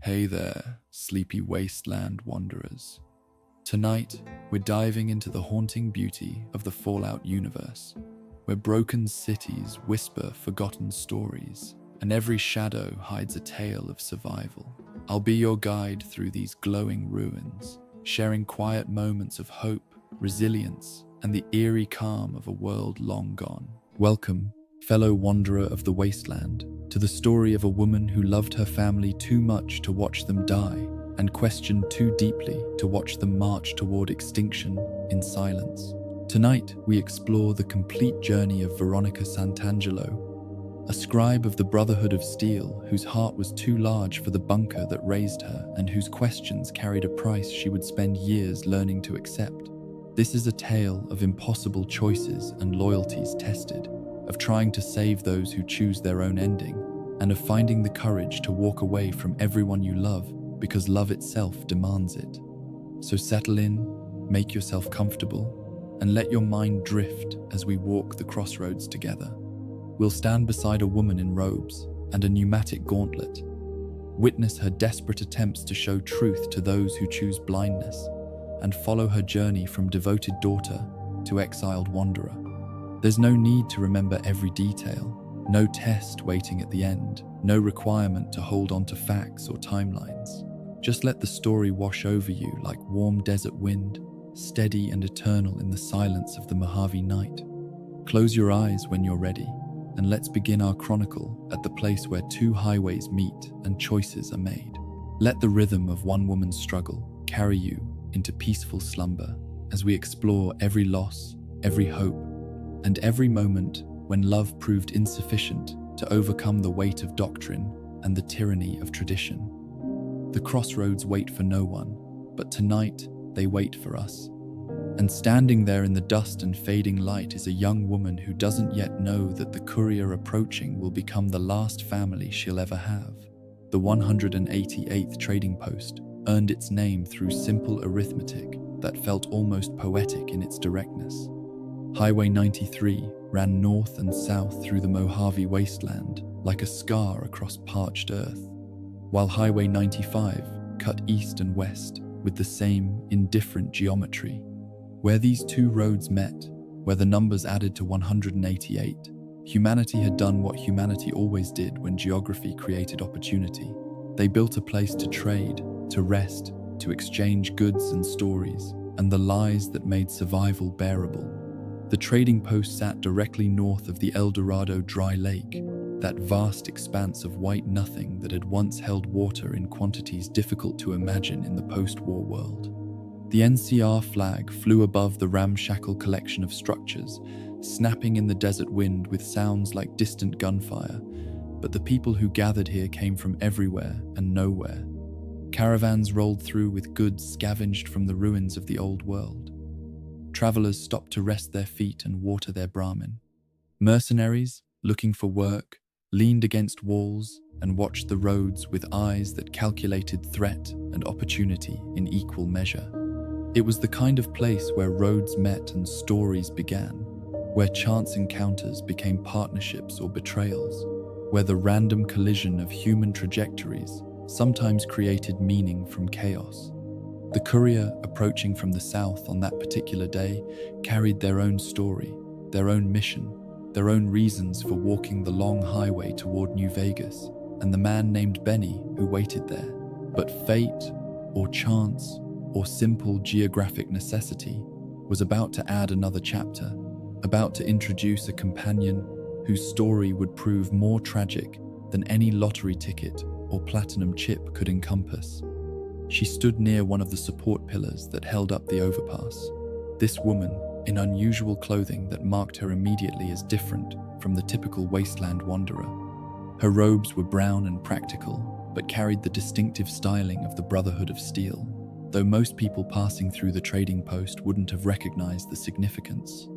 Hey there, sleepy wasteland wanderers. Tonight, we're diving into the haunting beauty of the Fallout universe, where broken cities whisper forgotten stories, and every shadow hides a tale of survival. I'll be your guide through these glowing ruins, sharing quiet moments of hope, resilience, and the eerie calm of a world long gone. Welcome, fellow wanderer of the wasteland, to the story of a woman who loved her family too much to watch them die and questioned too deeply to watch them march toward extinction in silence. Tonight, we explore the complete journey of Veronica Santangelo, a scribe of the Brotherhood of Steel whose heart was too large for the bunker that raised her and whose questions carried a price she would spend years learning to accept. This is a tale of impossible choices and loyalties tested, of trying to save those who choose their own ending, and of finding the courage to walk away from everyone you love because love itself demands it. So settle in, make yourself comfortable, and let your mind drift as we walk the crossroads together. We'll stand beside a woman in robes and a pneumatic gauntlet, witness her desperate attempts to show truth to those who choose blindness, and follow her journey from devoted daughter to exiled wanderer. There's no need to remember every detail, no test waiting at the end, no requirement to hold on to facts or timelines. Just let the story wash over you like warm desert wind, steady and eternal in the silence of the Mojave night. Close your eyes when you're ready, and let's begin our chronicle at the place where two highways meet and choices are made. Let the rhythm of one woman's struggle carry you into peaceful slumber as we explore every loss, every hope, and every moment when love proved insufficient to overcome the weight of doctrine and the tyranny of tradition. The crossroads wait for no one, but tonight they wait for us. And standing there in the dust and fading light is a young woman who doesn't yet know that the courier approaching will become the last family she'll ever have. The 188th trading post earned its name through simple arithmetic that felt almost poetic in its directness. Highway 93 ran north and south through the Mojave wasteland like a scar across parched earth, while Highway 95 cut east and west with the same indifferent geometry. Where these two roads met, where the numbers added to 188, humanity had done what humanity always did when geography created opportunity. They built a place to trade, to rest, to exchange goods and stories, and the lies that made survival bearable. The trading post sat directly north of the El Dorado dry lake, that vast expanse of white nothing that had once held water in quantities difficult to imagine in the post-war world. The NCR flag flew above the ramshackle collection of structures, snapping in the desert wind with sounds like distant gunfire, but the people who gathered here came from everywhere and nowhere. Caravans rolled through with goods scavenged from the ruins of the old world. Travelers stopped to rest their feet and water their Brahmin. Mercenaries, looking for work, leaned against walls and watched the roads with eyes that calculated threat and opportunity in equal measure. It was the kind of place where roads met and stories began, where chance encounters became partnerships or betrayals, where the random collision of human trajectories sometimes created meaning from chaos. The courier approaching from the south on that particular day carried their own story, their own mission, their own reasons for walking the long highway toward New Vegas, and the man named Benny who waited there. But fate, or chance, or simple geographic necessity was about to add another chapter, about to introduce a companion whose story would prove more tragic than any lottery ticket or platinum chip could encompass. She stood near one of the support pillars that held up the overpass. This woman, in unusual clothing that marked her immediately as different from the typical wasteland wanderer. Her robes were brown and practical, but carried the distinctive styling of the Brotherhood of Steel, though most people passing through the trading post wouldn't have recognized the significance.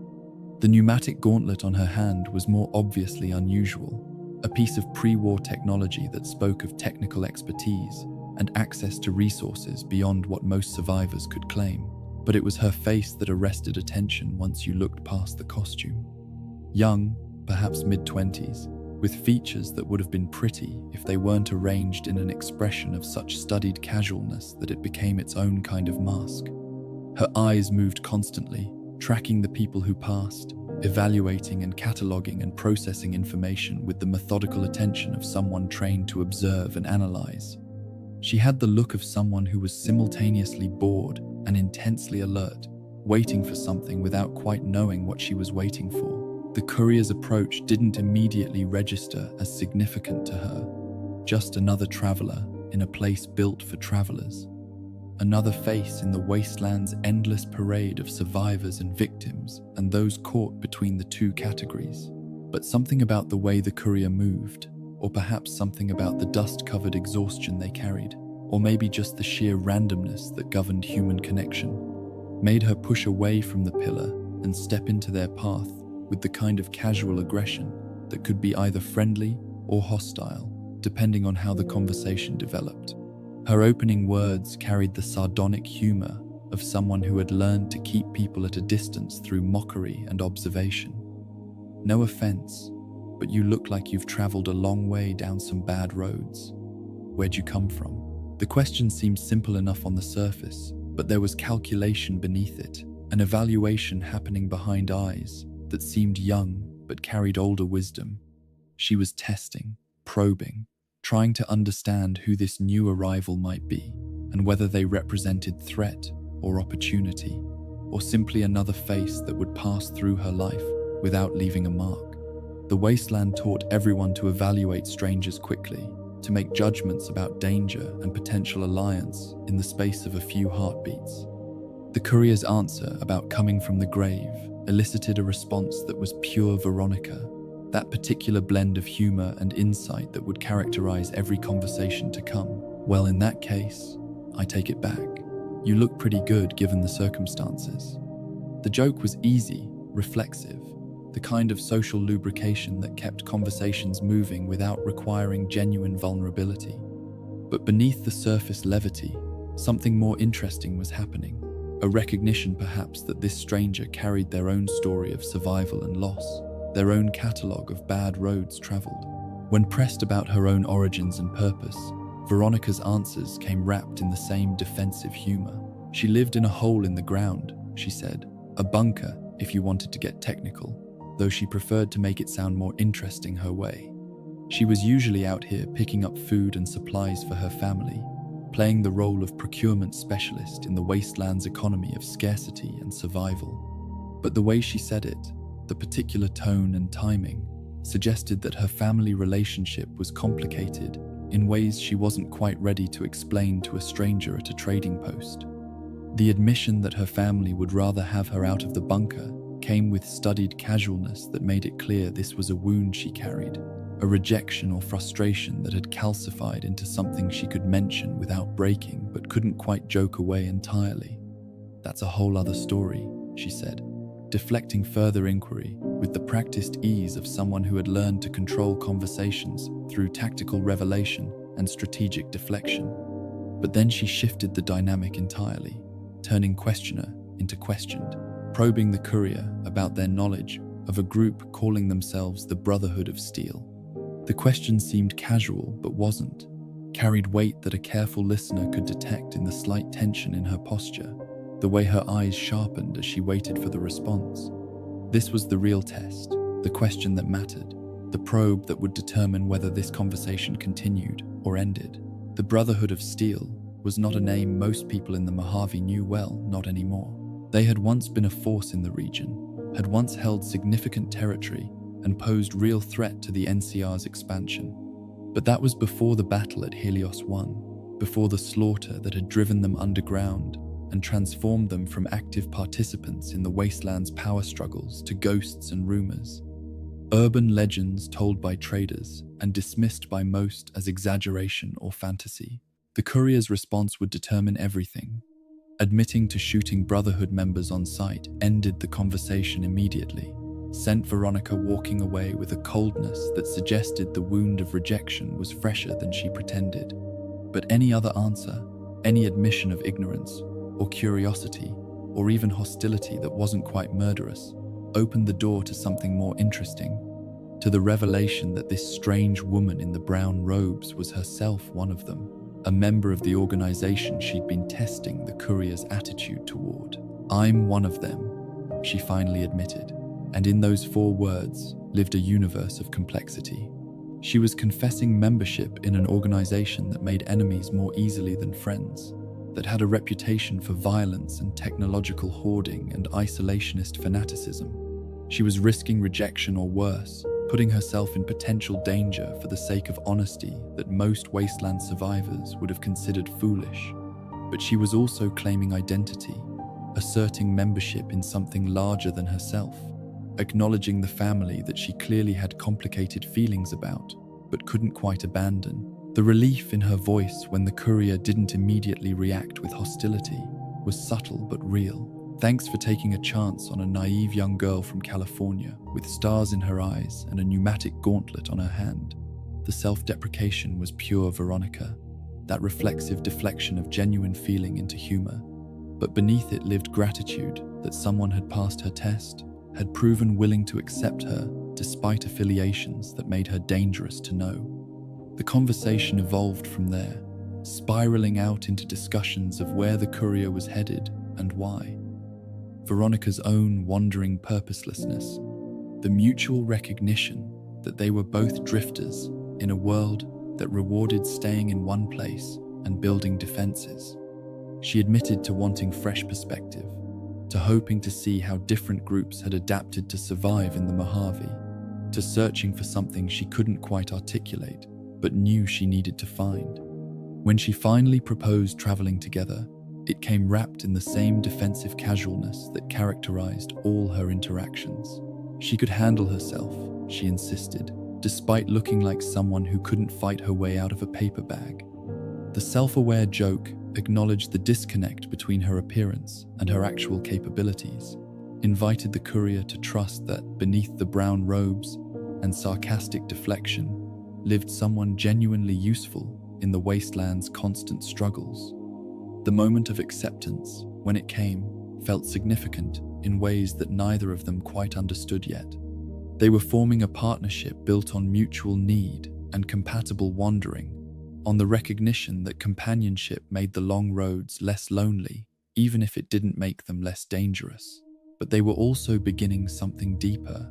The pneumatic gauntlet on her hand was more obviously unusual, a piece of pre-war technology that spoke of technical expertise and access to resources beyond what most survivors could claim. But it was her face that arrested attention once you looked past the costume. Young, perhaps mid-20s, with features that would have been pretty if they weren't arranged in an expression of such studied casualness that it became its own kind of mask. Her eyes moved constantly, tracking the people who passed, evaluating and cataloguing and processing information with the methodical attention of someone trained to observe and analyze. She had the look of someone who was simultaneously bored and intensely alert, waiting for something without quite knowing what she was waiting for. The courier's approach didn't immediately register as significant to her, just another traveler in a place built for travelers. Another face in the wasteland's endless parade of survivors and victims and those caught between the two categories. But something about the way the courier moved, or perhaps something about the dust-covered exhaustion they carried, or maybe just the sheer randomness that governed human connection, made her push away from the pillar and step into their path with the kind of casual aggression that could be either friendly or hostile, depending on how the conversation developed. Her opening words carried the sardonic humor of someone who had learned to keep people at a distance through mockery and observation. "No offense, but you look like you've traveled a long way down some bad roads. Where'd you come from?" The question seemed simple enough on the surface, but there was calculation beneath it, an evaluation happening behind eyes that seemed young but carried older wisdom. She was testing, probing, trying to understand who this new arrival might be and whether they represented threat or opportunity, or simply another face that would pass through her life without leaving a mark. The wasteland taught everyone to evaluate strangers quickly, to make judgments about danger and potential alliance in the space of a few heartbeats. The courier's answer about coming from the grave elicited a response that was pure Veronica, that particular blend of humor and insight that would characterize every conversation to come. "Well, in that case, I take it back. You look pretty good given the circumstances." The joke was easy, reflexive, the kind of social lubrication that kept conversations moving without requiring genuine vulnerability. But beneath the surface levity, something more interesting was happening. A recognition perhaps that this stranger carried their own story of survival and loss, their own catalogue of bad roads traveled. When pressed about her own origins and purpose, Veronica's answers came wrapped in the same defensive humor. She lived in a hole in the ground, she said, a bunker if you wanted to get technical, though she preferred to make it sound more interesting her way. She was usually out here picking up food and supplies for her family, playing the role of procurement specialist in the wasteland's economy of scarcity and survival. But the way she said it, the particular tone and timing, suggested that her family relationship was complicated in ways she wasn't quite ready to explain to a stranger at a trading post. The admission that her family would rather have her out of the bunker came with studied casualness that made it clear this was a wound she carried, a rejection or frustration that had calcified into something she could mention without breaking but couldn't quite joke away entirely. "That's a whole other story," she said, deflecting further inquiry with the practiced ease of someone who had learned to control conversations through tactical revelation and strategic deflection. But then she shifted the dynamic entirely, turning questioner into questioned, probing the courier about their knowledge of a group calling themselves the Brotherhood of Steel. The question seemed casual but wasn't, carried weight that a careful listener could detect in the slight tension in her posture, the way her eyes sharpened as she waited for the response. This was the real test, the question that mattered, the probe that would determine whether this conversation continued or ended. The Brotherhood of Steel was not a name most people in the Mojave knew well, not anymore. They had once been a force in the region, had once held significant territory, and posed real threat to the NCR's expansion. But that was before the battle at Helios 1, before the slaughter that had driven them underground and transformed them from active participants in the wasteland's power struggles to ghosts and rumors. Urban legends told by traders and dismissed by most as exaggeration or fantasy. The courier's response would determine everything. Admitting to shooting Brotherhood members on sight ended the conversation immediately, sent Veronica walking away with a coldness that suggested the wound of rejection was fresher than she pretended. But any other answer, any admission of ignorance, or curiosity, or even hostility that wasn't quite murderous, opened the door to something more interesting. to the revelation that this strange woman in the brown robes was herself one of them, a member of the organization she'd been testing the courier's attitude toward. "I'm one of them," she finally admitted, and in those 4 words lived a universe of complexity. She was confessing membership in an organization that made enemies more easily than friends, that had a reputation for violence and technological hoarding and isolationist fanaticism. She was risking rejection or worse, putting herself in potential danger for the sake of honesty that most wasteland survivors would have considered foolish. But she was also claiming identity, asserting membership in something larger than herself, acknowledging the family that she clearly had complicated feelings about, but couldn't quite abandon. The relief in her voice when the courier didn't immediately react with hostility was subtle but real. "Thanks for taking a chance on a naive young girl from California with stars in her eyes and a pneumatic gauntlet on her hand." The self-deprecation was pure Veronica, that reflexive deflection of genuine feeling into humor. But beneath it lived gratitude that someone had passed her test, had proven willing to accept her despite affiliations that made her dangerous to know. The conversation evolved from there, spiraling out into discussions of where the courier was headed and why. Veronica's own wandering purposelessness, the mutual recognition that they were both drifters in a world that rewarded staying in one place and building defenses. She admitted to wanting fresh perspective, to hoping to see how different groups had adapted to survive in the Mojave, to searching for something she couldn't quite articulate, but knew she needed to find. When she finally proposed traveling together, it came wrapped in the same defensive casualness that characterized all her interactions. She could handle herself, she insisted, despite looking like someone who couldn't fight her way out of a paper bag. The self-aware joke acknowledged the disconnect between her appearance and her actual capabilities, invited the courier to trust that beneath the brown robes and sarcastic deflection lived someone genuinely useful in the wasteland's constant struggles. The moment of acceptance, when it came, felt significant in ways that neither of them quite understood yet. They were forming a partnership built on mutual need and compatible wandering, on the recognition that companionship made the long roads less lonely, even if it didn't make them less dangerous. But they were also beginning something deeper,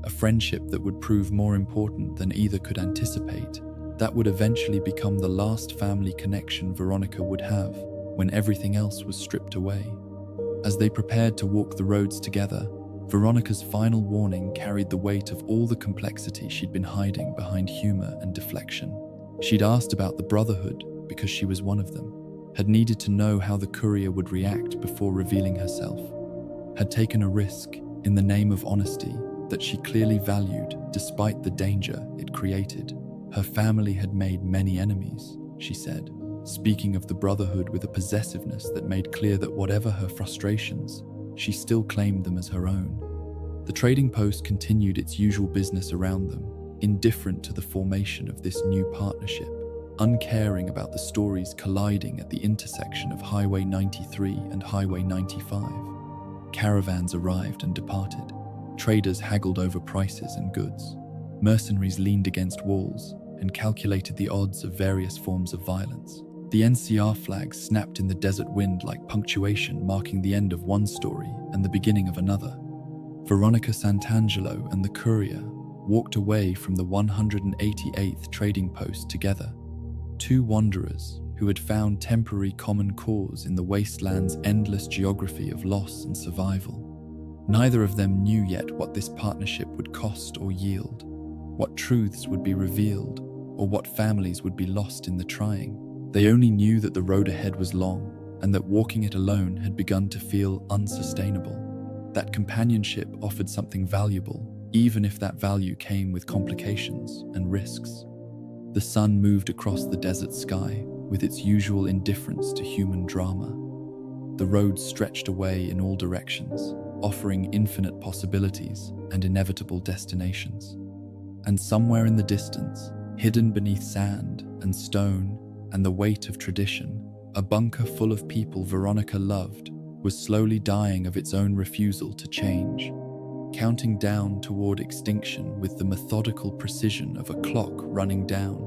a friendship that would prove more important than either could anticipate, that would eventually become the last family connection Veronica would have when everything else was stripped away. As they prepared to walk the roads together, Veronica's final warning carried the weight of all the complexity she'd been hiding behind humor and deflection. She'd asked about the Brotherhood because she was one of them, had needed to know how the courier would react before revealing herself, had taken a risk in the name of honesty that she clearly valued despite the danger it created. Her family had made many enemies, she said, speaking of the Brotherhood with a possessiveness that made clear that whatever her frustrations, she still claimed them as her own. The trading post continued its usual business around them, indifferent to the formation of this new partnership, uncaring about the stories colliding at the intersection of Highway 93 and Highway 95. Caravans arrived and departed. Traders haggled over prices and goods. Mercenaries leaned against walls and calculated the odds of various forms of violence. The NCR flag snapped in the desert wind like punctuation marking the end of one story and the beginning of another. Veronica Santangelo and the courier walked away from the 188th trading post together, two wanderers who had found temporary common cause in the wasteland's endless geography of loss and survival. Neither of them knew yet what this partnership would cost or yield, what truths would be revealed, or what families would be lost in the trying. They only knew that the road ahead was long and that walking it alone had begun to feel unsustainable. That companionship offered something valuable, even if that value came with complications and risks. The sun moved across the desert sky with its usual indifference to human drama. The roads stretched away in all directions, offering infinite possibilities and inevitable destinations. And somewhere in the distance, hidden beneath sand and stone and the weight of tradition, a bunker full of people Veronica loved was slowly dying of its own refusal to change. counting down toward extinction with the methodical precision of a clock running down,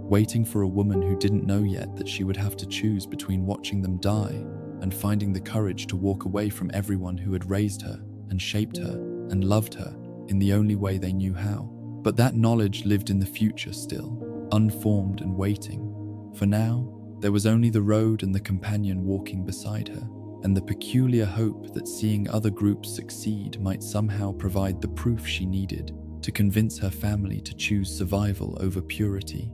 waiting for a woman who didn't know yet that she would have to choose between watching them die and finding the courage to walk away from everyone who had raised her and shaped her and loved her in the only way they knew how. But that knowledge lived in the future still, unformed and waiting. For now, there was only the road and the companion walking beside her, and the peculiar hope that seeing other groups succeed might somehow provide the proof she needed to convince her family to choose survival over purity,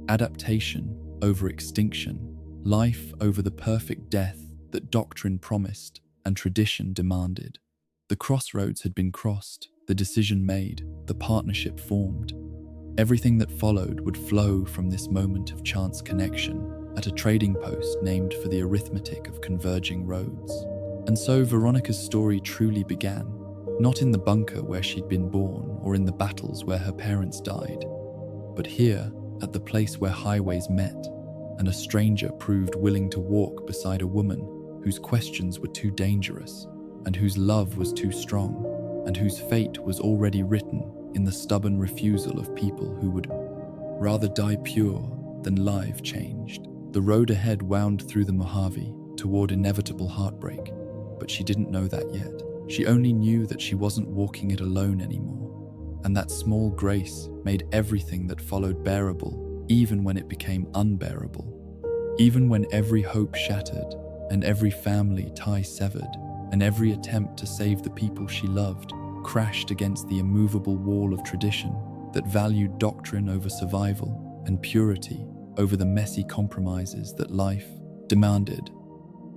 adaptation over extinction, life over the perfect death that doctrine promised and tradition demanded. The crossroads had been crossed, the decision made, the partnership formed. Everything that followed would flow from this moment of chance connection at a trading post named for the arithmetic of converging roads. And so Veronica's story truly began, not in the bunker where she'd been born or in the battles where her parents died, but here at the place where highways met, and a stranger proved willing to walk beside a woman whose questions were too dangerous, and whose love was too strong, and whose fate was already written in the stubborn refusal of people who would rather die pure than live changed. The road ahead wound through the Mojave toward inevitable heartbreak, but she didn't know that yet. She only knew that she wasn't walking it alone anymore, and that small grace made everything that followed bearable, even when it became unbearable. Even when every hope shattered, and every family tie severed, and every attempt to save the people she loved crashed against the immovable wall of tradition that valued doctrine over survival and purity over the messy compromises that life demanded.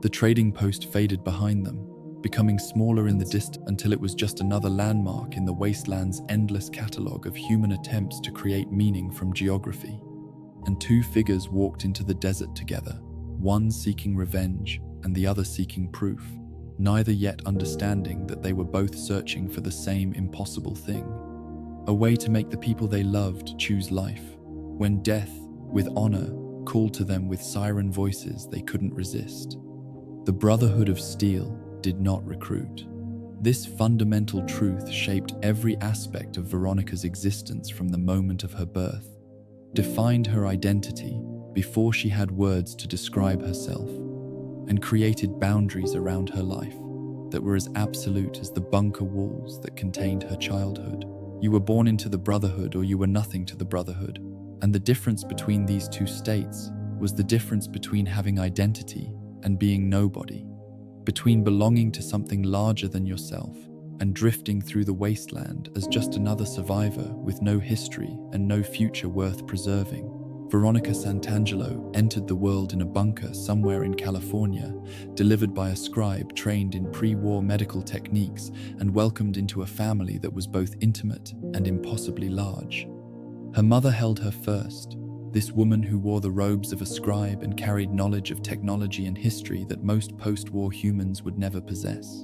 The trading post faded behind them, becoming smaller in the distance until it was just another landmark in the wasteland's endless catalogue of human attempts to create meaning from geography. And two figures walked into the desert together, one seeking revenge and the other seeking proof, neither yet understanding that they were both searching for the same impossible thing, a way to make the people they loved choose life, when death, with honor, called to them with siren voices they couldn't resist. The Brotherhood of Steel did not recruit. This fundamental truth shaped every aspect of Veronica's existence from the moment of her birth, defined her identity before she had words to describe herself, and created boundaries around her life that were as absolute as the bunker walls that contained her childhood. You were born into the Brotherhood or you were nothing to the Brotherhood. And the difference between these two states was the difference between having identity and being nobody, between belonging to something larger than yourself and drifting through the wasteland as just another survivor with no history and no future worth preserving. Veronica Santangelo entered the world in a bunker somewhere in California, delivered by a scribe trained in pre-war medical techniques and welcomed into a family that was both intimate and impossibly large. Her mother held her first, this woman who wore the robes of a scribe and carried knowledge of technology and history that most post-war humans would never possess.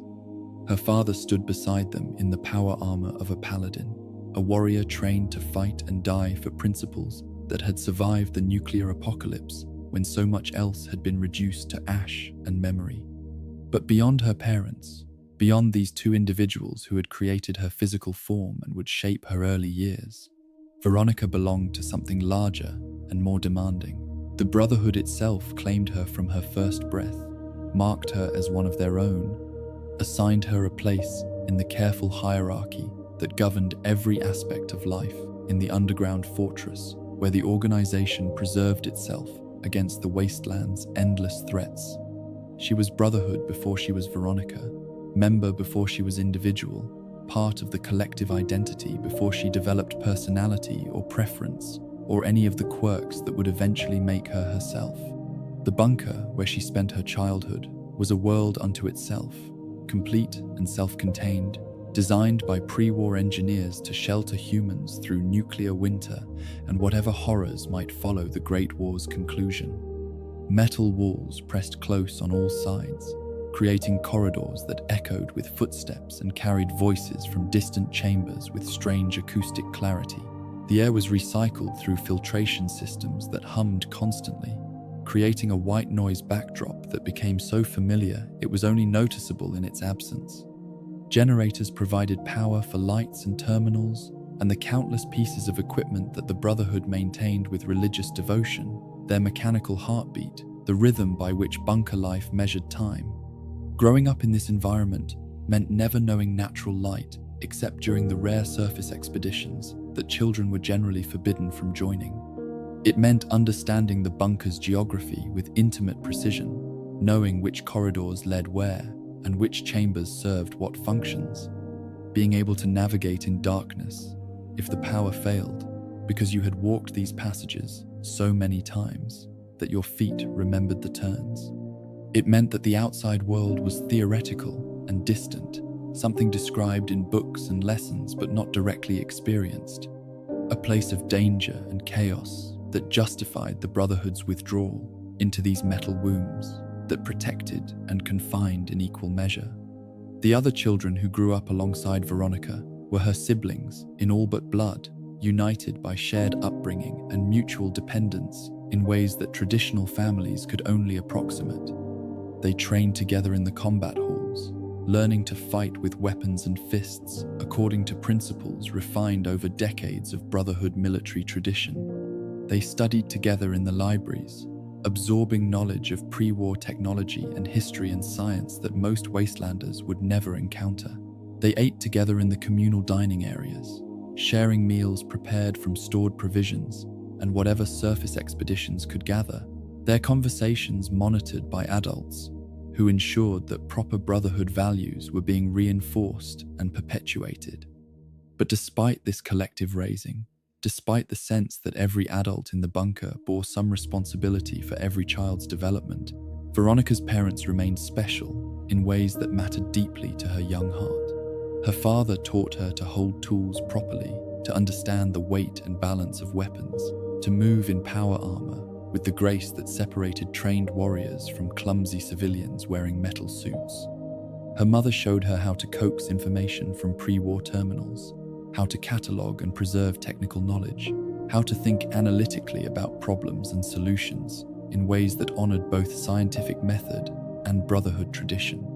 Her father stood beside them in the power armor of a paladin, a warrior trained to fight and die for principles that had survived the nuclear apocalypse when so much else had been reduced to ash and memory. But beyond her parents, beyond these two individuals who had created her physical form and would shape her early years, Veronica belonged to something larger and more demanding. The Brotherhood itself claimed her from her first breath, marked her as one of their own, assigned her a place in the careful hierarchy that governed every aspect of life in the underground fortress where the organization preserved itself against the wasteland's endless threats. She was Brotherhood before she was Veronica, member before she was individual, part of the collective identity before she developed personality or preference or any of the quirks that would eventually make her herself. The bunker where she spent her childhood was a world unto itself, complete and self-contained, designed by pre-war engineers to shelter humans through nuclear winter and whatever horrors might follow the Great War's conclusion. Metal walls pressed close on all sides, creating corridors that echoed with footsteps and carried voices from distant chambers with strange acoustic clarity. The air was recycled through filtration systems that hummed constantly, creating a white noise backdrop that became so familiar it was only noticeable in its absence. Generators provided power for lights and terminals, and the countless pieces of equipment that the Brotherhood maintained with religious devotion, their mechanical heartbeat, the rhythm by which bunker life measured time. Growing up in this environment meant never knowing natural light except during the rare surface expeditions that children were generally forbidden from joining. It meant understanding the bunker's geography with intimate precision, knowing which corridors led where and which chambers served what functions, being able to navigate in darkness if the power failed, because you had walked these passages so many times that your feet remembered the turns. It meant that the outside world was theoretical and distant, something described in books and lessons but not directly experienced, a place of danger and chaos that justified the Brotherhood's withdrawal into these metal wombs that protected and confined in equal measure. The other children who grew up alongside Veronica were her siblings in all but blood, united by shared upbringing and mutual dependence in ways that traditional families could only approximate. They trained together in the combat halls, learning to fight with weapons and fists according to principles refined over decades of Brotherhood military tradition. They studied together in the libraries, absorbing knowledge of pre-war technology and history and science that most wastelanders would never encounter. They ate together in the communal dining areas, sharing meals prepared from stored provisions and whatever surface expeditions could gather, their conversations monitored by adults who ensured that proper Brotherhood values were being reinforced and perpetuated. But despite this collective raising, despite the sense that every adult in the bunker bore some responsibility for every child's development, Veronica's parents remained special in ways that mattered deeply to her young heart. Her father taught her to hold tools properly, to understand the weight and balance of weapons, to move in power armor with the grace that separated trained warriors from clumsy civilians wearing metal suits. Her mother showed her how to coax information from pre-war terminals, how to catalog and preserve technical knowledge, how to think analytically about problems and solutions in ways that honored both scientific method and Brotherhood tradition.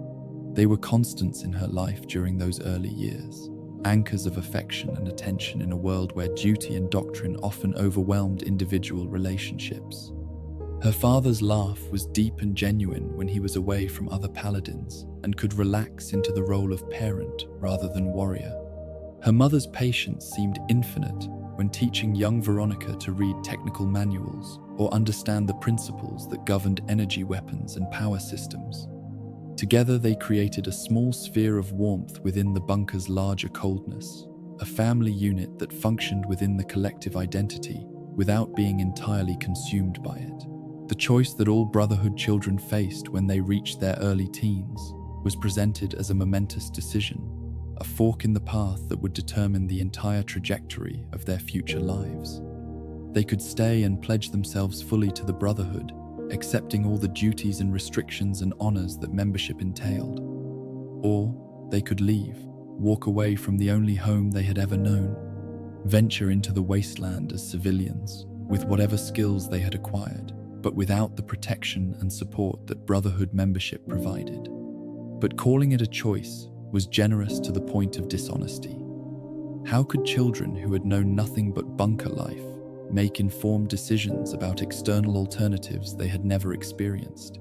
They were constants in her life during those early years, anchors of affection and attention in a world where duty and doctrine often overwhelmed individual relationships. Her father's laugh was deep and genuine when he was away from other paladins and could relax into the role of parent rather than warrior. Her mother's patience seemed infinite when teaching young Veronica to read technical manuals or understand the principles that governed energy weapons and power systems. Together they created a small sphere of warmth within the bunker's larger coldness, a family unit that functioned within the collective identity without being entirely consumed by it. The choice that all Brotherhood children faced when they reached their early teens was presented as a momentous decision, a fork in the path that would determine the entire trajectory of their future lives. They could stay and pledge themselves fully to the Brotherhood, accepting all the duties and restrictions and honors that membership entailed. Or they could leave, walk away from the only home they had ever known, venture into the wasteland as civilians, with whatever skills they had acquired, but without the protection and support that Brotherhood membership provided. But calling it a choice was generous to the point of dishonesty. How could children who had known nothing but bunker life make informed decisions about external alternatives they had never experienced?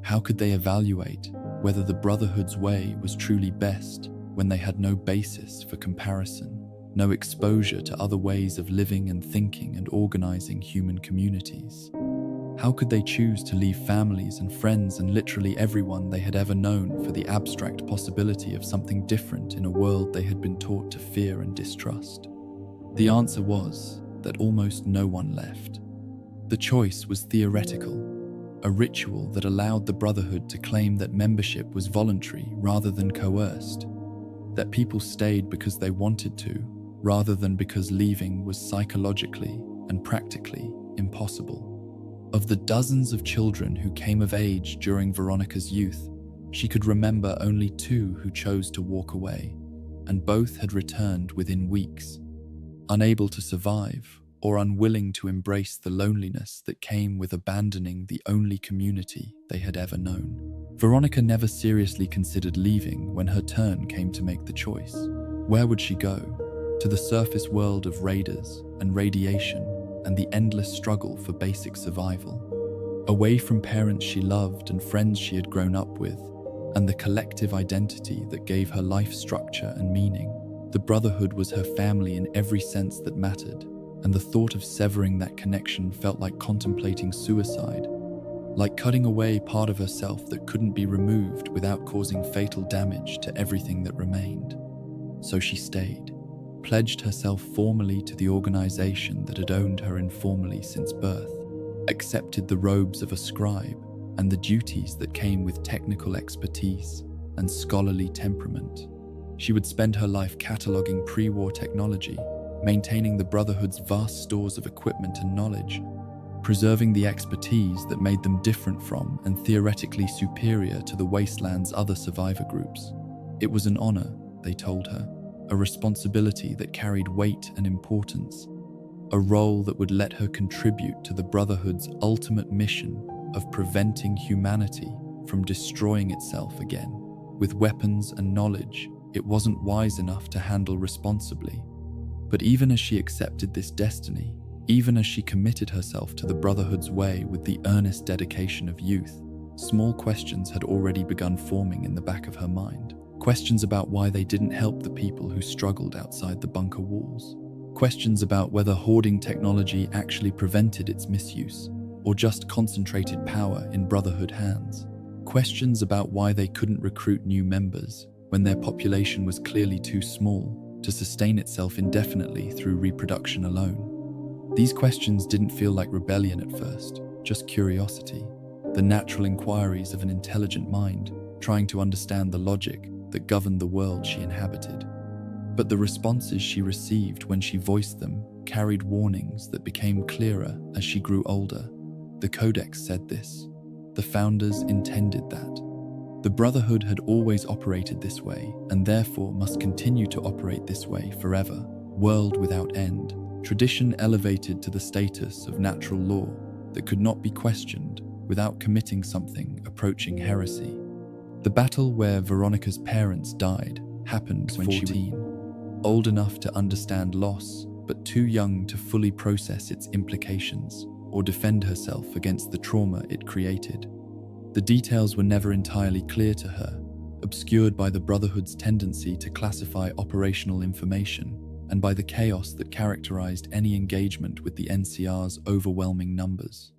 How could they evaluate whether the Brotherhood's way was truly best when they had no basis for comparison, no exposure to other ways of living and thinking and organizing human communities? How could they choose to leave families and friends and literally everyone they had ever known for the abstract possibility of something different in a world they had been taught to fear and distrust? The answer was that almost no one left. The choice was theoretical, a ritual that allowed the Brotherhood to claim that membership was voluntary rather than coerced, that people stayed because they wanted to, rather than because leaving was psychologically and practically impossible. Of the dozens of children who came of age during Veronica's youth, she could remember only 2 who chose to walk away, and both had returned within weeks, unable to survive or unwilling to embrace the loneliness that came with abandoning the only community they had ever known. Veronica never seriously considered leaving when her turn came to make the choice. Where would she go? To the surface world of raiders and radiation and the endless struggle for basic survival. Away from parents she loved and friends she had grown up with, and the collective identity that gave her life structure and meaning. The Brotherhood was her family in every sense that mattered, and the thought of severing that connection felt like contemplating suicide, like cutting away part of herself that couldn't be removed without causing fatal damage to everything that remained. So she stayed, pledged herself formally to the organization that had owned her informally since birth, accepted the robes of a scribe and the duties that came with technical expertise and scholarly temperament. She would spend her life cataloging pre-war technology, maintaining the Brotherhood's vast stores of equipment and knowledge, preserving the expertise that made them different from and theoretically superior to the wasteland's other survivor groups. It was an honor, they told her, a responsibility that carried weight and importance, a role that would let her contribute to the Brotherhood's ultimate mission of preventing humanity from destroying itself again. With weapons and knowledge it wasn't wise enough to handle responsibly. But even as she accepted this destiny, even as she committed herself to the Brotherhood's way with the earnest dedication of youth, small questions had already begun forming in the back of her mind. Questions about why they didn't help the people who struggled outside the bunker walls. Questions about whether hoarding technology actually prevented its misuse, or just concentrated power in Brotherhood hands. Questions about why they couldn't recruit new members when their population was clearly too small to sustain itself indefinitely through reproduction alone. These questions didn't feel like rebellion at first, just curiosity, the natural inquiries of an intelligent mind trying to understand the logic that governed the world she inhabited. But the responses she received when she voiced them carried warnings that became clearer as she grew older. The Codex said this. The founders intended that. The Brotherhood had always operated this way and therefore must continue to operate this way forever. World without end. Tradition elevated to the status of natural law that could not be questioned without committing something approaching heresy. The battle where Veronica's parents died happened when she was 14, old enough to understand loss, but too young to fully process its implications or defend herself against the trauma it created. The details were never entirely clear to her, obscured by the Brotherhood's tendency to classify operational information and by the chaos that characterized any engagement with the NCR's overwhelming numbers.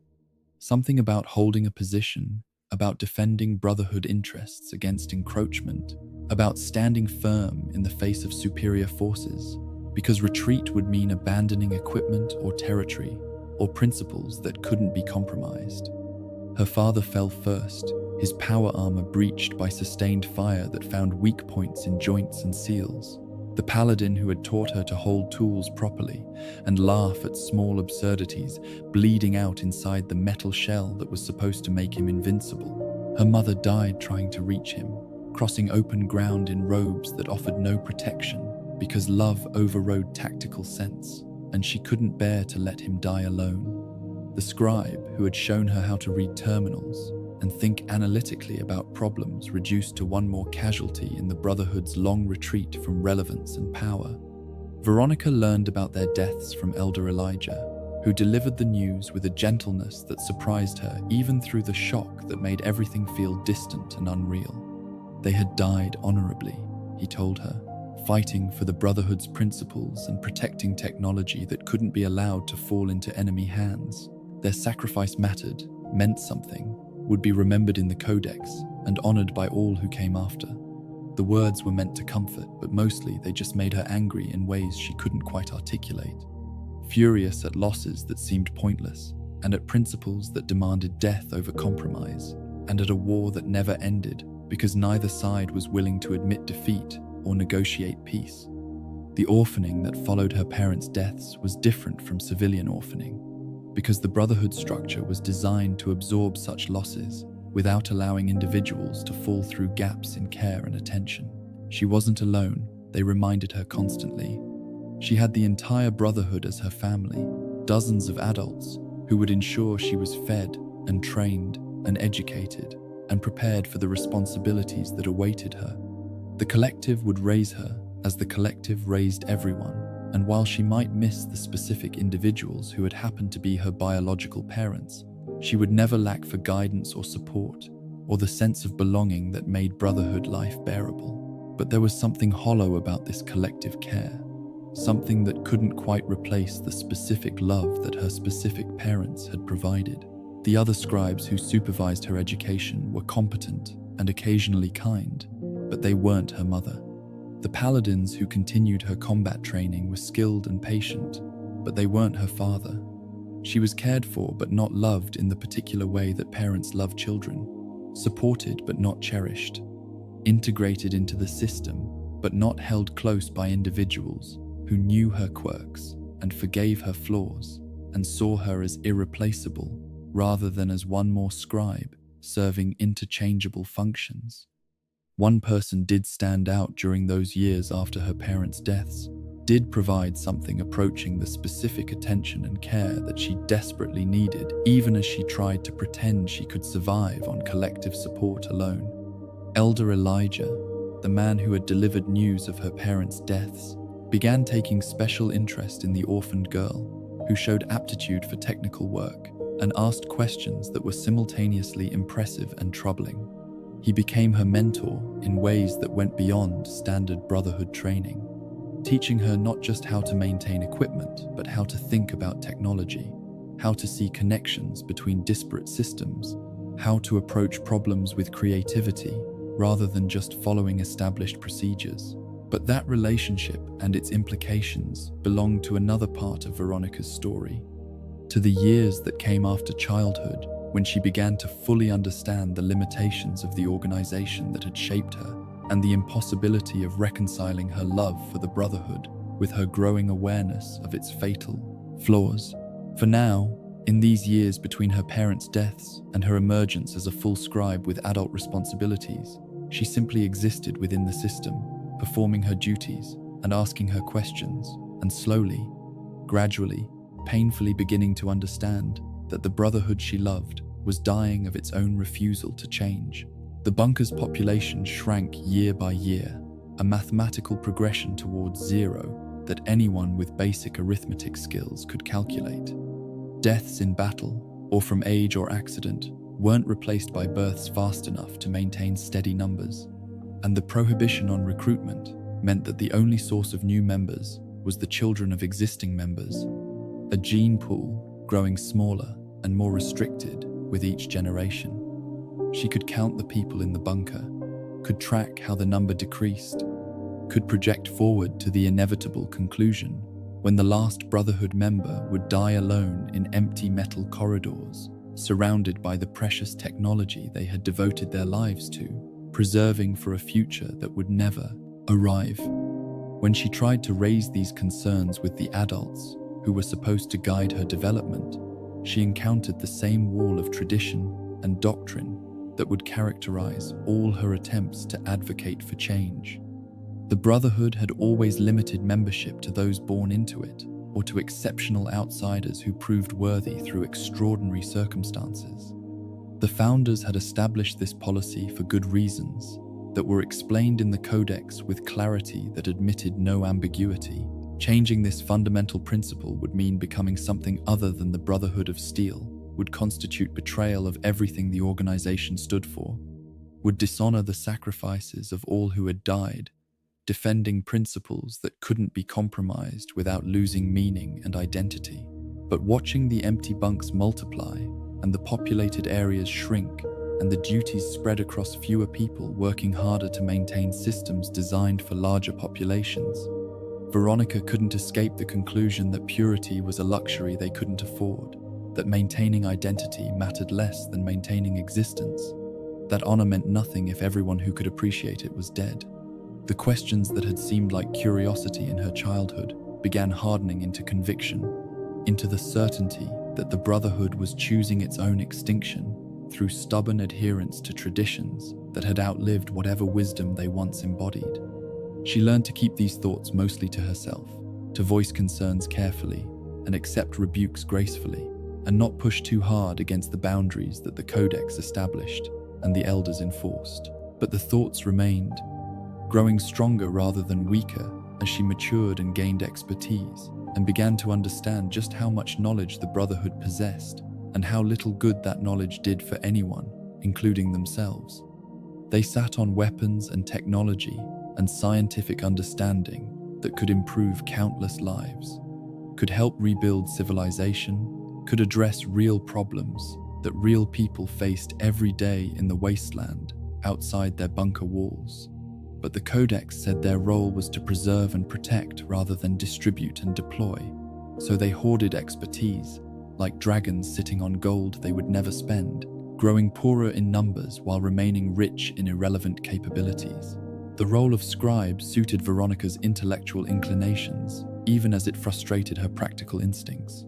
Something about holding a position, about defending Brotherhood interests against encroachment, about standing firm in the face of superior forces, because retreat would mean abandoning equipment or territory, or principles that couldn't be compromised. Her father fell first, his power armor breached by sustained fire that found weak points in joints and seals. The paladin who had taught her to hold tools properly and laugh at small absurdities bleeding out inside the metal shell that was supposed to make him invincible. Her mother died trying to reach him, crossing open ground in robes that offered no protection because love overrode tactical sense, and she couldn't bear to let him die alone. The scribe who had shown her how to read terminals and think analytically about problems reduced to one more casualty in the Brotherhood's long retreat from relevance and power. Veronica learned about their deaths from Elder Elijah, who delivered the news with a gentleness that surprised her even through the shock that made everything feel distant and unreal. They had died honorably, he told her, fighting for the Brotherhood's principles and protecting technology that couldn't be allowed to fall into enemy hands. Their sacrifice mattered, meant something, would be remembered in the Codex and honored by all who came after. The words were meant to comfort, but mostly they just made her angry in ways she couldn't quite articulate. Furious at losses that seemed pointless, and at principles that demanded death over compromise, and at a war that never ended because neither side was willing to admit defeat or negotiate peace. The orphaning that followed her parents' deaths was different from civilian orphaning, because the Brotherhood structure was designed to absorb such losses without allowing individuals to fall through gaps in care and attention. She wasn't alone, they reminded her constantly. She had the entire Brotherhood as her family, dozens of adults who would ensure she was fed and trained and educated, and prepared for the responsibilities that awaited her. The collective would raise her as the collective raised everyone, and while she might miss the specific individuals who had happened to be her biological parents, she would never lack for guidance or support, or the sense of belonging that made Brotherhood life bearable. But there was something hollow about this collective care, something that couldn't quite replace the specific love that her specific parents had provided. The other scribes who supervised her education were competent and occasionally kind, but they weren't her mother. The paladins who continued her combat training were skilled and patient, but they weren't her father. She was cared for but not loved in the particular way that parents love children, supported but not cherished, integrated into the system but not held close by individuals who knew her quirks and forgave her flaws and saw her as irreplaceable rather than as one more scribe serving interchangeable functions. One person did stand out during those years after her parents' deaths, did provide something approaching the specific attention and care that she desperately needed, even as she tried to pretend she could survive on collective support alone. Elder Elijah, the man who had delivered news of her parents' deaths, began taking special interest in the orphaned girl, who showed aptitude for technical work and asked questions that were simultaneously impressive and troubling. He became her mentor in ways that went beyond standard Brotherhood training, teaching her not just how to maintain equipment, but how to think about technology, how to see connections between disparate systems, how to approach problems with creativity rather than just following established procedures. But that relationship and its implications belonged to another part of Veronica's story, to the years that came after childhood, when she began to fully understand the limitations of the organization that had shaped her and the impossibility of reconciling her love for the Brotherhood with her growing awareness of its fatal flaws. For now, in these years between her parents' deaths and her emergence as a full scribe with adult responsibilities, she simply existed within the system, performing her duties and asking her questions, and slowly, gradually, painfully beginning to understand that the Brotherhood she loved was dying of its own refusal to change. The bunker's population shrank year by year, a mathematical progression towards zero that anyone with basic arithmetic skills could calculate. Deaths in battle, or from age or accident, weren't replaced by births fast enough to maintain steady numbers, and the prohibition on recruitment meant that the only source of new members was the children of existing members, a gene pool growing smaller and more restricted with each generation. She could count the people in the bunker, could track how the number decreased, could project forward to the inevitable conclusion when the last Brotherhood member would die alone in empty metal corridors, surrounded by the precious technology they had devoted their lives to, preserving for a future that would never arrive. When she tried to raise these concerns with the adults who were supposed to guide her development, she encountered the same wall of tradition and doctrine that would characterize all her attempts to advocate for change. The Brotherhood had always limited membership to those born into it, or to exceptional outsiders who proved worthy through extraordinary circumstances. The founders had established this policy for good reasons that were explained in the Codex with clarity that admitted no ambiguity. Changing this fundamental principle would mean becoming something other than the Brotherhood of Steel, would constitute betrayal of everything the organization stood for, would dishonor the sacrifices of all who had died, defending principles that couldn't be compromised without losing meaning and identity. But watching the empty bunks multiply and the populated areas shrink and the duties spread across fewer people working harder to maintain systems designed for larger populations, Veronica couldn't escape the conclusion that purity was a luxury they couldn't afford, that maintaining identity mattered less than maintaining existence, that honor meant nothing if everyone who could appreciate it was dead. The questions that had seemed like curiosity in her childhood began hardening into conviction, into the certainty that the Brotherhood was choosing its own extinction through stubborn adherence to traditions that had outlived whatever wisdom they once embodied. She learned to keep these thoughts mostly to herself, to voice concerns carefully and accept rebukes gracefully, and not push too hard against the boundaries that the Codex established. and the elders enforced. But the thoughts remained, growing stronger rather than weaker as she matured and gained expertise, and began to understand just how much knowledge the Brotherhood possessed and how little good that knowledge did for anyone, including themselves. They sat on weapons and technology and scientific understanding that could improve countless lives, could help rebuild civilization, could address real problems that real people faced every day in the wasteland outside their bunker walls. But the Codex said their role was to preserve and protect rather than distribute and deploy, so they hoarded expertise, like dragons sitting on gold they would never spend, growing poorer in numbers while remaining rich in irrelevant capabilities. The role of scribe suited Veronica's intellectual inclinations, even as it frustrated her practical instincts.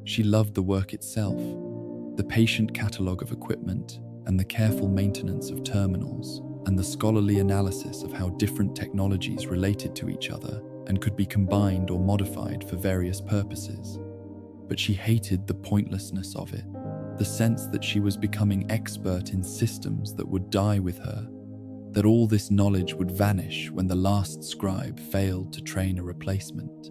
She loved the work itself, the patient catalogue of equipment, and the careful maintenance of terminals, and the scholarly analysis of how different technologies related to each other and could be combined or modified for various purposes. But she hated the pointlessness of it, the sense that she was becoming expert in systems that would die with her, that all this knowledge would vanish when the last scribe failed to train a replacement,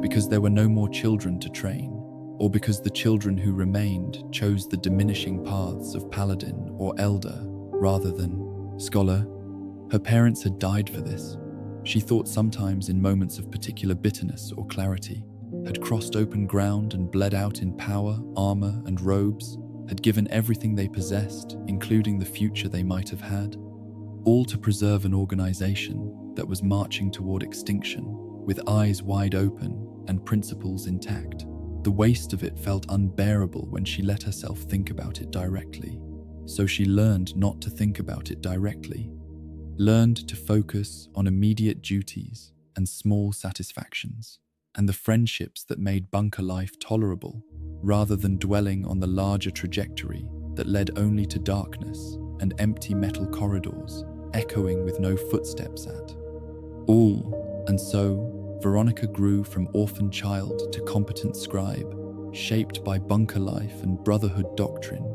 because there were no more children to train, or because the children who remained chose the diminishing paths of paladin or elder rather than scholar. Her parents had died for this. She thought sometimes in moments of particular bitterness or clarity, had crossed open ground and bled out in power, armor, and robes, had given everything they possessed, including the future they might have had, all to preserve an organization that was marching toward extinction, with eyes wide open and principles intact. The waste of it felt unbearable when she let herself think about it directly. So she learned not to think about it directly, learned to focus on immediate duties and small satisfactions, and the friendships that made bunker life tolerable, rather than dwelling on the larger trajectory that led only to darkness and empty metal corridors, echoing with no footsteps at all. And so, Veronica grew from orphan child to competent scribe, shaped by bunker life and Brotherhood doctrine,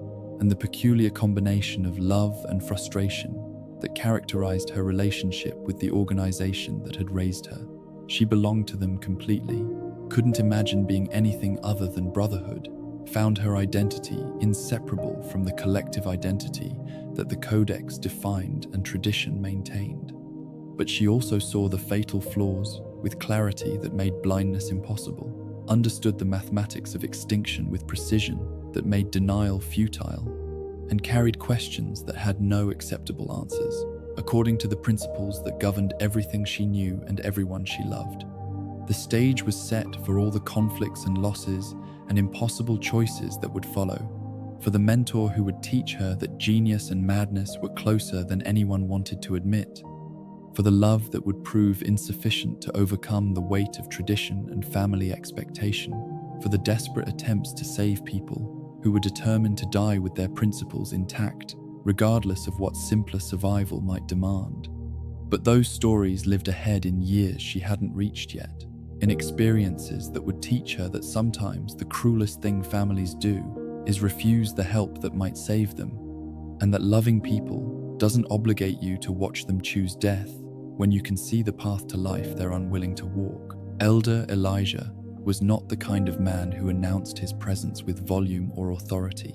and the peculiar combination of love and frustration that characterized her relationship with the organization that had raised her. She belonged to them completely, couldn't imagine being anything other than Brotherhood, found her identity inseparable from the collective identity that the Codex defined and tradition maintained. But she also saw the fatal flaws with clarity that made blindness impossible, understood the mathematics of extinction with precision that made denial futile, and carried questions that had no acceptable answers, according to the principles that governed everything she knew and everyone she loved. The stage was set for all the conflicts and losses and impossible choices that would follow, for the mentor who would teach her that genius and madness were closer than anyone wanted to admit, for the love that would prove insufficient to overcome the weight of tradition and family expectation, for the desperate attempts to save people who were determined to die with their principles intact, regardless of what simpler survival might demand. But those stories lived ahead in years she hadn't reached yet, in experiences that would teach her that sometimes the cruelest thing families do is refuse the help that might save them, and that loving people doesn't obligate you to watch them choose death when you can see the path to life they're unwilling to walk. Elder Elijah was not the kind of man who announced his presence with volume or authority.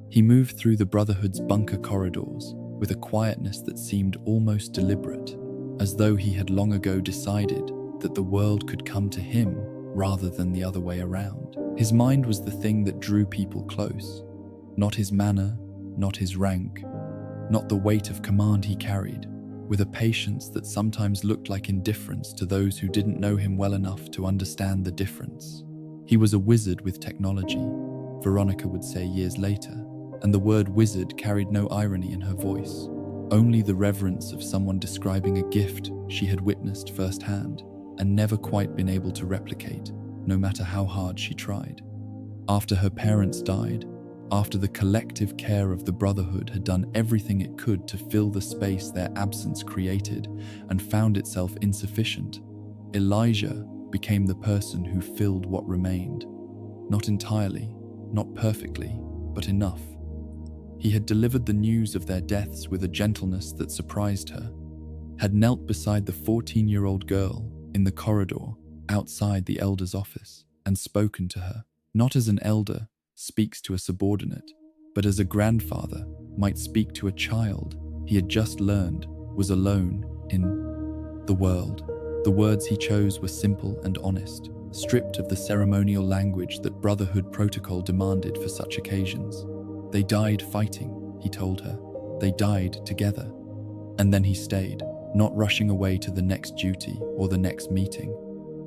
He moved through the Brotherhood's bunker corridors with a quietness that seemed almost deliberate, as though he had long ago decided that the world could come to him rather than the other way around. His mind was the thing that drew people close, not his manner, not his rank, not the weight of command he carried, with a patience that sometimes looked like indifference to those who didn't know him well enough to understand the difference. He was a wizard with technology, Veronica would say years later, and the word wizard carried no irony in her voice, only the reverence of someone describing a gift she had witnessed firsthand and never quite been able to replicate, no matter how hard she tried. After her parents died, after the collective care of the Brotherhood had done everything it could to fill the space their absence created and found itself insufficient, Elijah became the person who filled what remained. Not entirely, not perfectly, but enough. He had delivered the news of their deaths with a gentleness that surprised her, had knelt beside the 14-year-old girl in the corridor outside the elder's office and spoken to her, not as an elder speaks to a subordinate, but as a grandfather might speak to a child he had just learned was alone in the world. The words he chose were simple and honest, stripped of the ceremonial language that Brotherhood protocol demanded for such occasions. They died fighting, he told her. They died together. And then he stayed, not rushing away to the next duty or the next meeting,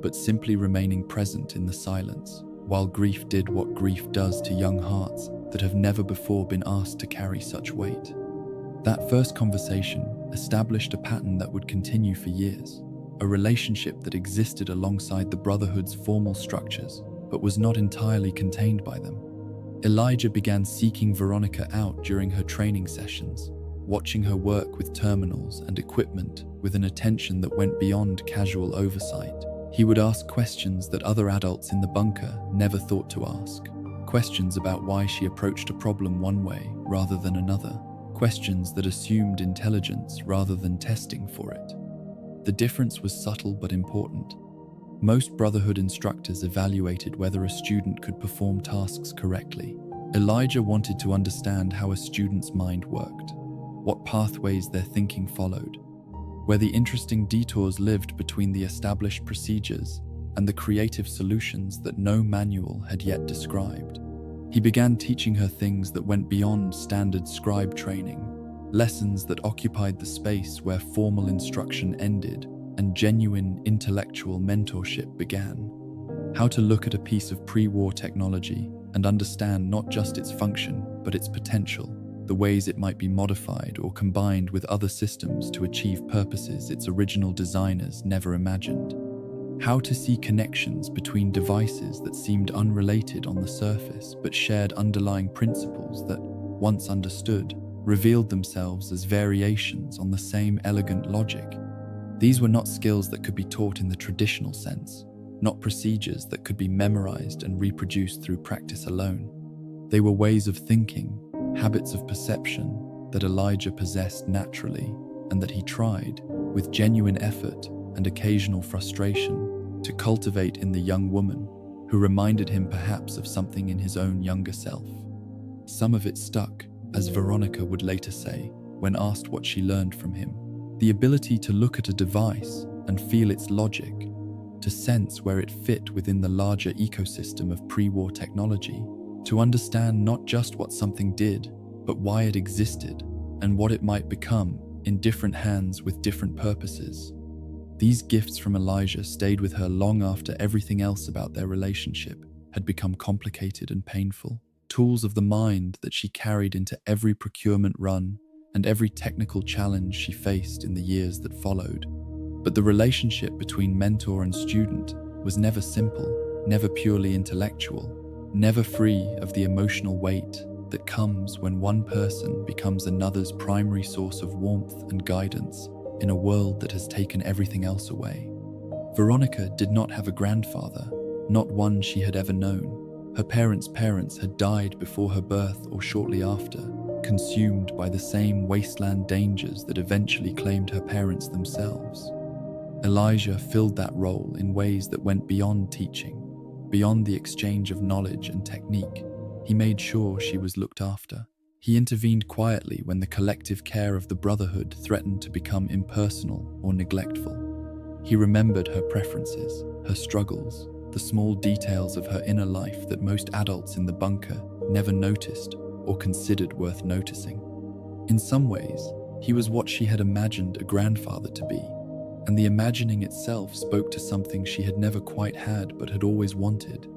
but simply remaining present in the silence, while grief did what grief does to young hearts that have never before been asked to carry such weight. That first conversation established a pattern that would continue for years, a relationship that existed alongside the Brotherhood's formal structures, but was not entirely contained by them. Elijah began seeking Veronica out during her training sessions, watching her work with terminals and equipment with an attention that went beyond casual oversight. He would ask questions that other adults in the bunker never thought to ask. Questions about why she approached a problem one way rather than another. Questions that assumed intelligence rather than testing for it. The difference was subtle but important. Most Brotherhood instructors evaluated whether a student could perform tasks correctly. Elijah wanted to understand how a student's mind worked, what pathways their thinking followed, where the interesting detours lived between the established procedures and the creative solutions that no manual had yet described. He began teaching her things that went beyond standard scribe training, lessons that occupied the space where formal instruction ended and genuine intellectual mentorship began. How to look at a piece of pre-war technology and understand not just its function, but its potential, the ways it might be modified or combined with other systems to achieve purposes its original designers never imagined. How to see connections between devices that seemed unrelated on the surface but shared underlying principles that, once understood, revealed themselves as variations on the same elegant logic. These were not skills that could be taught in the traditional sense, not procedures that could be memorized and reproduced through practice alone. They were ways of thinking, habits of perception that Elijah possessed naturally and that he tried, with genuine effort and occasional frustration, to cultivate in the young woman who reminded him perhaps of something in his own younger self. Some of it stuck, as Veronica would later say, when asked what she learned from him. The ability to look at a device and feel its logic, to sense where it fit within the larger ecosystem of pre-war technology, to understand not just what something did, but why it existed and what it might become in different hands with different purposes. These gifts from Elijah stayed with her long after everything else about their relationship had become complicated and painful. Tools of the mind that she carried into every procurement run and every technical challenge she faced in the years that followed. But the relationship between mentor and student was never simple, never purely intellectual, never free of the emotional weight that comes when one person becomes another's primary source of warmth and guidance in a world that has taken everything else away. Veronica did not have a grandfather, not one she had ever known. Her parents had died before her birth or shortly after, consumed by the same wasteland dangers that eventually claimed her parents themselves. Elijah filled that role in ways that went beyond teaching, beyond the exchange of knowledge and technique. He made sure she was looked after. He intervened quietly when the collective care of the Brotherhood threatened to become impersonal or neglectful. He remembered her preferences, her struggles, the small details of her inner life that most adults in the bunker never noticed or considered worth noticing. In some ways, he was what she had imagined a grandfather to be, and the imagining itself spoke to something she had never quite had but had always wanted.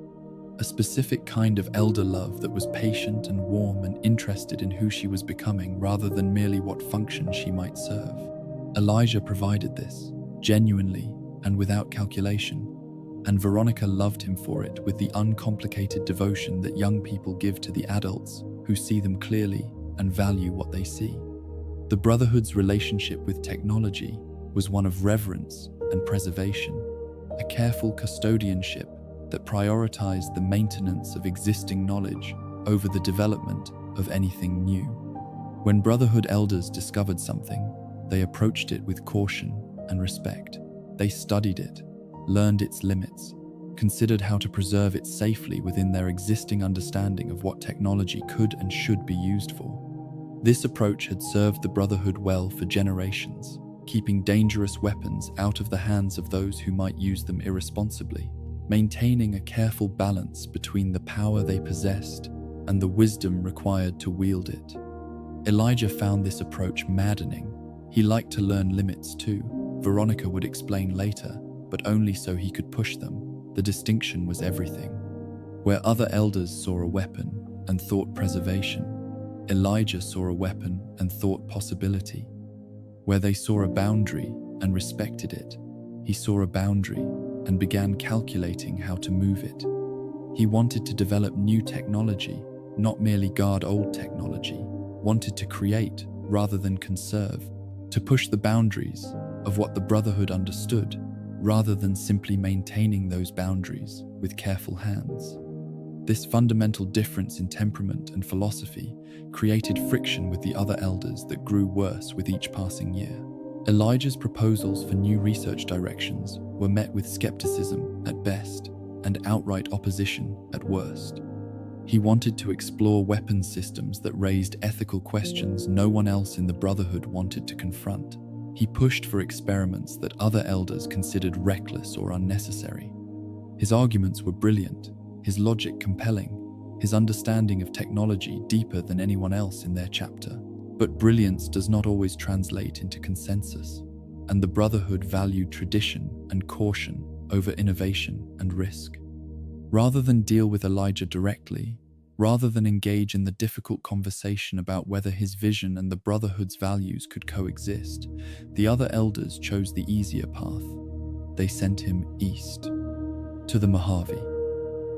A specific kind of elder love that was patient and warm and interested in who she was becoming rather than merely what function she might serve. Elijah provided this, genuinely and without calculation, and Veronica loved him for it with the uncomplicated devotion that young people give to the adults who see them clearly and value what they see. The Brotherhood's relationship with technology was one of reverence and preservation, a careful custodianship that prioritized the maintenance of existing knowledge over the development of anything new. When Brotherhood elders discovered something, they approached it with caution and respect. They studied it, learned its limits, considered how to preserve it safely within their existing understanding of what technology could and should be used for. This approach had served the Brotherhood well for generations, keeping dangerous weapons out of the hands of those who might use them irresponsibly, maintaining a careful balance between the power they possessed and the wisdom required to wield it. Elijah found this approach maddening. He liked to learn limits too, Veronica would explain later, but only so he could push them. The distinction was everything. Where other elders saw a weapon and thought preservation, Elijah saw a weapon and thought possibility. Where they saw a boundary and respected it, he saw a boundary and began calculating how to move it. He wanted to develop new technology, not merely guard old technology, wanted to create rather than conserve, to push the boundaries of what the Brotherhood understood, rather than simply maintaining those boundaries with careful hands. This fundamental difference in temperament and philosophy created friction with the other elders that grew worse with each passing year. Elijah's proposals for new research directions were met with skepticism at best and outright opposition at worst. He wanted to explore weapons systems that raised ethical questions no one else in the Brotherhood wanted to confront. He pushed for experiments that other elders considered reckless or unnecessary. His arguments were brilliant, his logic compelling, his understanding of technology deeper than anyone else in their chapter. But brilliance does not always translate into consensus, and the Brotherhood valued tradition and caution over innovation and risk. Rather than deal with Elijah directly, rather than engage in the difficult conversation about whether his vision and the Brotherhood's values could coexist, the other elders chose the easier path. They sent him east, to the Mojave,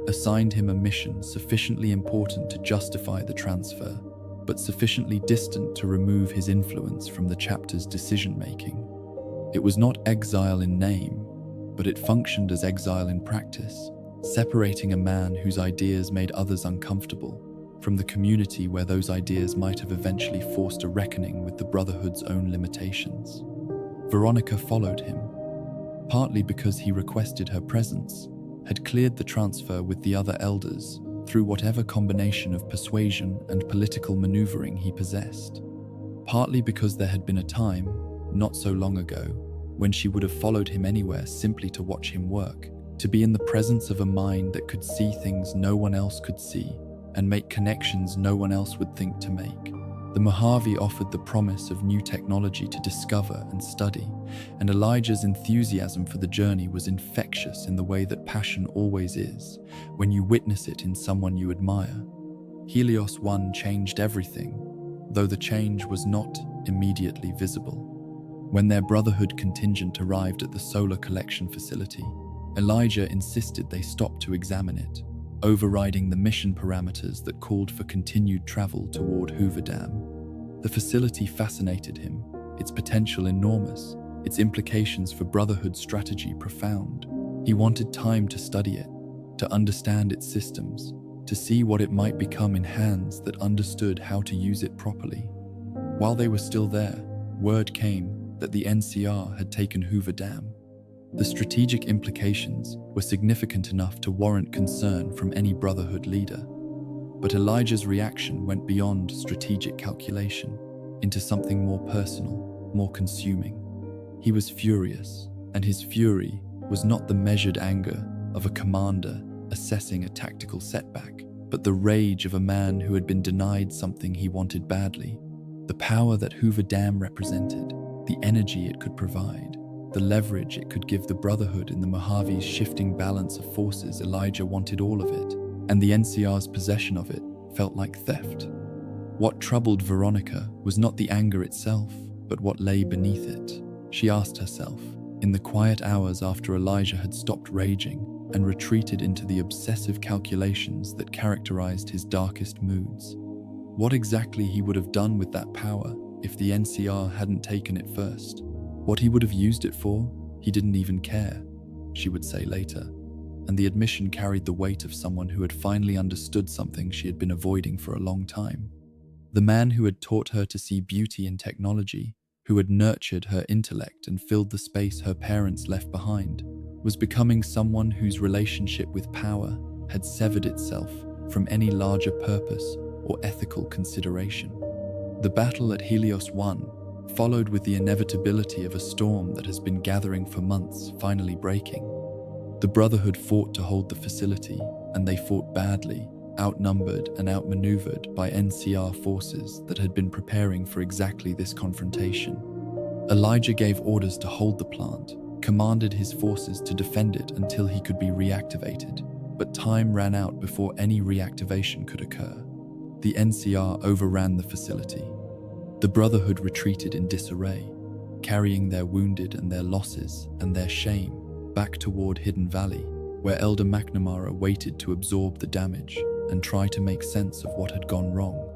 assigned him a mission sufficiently important to justify the transfer, but sufficiently distant to remove his influence from the chapter's decision-making. It was not exile in name, but it functioned as exile in practice, separating a man whose ideas made others uncomfortable from the community where those ideas might have eventually forced a reckoning with the Brotherhood's own limitations. Veronica followed him, partly because he requested her presence, had cleared the transfer with the other elders through whatever combination of persuasion and political maneuvering he possessed, partly because there had been a time, not so long ago, when she would have followed him anywhere simply to watch him work, to be in the presence of a mind that could see things no one else could see and make connections no one else would think to make. The Mojave offered the promise of new technology to discover and study, and Elijah's enthusiasm for the journey was infectious in the way that passion always is, when you witness it in someone you admire. Helios 1 changed everything, though the change was not immediately visible. When their Brotherhood contingent arrived at the solar collection facility, Elijah insisted they stop to examine it, overriding the mission parameters that called for continued travel toward Hoover Dam. The facility fascinated him, its potential enormous, its implications for Brotherhood strategy profound. He wanted time to study it, to understand its systems, to see what it might become in hands that understood how to use it properly. While they were still there, word came that the NCR had taken Hoover Dam. The strategic implications were significant enough to warrant concern from any Brotherhood leader. But Elijah's reaction went beyond strategic calculation into something more personal, more consuming. He was furious, and his fury was not the measured anger of a commander assessing a tactical setback, but the rage of a man who had been denied something he wanted badly. The power that Hoover Dam represented, the energy it could provide, the leverage it could give the Brotherhood in the Mojave's shifting balance of forces. Elijah wanted all of it, and the NCR's possession of it felt like theft. What troubled Veronica was not the anger itself, but what lay beneath it. She asked herself, in the quiet hours after Elijah had stopped raging and retreated into the obsessive calculations that characterized his darkest moods, what exactly he would have done with that power if the NCR hadn't taken it first. What he would have used it for, he didn't even care, she would say later, and the admission carried the weight of someone who had finally understood something she had been avoiding for a long time. The man who had taught her to see beauty in technology, who had nurtured her intellect and filled the space her parents left behind, was becoming someone whose relationship with power had severed itself from any larger purpose or ethical consideration. The battle at Helios 1 followed with the inevitability of a storm that has been gathering for months finally breaking. The Brotherhood fought to hold the facility, and they fought badly, outnumbered and outmaneuvered by NCR forces that had been preparing for exactly this confrontation. Elijah gave orders to hold the plant, commanded his forces to defend it until he could be reactivated, but time ran out before any reactivation could occur. The NCR overran the facility. The Brotherhood retreated in disarray, carrying their wounded and their losses and their shame back toward Hidden Valley, where Elder McNamara waited to absorb the damage and try to make sense of what had gone wrong.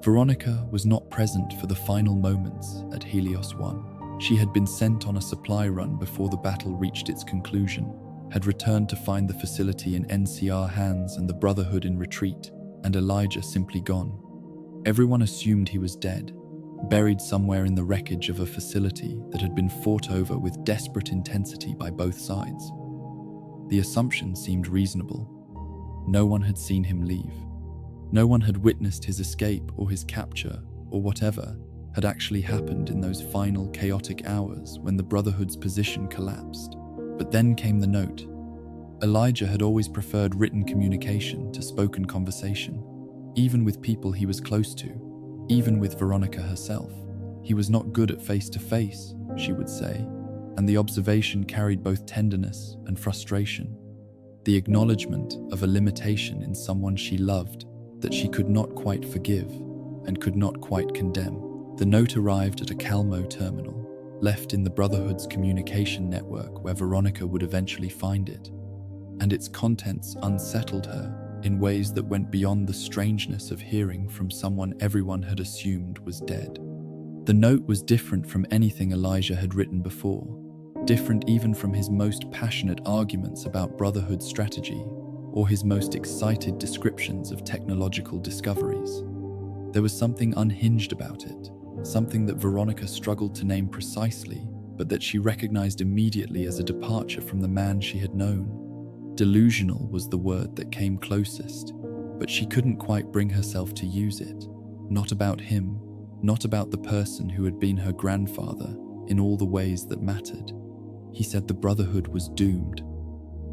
Veronica was not present for the final moments at Helios 1. She had been sent on a supply run before the battle reached its conclusion, had returned to find the facility in NCR hands and the Brotherhood in retreat, and Elijah simply gone. Everyone assumed he was dead, buried somewhere in the wreckage of a facility that had been fought over with desperate intensity by both sides. The assumption seemed reasonable. No one had seen him leave. No one had witnessed his escape or his capture or whatever had actually happened in those final chaotic hours when the Brotherhood's position collapsed. But then came the note. Elijah had always preferred written communication to spoken conversation, even with people he was close to, even with Veronica herself. He was not good at face-to-face, she would say, and the observation carried both tenderness and frustration. The acknowledgement of a limitation in someone she loved that she could not quite forgive and could not quite condemn. The note arrived at a Calmo terminal, left in the Brotherhood's communication network where Veronica would eventually find it, and its contents unsettled her in ways that went beyond the strangeness of hearing from someone everyone had assumed was dead. The note was different from anything Elijah had written before, different even from his most passionate arguments about Brotherhood strategy or his most excited descriptions of technological discoveries. There was something unhinged about it, something that Veronica struggled to name precisely, but that she recognized immediately as a departure from the man she had known. Delusional was the word that came closest, but she couldn't quite bring herself to use it. Not about him, not about the person who had been her grandfather in all the ways that mattered. He said the Brotherhood was doomed.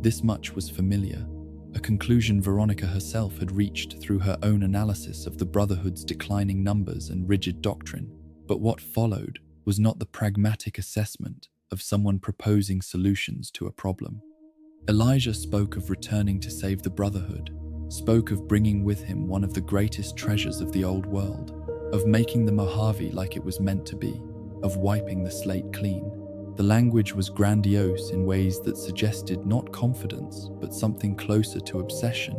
This much was familiar, a conclusion Veronica herself had reached through her own analysis of the Brotherhood's declining numbers and rigid doctrine. But what followed was not the pragmatic assessment of someone proposing solutions to a problem. Elijah spoke of returning to save the Brotherhood, spoke of bringing with him one of the greatest treasures of the old world, of making the Mojave like it was meant to be, of wiping the slate clean. The language was grandiose in ways that suggested not confidence, but something closer to obsession,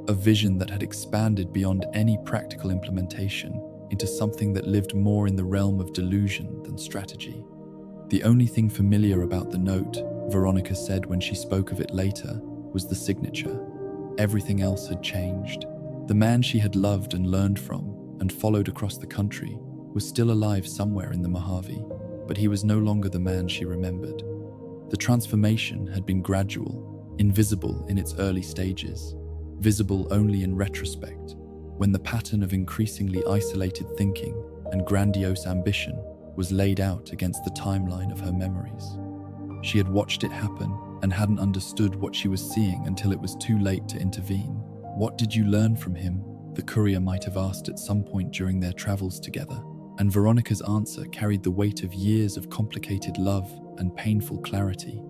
a vision that had expanded beyond any practical implementation into something that lived more in the realm of delusion than strategy. The only thing familiar about the note, Veronica said when she spoke of it later, was the signature. Everything else had changed. The man she had loved and learned from and followed across the country was still alive somewhere in the Mojave, but he was no longer the man she remembered. The transformation had been gradual, invisible in its early stages, visible only in retrospect, when the pattern of increasingly isolated thinking and grandiose ambition was laid out against the timeline of her memories. She had watched it happen and hadn't understood what she was seeing until it was too late to intervene. "What did you learn from him?" the courier might have asked at some point during their travels together. And Veronica's answer carried the weight of years of complicated love and painful clarity.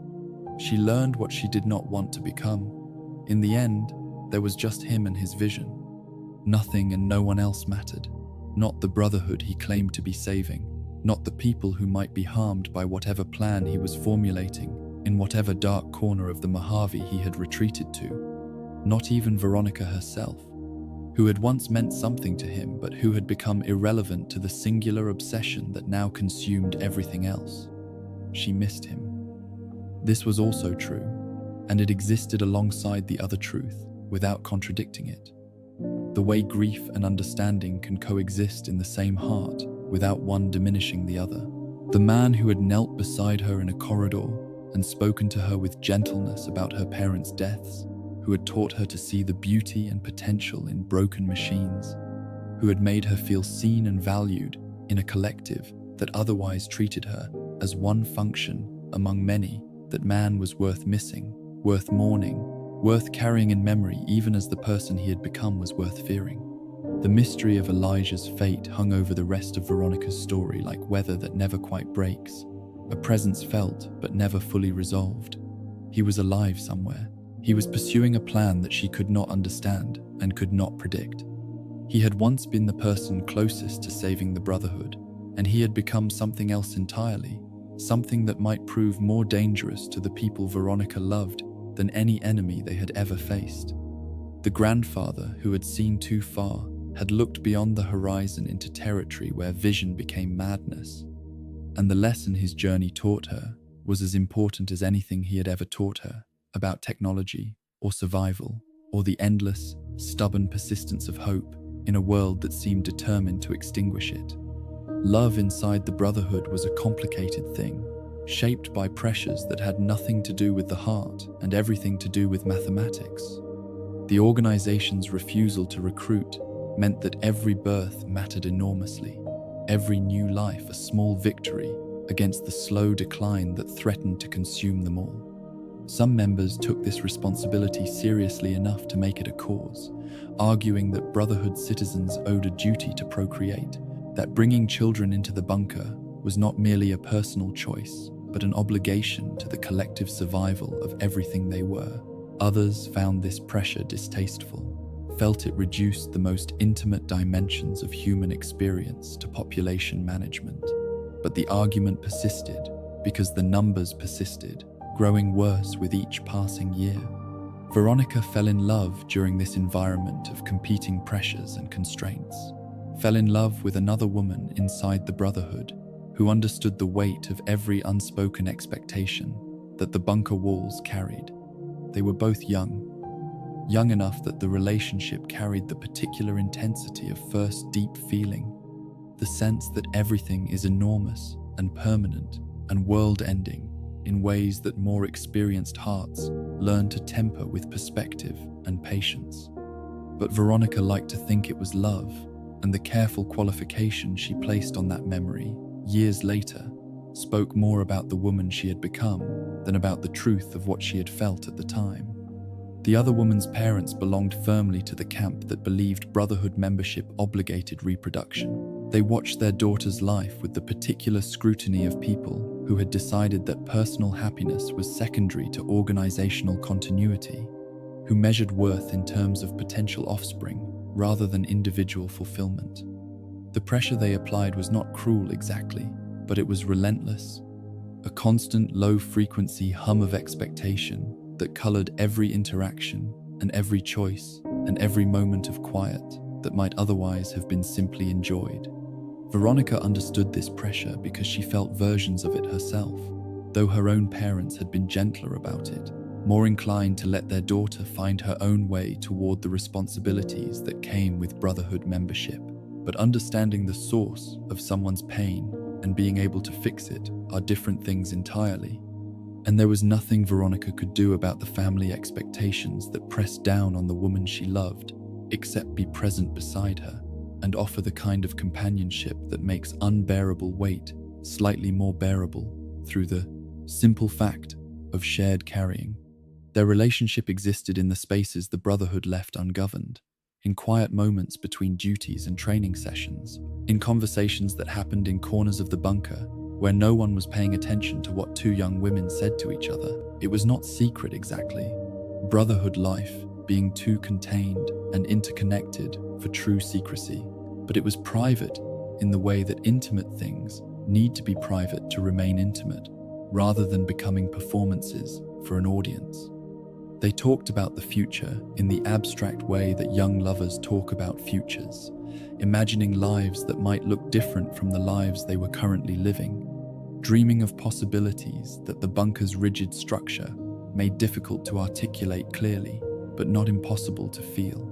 She learned what she did not want to become. In the end, there was just him and his vision. Nothing and no one else mattered. Not the Brotherhood he claimed to be saving, not the people who might be harmed by whatever plan he was formulating in whatever dark corner of the Mojave he had retreated to. Not even Veronica herself, who had once meant something to him but who had become irrelevant to the singular obsession that now consumed everything else. She missed him. This was also true, and it existed alongside the other truth, without contradicting it. the way grief and understanding can coexist in the same heart without one diminishing the other. The man who had knelt beside her in a corridor and spoken to her with gentleness about her parents' deaths, who had taught her to see the beauty and potential in broken machines, who had made her feel seen and valued in a collective that otherwise treated her as one function among many, that man was worth missing, worth mourning, worth carrying in memory, even as the person he had become was worth fearing. The mystery of Elijah's fate hung over the rest of Veronica's story like weather that never quite breaks, a presence felt but never fully resolved. He was alive somewhere. He was pursuing a plan that she could not understand and could not predict. He had once been the person closest to saving the Brotherhood, and he had become something else entirely, something that might prove more dangerous to the people Veronica loved than any enemy they had ever faced. The grandfather, who had seen too far, had looked beyond the horizon into territory where vision became madness, and the lesson his journey taught her was as important as anything he had ever taught her about technology or survival or the endless, stubborn persistence of hope in a world that seemed determined to extinguish it. Love inside the Brotherhood was a complicated thing, shaped by pressures that had nothing to do with the heart and everything to do with mathematics. The organization's refusal to recruit meant that every birth mattered enormously, every new life a small victory against the slow decline that threatened to consume them all. Some members took this responsibility seriously enough to make it a cause, arguing that Brotherhood citizens owed a duty to procreate, that bringing children into the bunker was not merely a personal choice, but an obligation to the collective survival of everything they were. Others found this pressure distasteful, felt it reduced the most intimate dimensions of human experience to population management. But the argument persisted because the numbers persisted, growing worse with each passing year. Veronica fell in love during this environment of competing pressures and constraints, fell in love with another woman inside the Brotherhood who understood the weight of every unspoken expectation that the bunker walls carried. They were both young enough that the relationship carried the particular intensity of first deep feeling, the sense that everything is enormous and permanent and world-ending in ways that more experienced hearts learn to temper with perspective and patience. But Veronica liked to think it was love, and the careful qualification she placed on that memory years later spoke more about the woman she had become than about the truth of what she had felt at the time. The other woman's parents belonged firmly to the camp that believed Brotherhood membership obligated reproduction. They watched their daughter's life with the particular scrutiny of people who had decided that personal happiness was secondary to organizational continuity, who measured worth in terms of potential offspring rather than individual fulfillment. The pressure they applied was not cruel exactly, but it was relentless, a constant low-frequency hum of expectation that colored every interaction and every choice and every moment of quiet that might otherwise have been simply enjoyed. Veronica understood this pressure because she felt versions of it herself, though her own parents had been gentler about it, more inclined to let their daughter find her own way toward the responsibilities that came with Brotherhood membership. But understanding the source of someone's pain and being able to fix it are different things entirely. And there was nothing Veronica could do about the family expectations that pressed down on the woman she loved, except be present beside her and offer the kind of companionship that makes unbearable weight slightly more bearable through the simple fact of shared carrying. Their relationship existed in the spaces the Brotherhood left ungoverned, in quiet moments between duties and training sessions, in conversations that happened in corners of the bunker where no one was paying attention to what two young women said to each other. It was not secret exactly, Brotherhood life being too contained and interconnected for true secrecy, but it was private in the way that intimate things need to be private to remain intimate, rather than becoming performances for an audience. They talked about the future in the abstract way that young lovers talk about futures, imagining lives that might look different from the lives they were currently living, dreaming of possibilities that the bunker's rigid structure made difficult to articulate clearly, but not impossible to feel.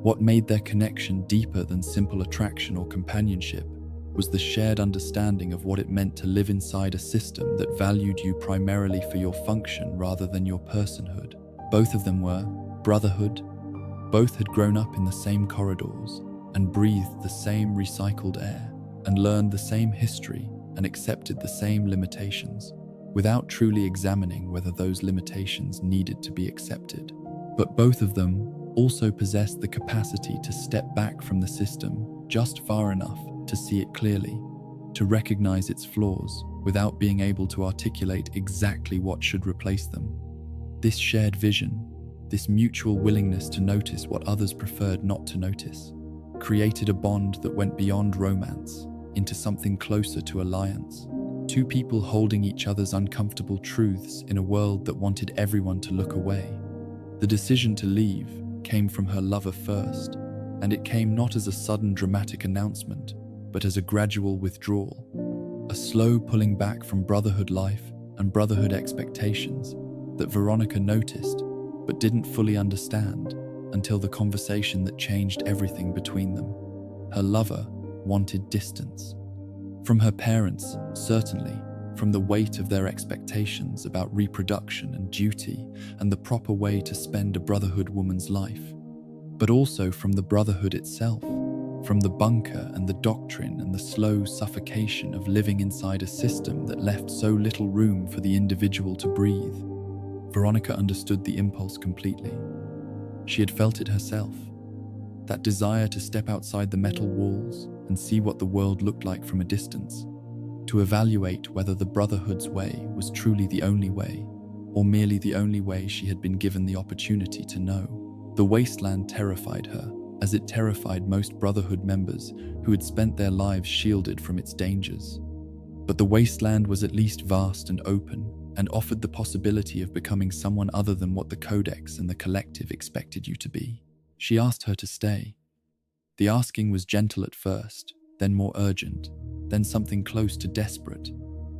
What made their connection deeper than simple attraction or companionship was the shared understanding of what it meant to live inside a system that valued you primarily for your function rather than your personhood. Both of them were Brotherhood. Both had grown up in the same corridors and breathed the same recycled air and learned the same history and accepted the same limitations, without truly examining whether those limitations needed to be accepted. But both of them also possessed the capacity to step back from the system just far enough to see it clearly, to recognize its flaws without being able to articulate exactly what should replace them. This shared vision, this mutual willingness to notice what others preferred not to notice, created a bond that went beyond romance into something closer to alliance. Two people holding each other's uncomfortable truths in a world that wanted everyone to look away. The decision to leave came from her lover first, and it came not as a sudden dramatic announcement, but as a gradual withdrawal, a slow pulling back from Brotherhood life and Brotherhood expectations that Veronica noticed but didn't fully understand until the conversation that changed everything between them. Her lover wanted distance. From her parents, certainly, from the weight of their expectations about reproduction and duty and the proper way to spend a Brotherhood woman's life, but also from the Brotherhood itself, from the bunker and the doctrine and the slow suffocation of living inside a system that left so little room for the individual to breathe. Veronica understood the impulse completely. She had felt it herself. That desire to step outside the metal walls and see what the world looked like from a distance, to evaluate whether the Brotherhood's way was truly the only way, or merely the only way she had been given the opportunity to know. The wasteland terrified her, as it terrified most Brotherhood members who had spent their lives shielded from its dangers. But the wasteland was at least vast and open, and offered the possibility of becoming someone other than what the Codex and the Collective expected you to be. She asked her to stay. The asking was gentle at first, then more urgent, then something close to desperate,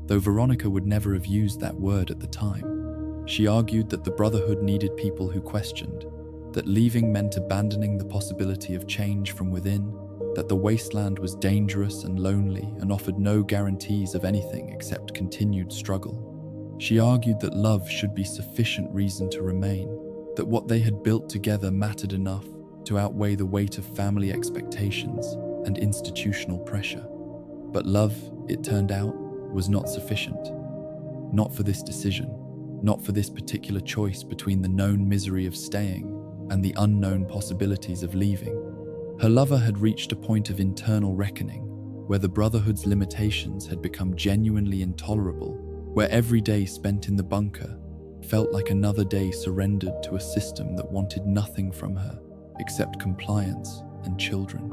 though Veronica would never have used that word at the time. She argued that the Brotherhood needed people who questioned, that leaving meant abandoning the possibility of change from within, that the wasteland was dangerous and lonely and offered no guarantees of anything except continued struggle. She argued that love should be sufficient reason to remain, that what they had built together mattered enough to outweigh the weight of family expectations and institutional pressure. But love, it turned out, was not sufficient. Not for this decision, not for this particular choice between the known misery of staying and the unknown possibilities of leaving. Her lover had reached a point of internal reckoning, where the Brotherhood's limitations had become genuinely intolerable, where every day spent in the bunker felt like another day surrendered to a system that wanted nothing from her except compliance and children.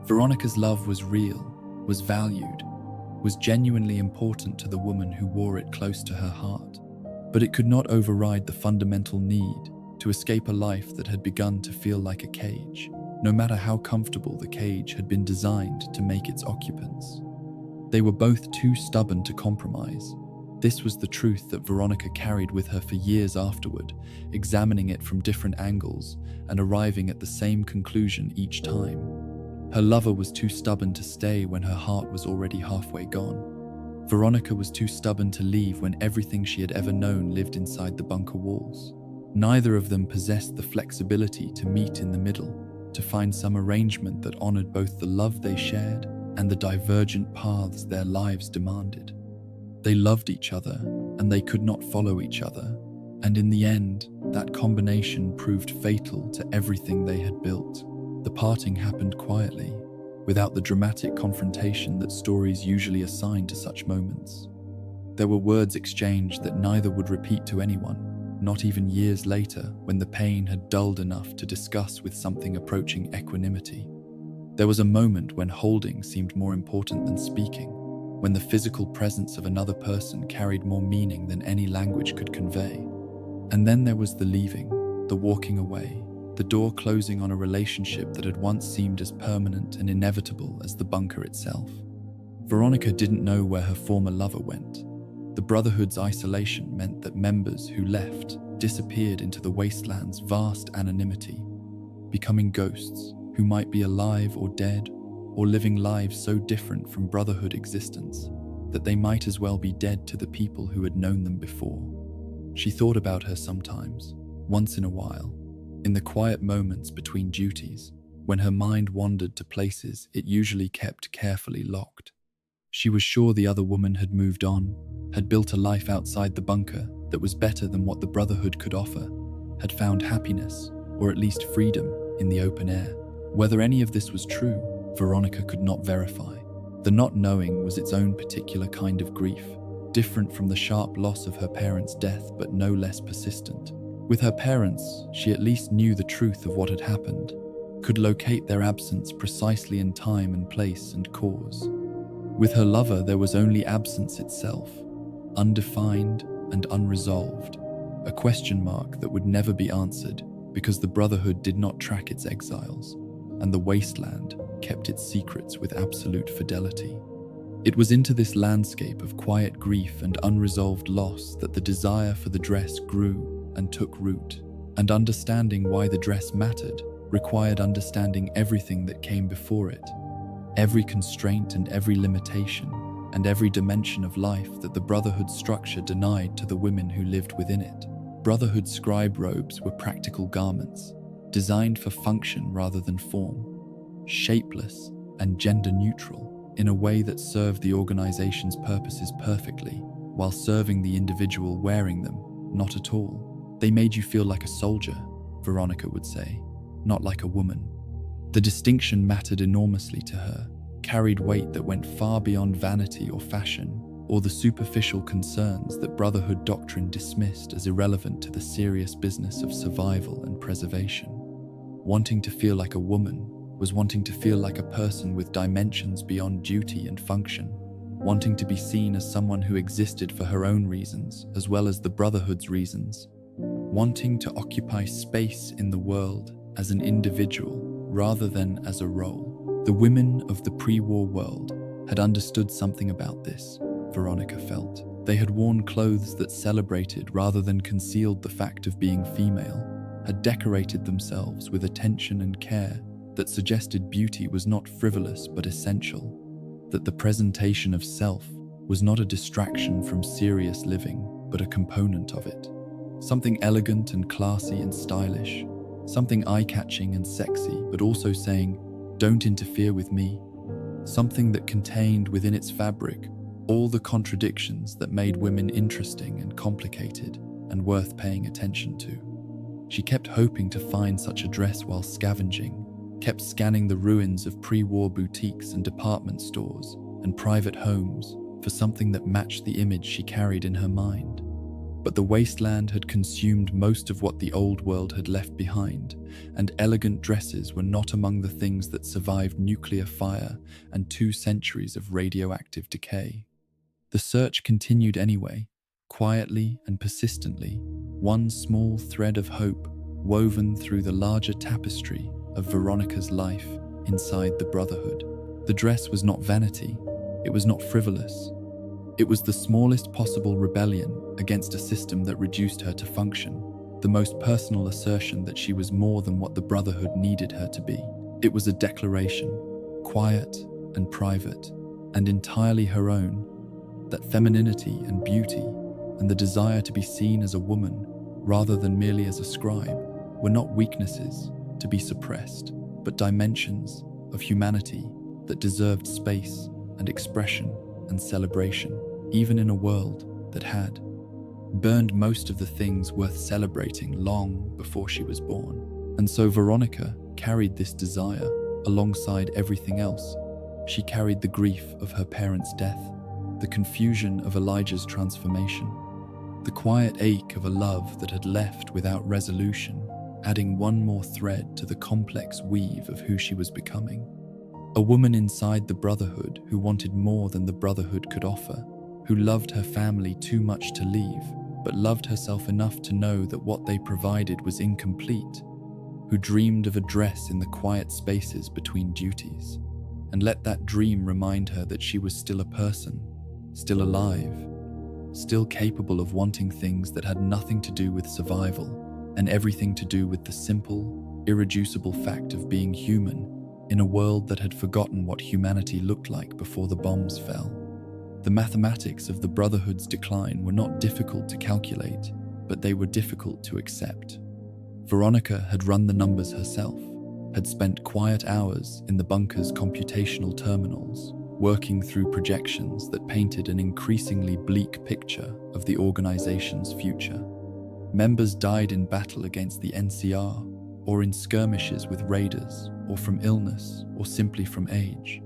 Veronica's love was real, was valued, was genuinely important to the woman who wore it close to her heart, but it could not override the fundamental need to escape a life that had begun to feel like a cage, no matter how comfortable the cage had been designed to make its occupants. They were both too stubborn to compromise. This was the truth that Veronica carried with her for years afterward, examining it from different angles and arriving at the same conclusion each time. Her lover was too stubborn to stay when her heart was already halfway gone. Veronica was too stubborn to leave when everything she had ever known lived inside the bunker walls. Neither of them possessed the flexibility to meet in the middle, to find some arrangement that honored both the love they shared and the divergent paths their lives demanded. They loved each other, and they could not follow each other, and in the end, that combination proved fatal to everything they had built. The parting happened quietly, without the dramatic confrontation that stories usually assign to such moments. There were words exchanged that neither would repeat to anyone, not even years later when the pain had dulled enough to discuss with something approaching equanimity. There was a moment when holding seemed more important than speaking, when the physical presence of another person carried more meaning than any language could convey. And then there was the leaving, the walking away, the door closing on a relationship that had once seemed as permanent and inevitable as the bunker itself. Veronica didn't know where her former lover went. The Brotherhood's isolation meant that members who left disappeared into the wasteland's vast anonymity. becoming ghosts who might be alive or dead, or living lives so different from Brotherhood existence that they might as well be dead to the people who had known them before. She thought about her sometimes, once in a while, in the quiet moments between duties, when her mind wandered to places it usually kept carefully locked. She was sure the other woman had moved on, had built a life outside the bunker that was better than what the Brotherhood could offer, had found happiness, or at least freedom, in the open air. Whether any of this was true, Veronica could not verify. The not knowing was its own particular kind of grief, different from the sharp loss of her parents' death but no less persistent. With her parents, she at least knew the truth of what had happened, could locate their absence precisely in time and place and cause. With her lover, there was only absence itself, undefined and unresolved, a question mark that would never be answered because the Brotherhood did not track its exiles, and the wasteland kept its secrets with absolute fidelity. It was into this landscape of quiet grief and unresolved loss that the desire for the dress grew and took root, and understanding why the dress mattered required understanding everything that came before it, every constraint and every limitation, and every dimension of life that the Brotherhood structure denied to the women who lived within it. Brotherhood scribe robes were practical garments, designed for function rather than form, shapeless and gender-neutral in a way that served the organization's purposes perfectly, while serving the individual wearing them not at all. They made you feel like a soldier, Veronica would say, not like a woman. The distinction mattered enormously to her, carried weight that went far beyond vanity or fashion, or the superficial concerns that Brotherhood doctrine dismissed as irrelevant to the serious business of survival and preservation. Wanting to feel like a woman was wanting to feel like a person with dimensions beyond duty and function, wanting to be seen as someone who existed for her own reasons as well as the Brotherhood's reasons, wanting to occupy space in the world as an individual rather than as a role. The women of the pre-war world had understood something about this, Veronica felt. They had worn clothes that celebrated rather than concealed the fact of being female, had decorated themselves with attention and care that suggested beauty was not frivolous but essential, that the presentation of self was not a distraction from serious living but a component of it. Something elegant and classy and stylish, something eye-catching and sexy but also saying, "Don't interfere with me." Something that contained within its fabric all the contradictions that made women interesting and complicated and worth paying attention to. She kept hoping to find such a dress while scavenging, kept scanning the ruins of pre-war boutiques and department stores and private homes for something that matched the image she carried in her mind. But the wasteland had consumed most of what the old world had left behind, and elegant dresses were not among the things that survived nuclear fire and 2 centuries of radioactive decay. The search continued anyway, quietly and persistently, one small thread of hope woven through the larger tapestry of Veronica's life inside the Brotherhood. The dress was not vanity, it was not frivolous. It was the smallest possible rebellion against a system that reduced her to function, the most personal assertion that she was more than what the Brotherhood needed her to be. It was a declaration, quiet and private, and entirely her own, that femininity and beauty and the desire to be seen as a woman rather than merely as a scribe were not weaknesses to be suppressed, but dimensions of humanity that deserved space and expression and celebration, even in a world that had burned most of the things worth celebrating long before she was born. And so Veronica carried this desire alongside everything else. She carried the grief of her parents' death, the confusion of Elijah's transformation, the quiet ache of a love that had left without resolution, adding one more thread to the complex weave of who she was becoming. A woman inside the Brotherhood who wanted more than the Brotherhood could offer, who loved her family too much to leave, but loved herself enough to know that what they provided was incomplete, who dreamed of a dress in the quiet spaces between duties, and let that dream remind her that she was still a person, still alive, still capable of wanting things that had nothing to do with survival and everything to do with the simple, irreducible fact of being human in a world that had forgotten what humanity looked like before the bombs fell. The mathematics of the Brotherhood's decline were not difficult to calculate, but they were difficult to accept. Veronica had run the numbers herself, had spent quiet hours in the bunker's computational terminals, working through projections that painted an increasingly bleak picture of the organization's future. Members died in battle against the NCR, or in skirmishes with raiders, or from illness, or simply from age.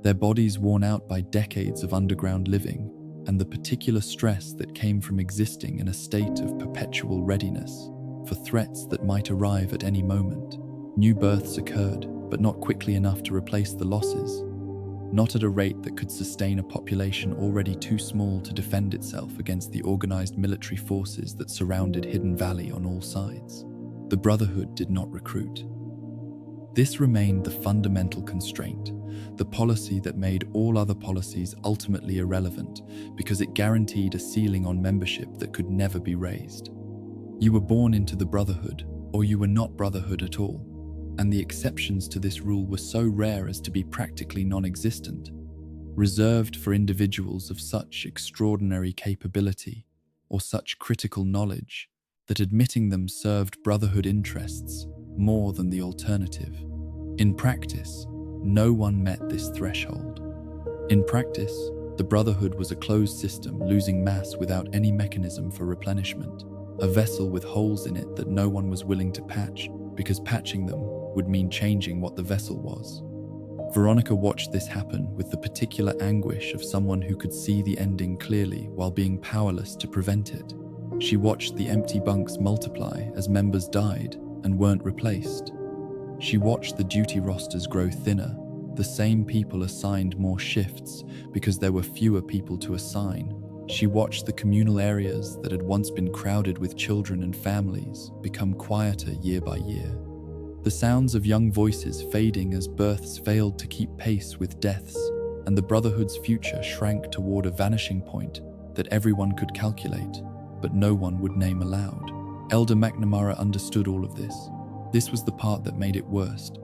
Their bodies worn out by decades of underground living, and the particular stress that came from existing in a state of perpetual readiness for threats that might arrive at any moment. New births occurred, but not quickly enough to replace the losses, not at a rate that could sustain a population already too small to defend itself against the organized military forces that surrounded Hidden Valley on all sides. The Brotherhood did not recruit. This remained the fundamental constraint, the policy that made all other policies ultimately irrelevant because it guaranteed a ceiling on membership that could never be raised. You were born into the Brotherhood, or you were not Brotherhood at all, and the exceptions to this rule were so rare as to be practically non-existent, reserved for individuals of such extraordinary capability or such critical knowledge that admitting them served Brotherhood interests more than the alternative. In practice, no one met this threshold. In practice, the Brotherhood was a closed system losing mass without any mechanism for replenishment, a vessel with holes in it that no one was willing to patch because patching them would mean changing what the vessel was. Veronica watched this happen with the particular anguish of someone who could see the ending clearly while being powerless to prevent it. She watched the empty bunks multiply as members died and weren't replaced. She watched the duty rosters grow thinner, the same people assigned more shifts because there were fewer people to assign. She watched the communal areas that had once been crowded with children and families become quieter year by year. The sounds of young voices fading as births failed to keep pace with deaths, and the Brotherhood's future shrank toward a vanishing point that everyone could calculate, but no one would name aloud. Elder McNamara understood all of this. This was the part that made it worst.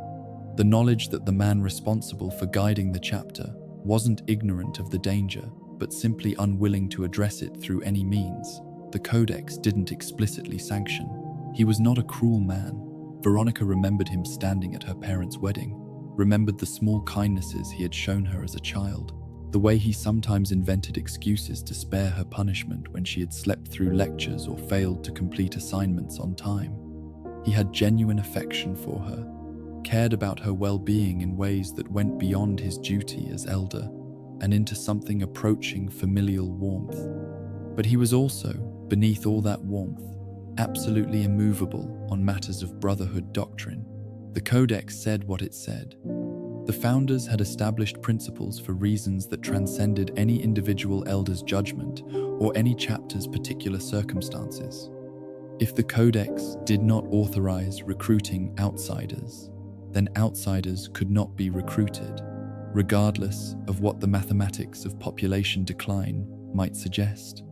The knowledge that the man responsible for guiding the chapter wasn't ignorant of the danger, but simply unwilling to address it through any means. The Codex didn't explicitly sanction. He was not a cruel man. Veronica remembered him standing at her parents' wedding, remembered the small kindnesses he had shown her as a child, the way he sometimes invented excuses to spare her punishment when she had slept through lectures or failed to complete assignments on time. He had genuine affection for her, cared about her well-being in ways that went beyond his duty as elder and into something approaching familial warmth. But he was also, beneath all that warmth, absolutely immovable on matters of Brotherhood doctrine. The Codex said what it said. The founders had established principles for reasons that transcended any individual elder's judgment or any chapter's particular circumstances. If the Codex did not authorize recruiting outsiders, then outsiders could not be recruited, regardless of what the mathematics of population decline might suggest.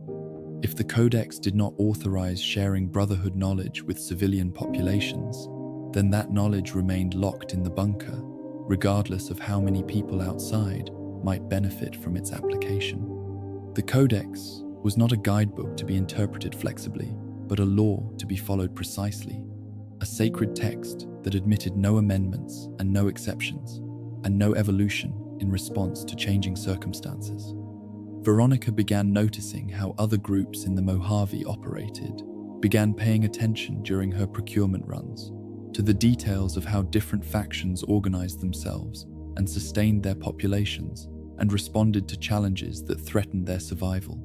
If the Codex did not authorize sharing Brotherhood knowledge with civilian populations, then that knowledge remained locked in the bunker, regardless of how many people outside might benefit from its application. The Codex was not a guidebook to be interpreted flexibly, but a law to be followed precisely, a sacred text that admitted no amendments and no exceptions, and no evolution in response to changing circumstances. Veronica began noticing how other groups in the Mojave operated, began paying attention during her procurement runs to the details of how different factions organized themselves and sustained their populations and responded to challenges that threatened their survival.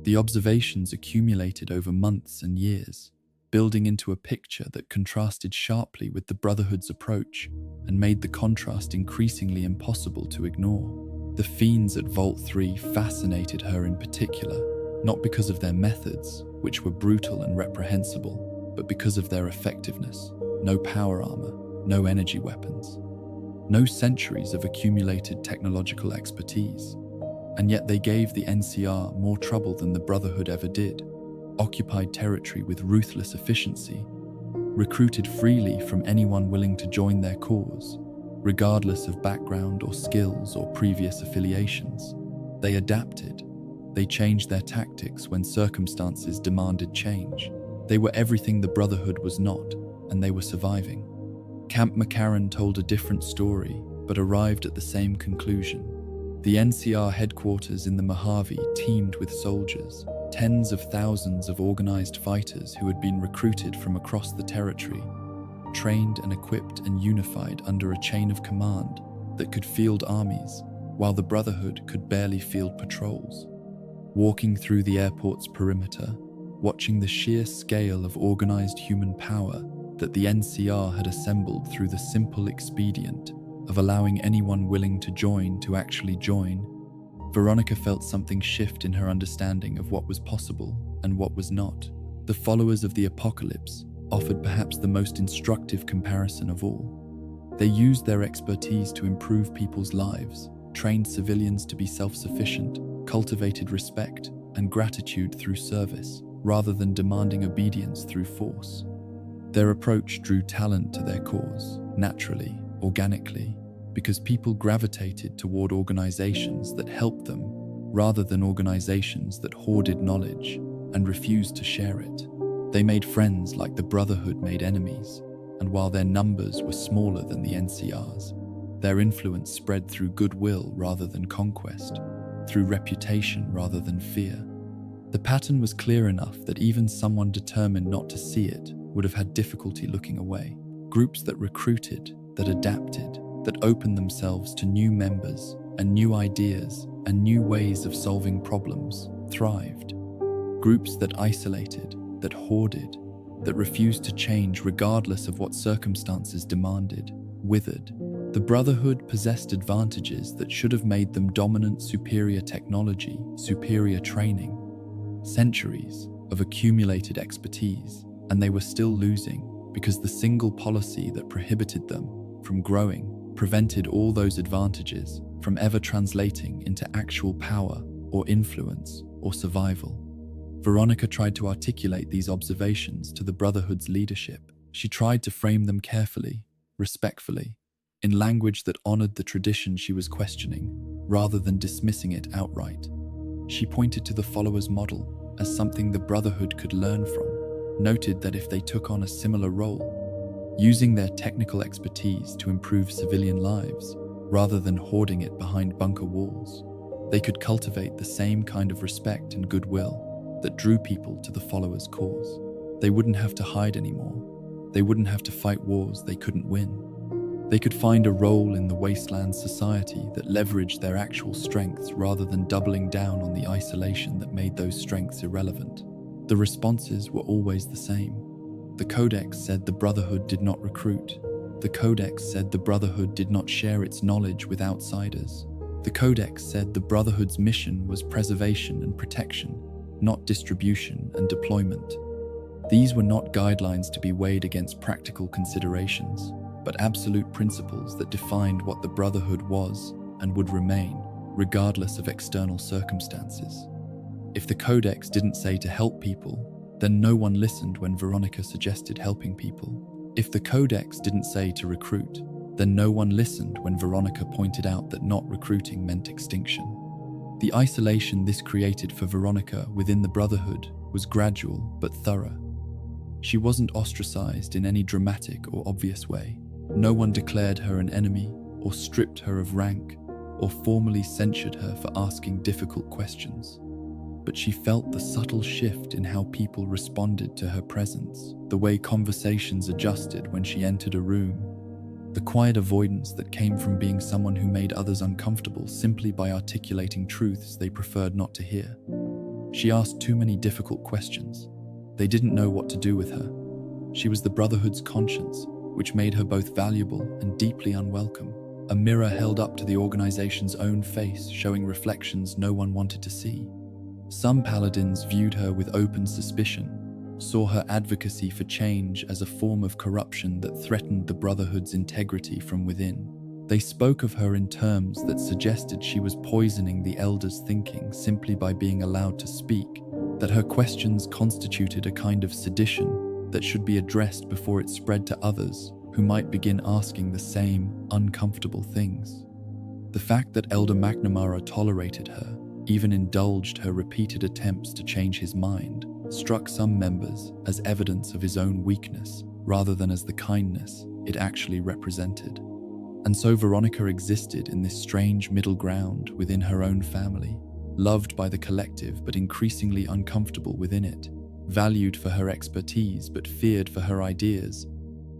The observations accumulated over months and years, building into a picture that contrasted sharply with the Brotherhood's approach and made the contrast increasingly impossible to ignore. The fiends at Vault 3 fascinated her in particular, not because of their methods, which were brutal and reprehensible, but because of their effectiveness. No power armor, no energy weapons, no centuries of accumulated technological expertise. And yet they gave the NCR more trouble than the Brotherhood ever did, occupied territory with ruthless efficiency, recruited freely from anyone willing to join their cause, regardless of background or skills or previous affiliations. They adapted. They changed their tactics when circumstances demanded change. They were everything the Brotherhood was not, and they were surviving. Camp McCarran told a different story, but arrived at the same conclusion. The NCR headquarters in the Mojave teemed with soldiers, tens of thousands of organized fighters who had been recruited from across the territory, trained and equipped and unified under a chain of command that could field armies, while the Brotherhood could barely field patrols. Walking through the airport's perimeter, watching the sheer scale of organized human power that the NCR had assembled through the simple expedient of allowing anyone willing to join to actually join, Veronica felt something shift in her understanding of what was possible and what was not. The followers of the apocalypse offered perhaps the most instructive comparison of all. They used their expertise to improve people's lives, trained civilians to be self-sufficient, cultivated respect and gratitude through service, rather than demanding obedience through force. Their approach drew talent to their cause, naturally, organically, because people gravitated toward organizations that helped them, rather than organizations that hoarded knowledge and refused to share it. They made friends like the Brotherhood made enemies, and while their numbers were smaller than the NCR's, their influence spread through goodwill rather than conquest, through reputation rather than fear. The pattern was clear enough that even someone determined not to see it would have had difficulty looking away. Groups that recruited, that adapted, that opened themselves to new members and new ideas and new ways of solving problems thrived. Groups that isolated, that hoarded, that refused to change regardless of what circumstances demanded, withered. The Brotherhood possessed advantages that should have made them dominant: superior technology, superior training, centuries of accumulated expertise, and they were still losing because the single policy that prohibited them from growing prevented all those advantages from ever translating into actual power or influence or survival. Veronica tried to articulate these observations to the Brotherhood's leadership. She tried to frame them carefully, respectfully, in language that honored the tradition she was questioning, rather than dismissing it outright. She pointed to the followers' model as something the Brotherhood could learn from, noted that if they took on a similar role, using their technical expertise to improve civilian lives, rather than hoarding it behind bunker walls, they could cultivate the same kind of respect and goodwill that drew people to the followers' cause. They wouldn't have to hide anymore. They wouldn't have to fight wars they couldn't win. They could find a role in the wasteland society that leveraged their actual strengths rather than doubling down on the isolation that made those strengths irrelevant. The responses were always the same. The Codex said the Brotherhood did not recruit. The Codex said the Brotherhood did not share its knowledge with outsiders. The Codex said the Brotherhood's mission was preservation and protection, not distribution and deployment. These were not guidelines to be weighed against practical considerations, but absolute principles that defined what the Brotherhood was and would remain, regardless of external circumstances. If the Codex didn't say to help people, then no one listened when Veronica suggested helping people. If the Codex didn't say to recruit, then no one listened when Veronica pointed out that not recruiting meant extinction. The isolation this created for Veronica within the Brotherhood was gradual but thorough. She wasn't ostracized in any dramatic or obvious way. No one declared her an enemy or stripped her of rank or formally censured her for asking difficult questions. But she felt the subtle shift in how people responded to her presence, the way conversations adjusted when she entered a room, the quiet avoidance that came from being someone who made others uncomfortable simply by articulating truths they preferred not to hear. She asked too many difficult questions. They didn't know what to do with her. She was the Brotherhood's conscience, which made her both valuable and deeply unwelcome, a mirror held up to the organization's own face, showing reflections no one wanted to see. Some paladins viewed her with open suspicion, saw her advocacy for change as a form of corruption that threatened the Brotherhood's integrity from within. They spoke of her in terms that suggested she was poisoning the elders' thinking simply by being allowed to speak, that her questions constituted a kind of sedition that should be addressed before it spread to others who might begin asking the same uncomfortable things. The fact that Elder McNamara tolerated her, even indulged her repeated attempts to change his mind, struck some members as evidence of his own weakness rather than as the kindness it actually represented. And so Veronica existed in this strange middle ground within her own family, loved by the collective but increasingly uncomfortable within it, valued for her expertise but feared for her ideas,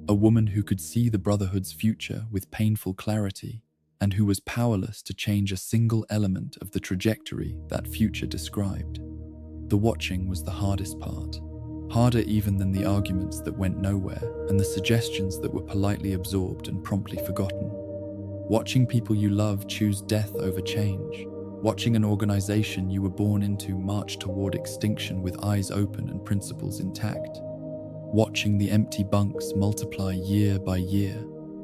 a woman who could see the Brotherhood's future with painful clarity and who was powerless to change a single element of the trajectory that future described. The watching was the hardest part, harder even than the arguments that went nowhere and the suggestions that were politely absorbed and promptly forgotten. Watching people you love choose death over change, watching an organization you were born into march toward extinction with eyes open and principles intact, watching the empty bunks multiply year by year,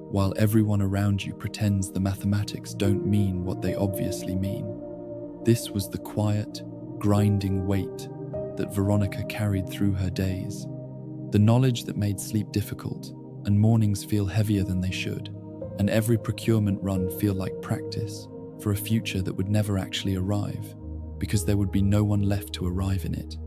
while everyone around you pretends the mathematics don't mean what they obviously mean. This was the quiet, grinding weight that Veronica carried through her days, the knowledge that made sleep difficult and mornings feel heavier than they should, and every procurement run feel like practice for a future that would never actually arrive, because there would be no one left to arrive in it.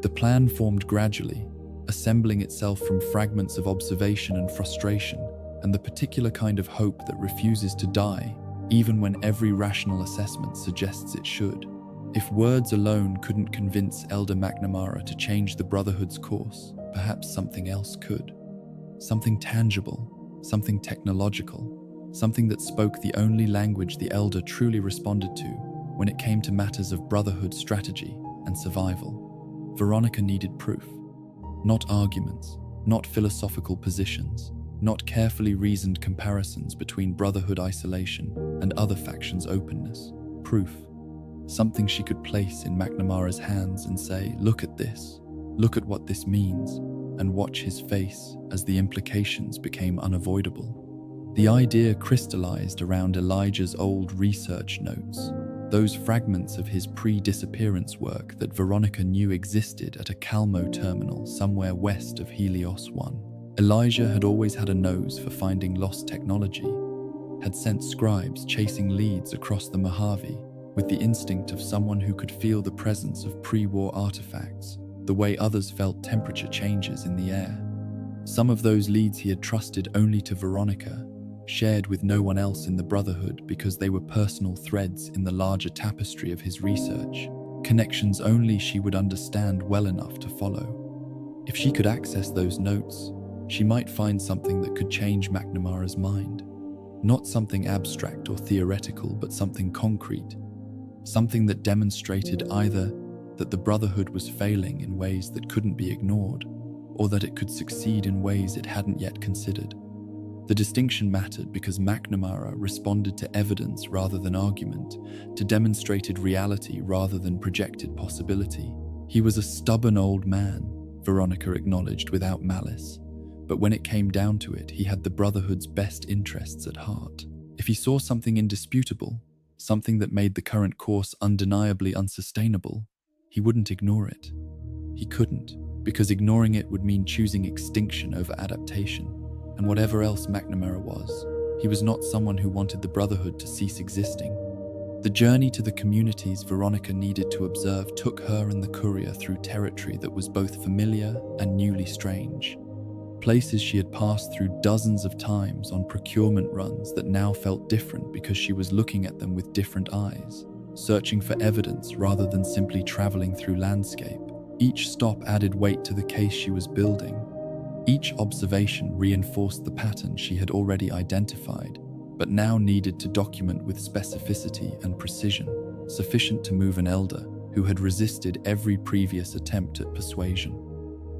The plan formed gradually, assembling itself from fragments of observation and frustration, and the particular kind of hope that refuses to die, even when every rational assessment suggests it should. If words alone couldn't convince Elder McNamara to change the Brotherhood's course, perhaps something else could. Something tangible, something technological, something that spoke the only language the Elder truly responded to when it came to matters of Brotherhood strategy and survival. Veronica needed proof. Not arguments, not philosophical positions, not carefully reasoned comparisons between Brotherhood isolation and other factions' openness. Proof. Something she could place in McNamara's hands and say, look at this, look at what this means, and watch his face as the implications became unavoidable. The idea crystallized around Elijah's old research notes, those fragments of his pre-disappearance work that Veronica knew existed at a Calmo terminal somewhere west of Helios 1. Elijah had always had a nose for finding lost technology, had sent scribes chasing leads across the Mojave with the instinct of someone who could feel the presence of pre-war artifacts, the way others felt temperature changes in the air. Some of those leads he had trusted only to Veronica, shared with no one else in the Brotherhood because they were personal threads in the larger tapestry of his research, connections only she would understand well enough to follow. If she could access those notes, she might find something that could change McNamara's mind. Not something abstract or theoretical, but something concrete. Something that demonstrated either that the Brotherhood was failing in ways that couldn't be ignored, or that it could succeed in ways it hadn't yet considered. The distinction mattered because McNamara responded to evidence rather than argument, to demonstrated reality rather than projected possibility. He was a stubborn old man, Veronica acknowledged without malice, but when it came down to it, he had the Brotherhood's best interests at heart. If he saw something indisputable, something that made the current course undeniably unsustainable, he wouldn't ignore it. He couldn't, because ignoring it would mean choosing extinction over adaptation. And whatever else McNamara was, he was not someone who wanted the Brotherhood to cease existing. The journey to the communities Veronica needed to observe took her and the courier through territory that was both familiar and newly strange. Places she had passed through dozens of times on procurement runs that now felt different because she was looking at them with different eyes, searching for evidence rather than simply traveling through landscape. Each stop added weight to the case she was building. Each observation reinforced the pattern she had already identified, but now needed to document with specificity and precision, sufficient to move an elder who had resisted every previous attempt at persuasion.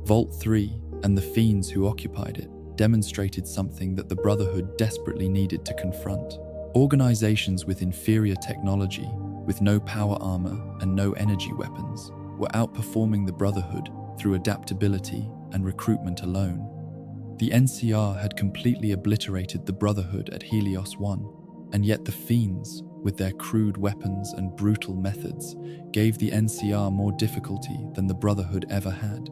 Vault 3 and the fiends who occupied it demonstrated something that the Brotherhood desperately needed to confront. Organizations with inferior technology, with no power armor and no energy weapons, were outperforming the Brotherhood through adaptability and recruitment alone. The NCR had completely obliterated the Brotherhood at Helios 1, and yet the fiends, with their crude weapons and brutal methods, gave the NCR more difficulty than the Brotherhood ever had.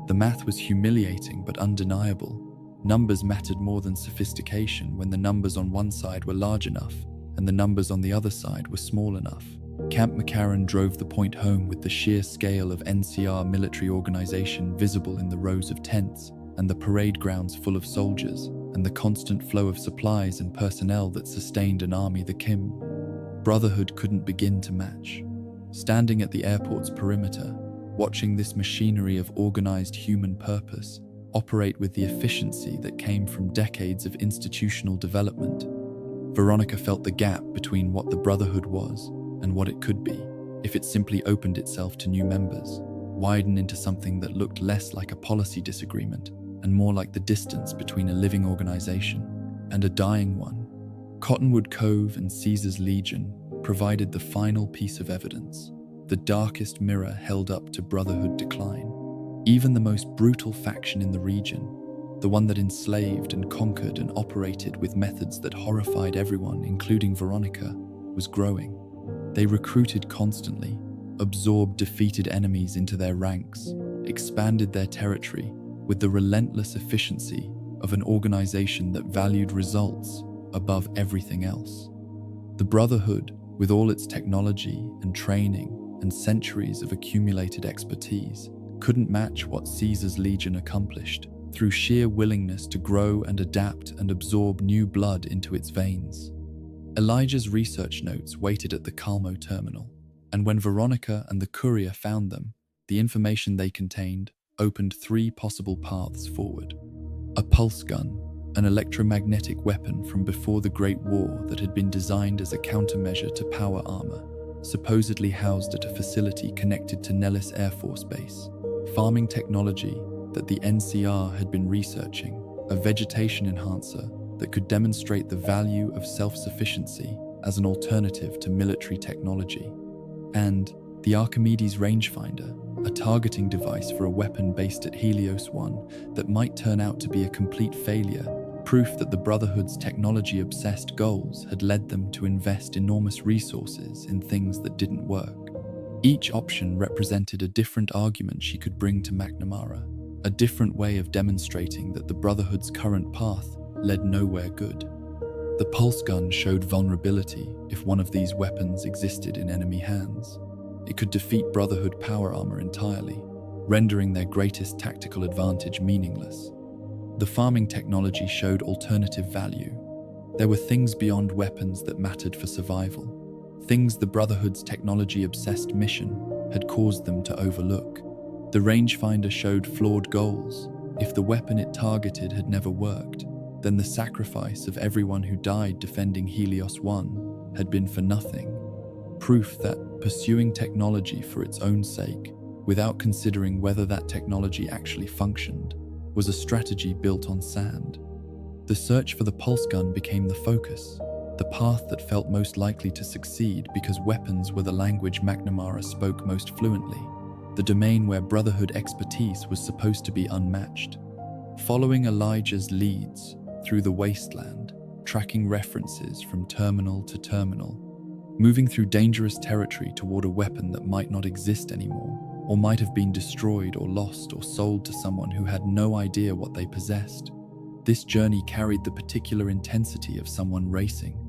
The math was humiliating but undeniable. Numbers mattered more than sophistication when the numbers on one side were large enough and the numbers on the other side were small enough. Camp McCarran drove the point home with the sheer scale of NCR military organization visible in the rows of tents and the parade grounds full of soldiers and the constant flow of supplies and personnel that sustained an army the Kim. Brotherhood couldn't begin to match. Standing at the airport's perimeter, watching this machinery of organized human purpose operate with the efficiency that came from decades of institutional development, Veronica felt the gap between what the Brotherhood was and what it could be if it simply opened itself to new members, widen into something that looked less like a policy disagreement and more like the distance between a living organization and a dying one. Cottonwood Cove and Caesar's Legion provided the final piece of evidence, the darkest mirror held up to Brotherhood decline. Even the most brutal faction in the region, the one that enslaved and conquered and operated with methods that horrified everyone, including Veronica, was growing. They recruited constantly, absorbed defeated enemies into their ranks, expanded their territory with the relentless efficiency of an organization that valued results above everything else. The Brotherhood, with all its technology and training and centuries of accumulated expertise, couldn't match what Caesar's Legion accomplished through sheer willingness to grow and adapt and absorb new blood into its veins. Elijah's research notes waited at the Calmo terminal, and when Veronica and the courier found them, the information they contained opened three possible paths forward. A pulse gun, an electromagnetic weapon from before the Great War that had been designed as a countermeasure to power armor, supposedly housed at a facility connected to Nellis Air Force Base. Farming technology that the NCR had been researching, a vegetation enhancer that could demonstrate the value of self-sufficiency as an alternative to military technology, and the Archimedes rangefinder, a targeting device for a weapon based at Helios 1 that might turn out to be a complete failure, proof that the Brotherhood's technology-obsessed goals had led them to invest enormous resources in things that didn't work. Each option represented a different argument she could bring to McNamara, a different way of demonstrating that the Brotherhood's current path led nowhere good. The pulse gun showed vulnerability if one of these weapons existed in enemy hands. It could defeat Brotherhood power armor entirely, rendering their greatest tactical advantage meaningless. The farming technology showed alternative value. There were things beyond weapons that mattered for survival, things the Brotherhood's technology-obsessed mission had caused them to overlook. The rangefinder showed flawed goals. If the weapon it targeted had never worked, then the sacrifice of everyone who died defending Helios 1 had been for nothing. Proof that pursuing technology for its own sake, without considering whether that technology actually functioned, was a strategy built on sand. The search for the pulse gun became the focus, the path that felt most likely to succeed because weapons were the language McNamara spoke most fluently, the domain where Brotherhood expertise was supposed to be unmatched. Following Elijah's leads through the wasteland, tracking references from terminal to terminal, moving through dangerous territory toward a weapon that might not exist anymore, or might have been destroyed or lost or sold to someone who had no idea what they possessed. This journey carried the particular intensity of someone racing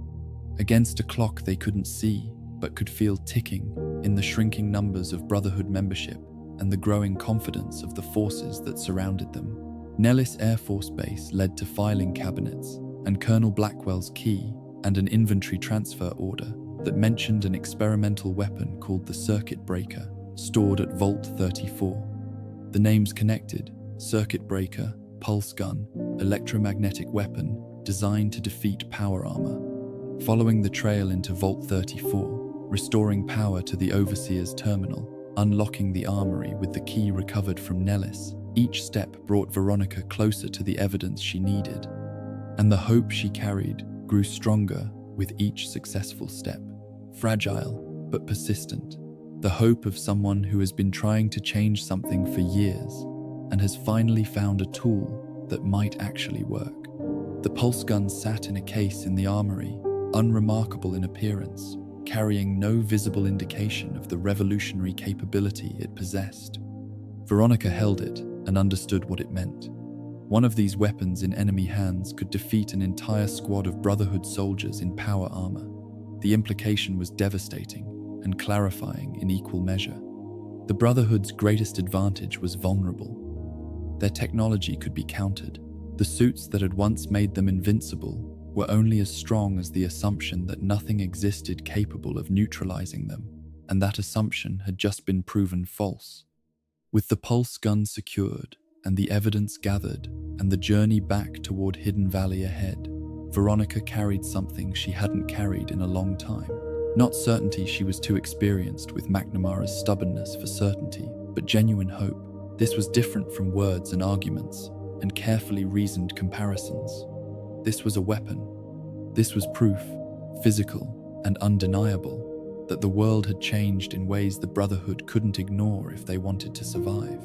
against a clock they couldn't see but could feel ticking in the shrinking numbers of Brotherhood membership and the growing confidence of the forces that surrounded them. Nellis Air Force Base led to filing cabinets and Colonel Blackwell's key and an inventory transfer order that mentioned an experimental weapon called the circuit breaker, stored at Vault 34. The names connected: circuit breaker, pulse gun, electromagnetic weapon designed to defeat power armor. Following the trail into Vault 34, restoring power to the Overseer's terminal, unlocking the armory with the key recovered from Nellis, each step brought Veronica closer to the evidence she needed, and the hope she carried grew stronger with each successful step. Fragile, but persistent. The hope of someone who has been trying to change something for years and has finally found a tool that might actually work. The pulse gun sat in a case in the armory, unremarkable in appearance, carrying no visible indication of the revolutionary capability it possessed. Veronica held it, and understood what it meant. One of these weapons in enemy hands could defeat an entire squad of Brotherhood soldiers in power armor. The implication was devastating and clarifying in equal measure. The Brotherhood's greatest advantage was vulnerable. Their technology could be countered. The suits that had once made them invincible were only as strong as the assumption that nothing existed capable of neutralizing them, and that assumption had just been proven false. With the pulse gun secured, and the evidence gathered, and the journey back toward Hidden Valley ahead, Veronica carried something she hadn't carried in a long time. Not certainty, she was too experienced with McNamara's stubbornness for certainty, but genuine hope. This was different from words and arguments, and carefully reasoned comparisons. This was a weapon. This was proof, physical and undeniable, that the world had changed in ways the Brotherhood couldn't ignore if they wanted to survive.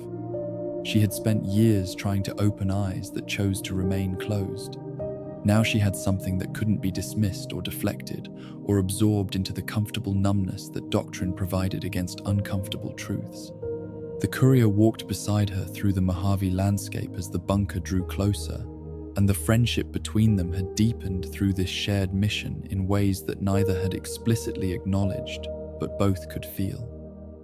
She had spent years trying to open eyes that chose to remain closed. Now she had something that couldn't be dismissed or deflected or absorbed into the comfortable numbness that doctrine provided against uncomfortable truths. The courier walked beside her through the Mojave landscape as the bunker drew closer, and the friendship between them had deepened through this shared mission in ways that neither had explicitly acknowledged, but both could feel.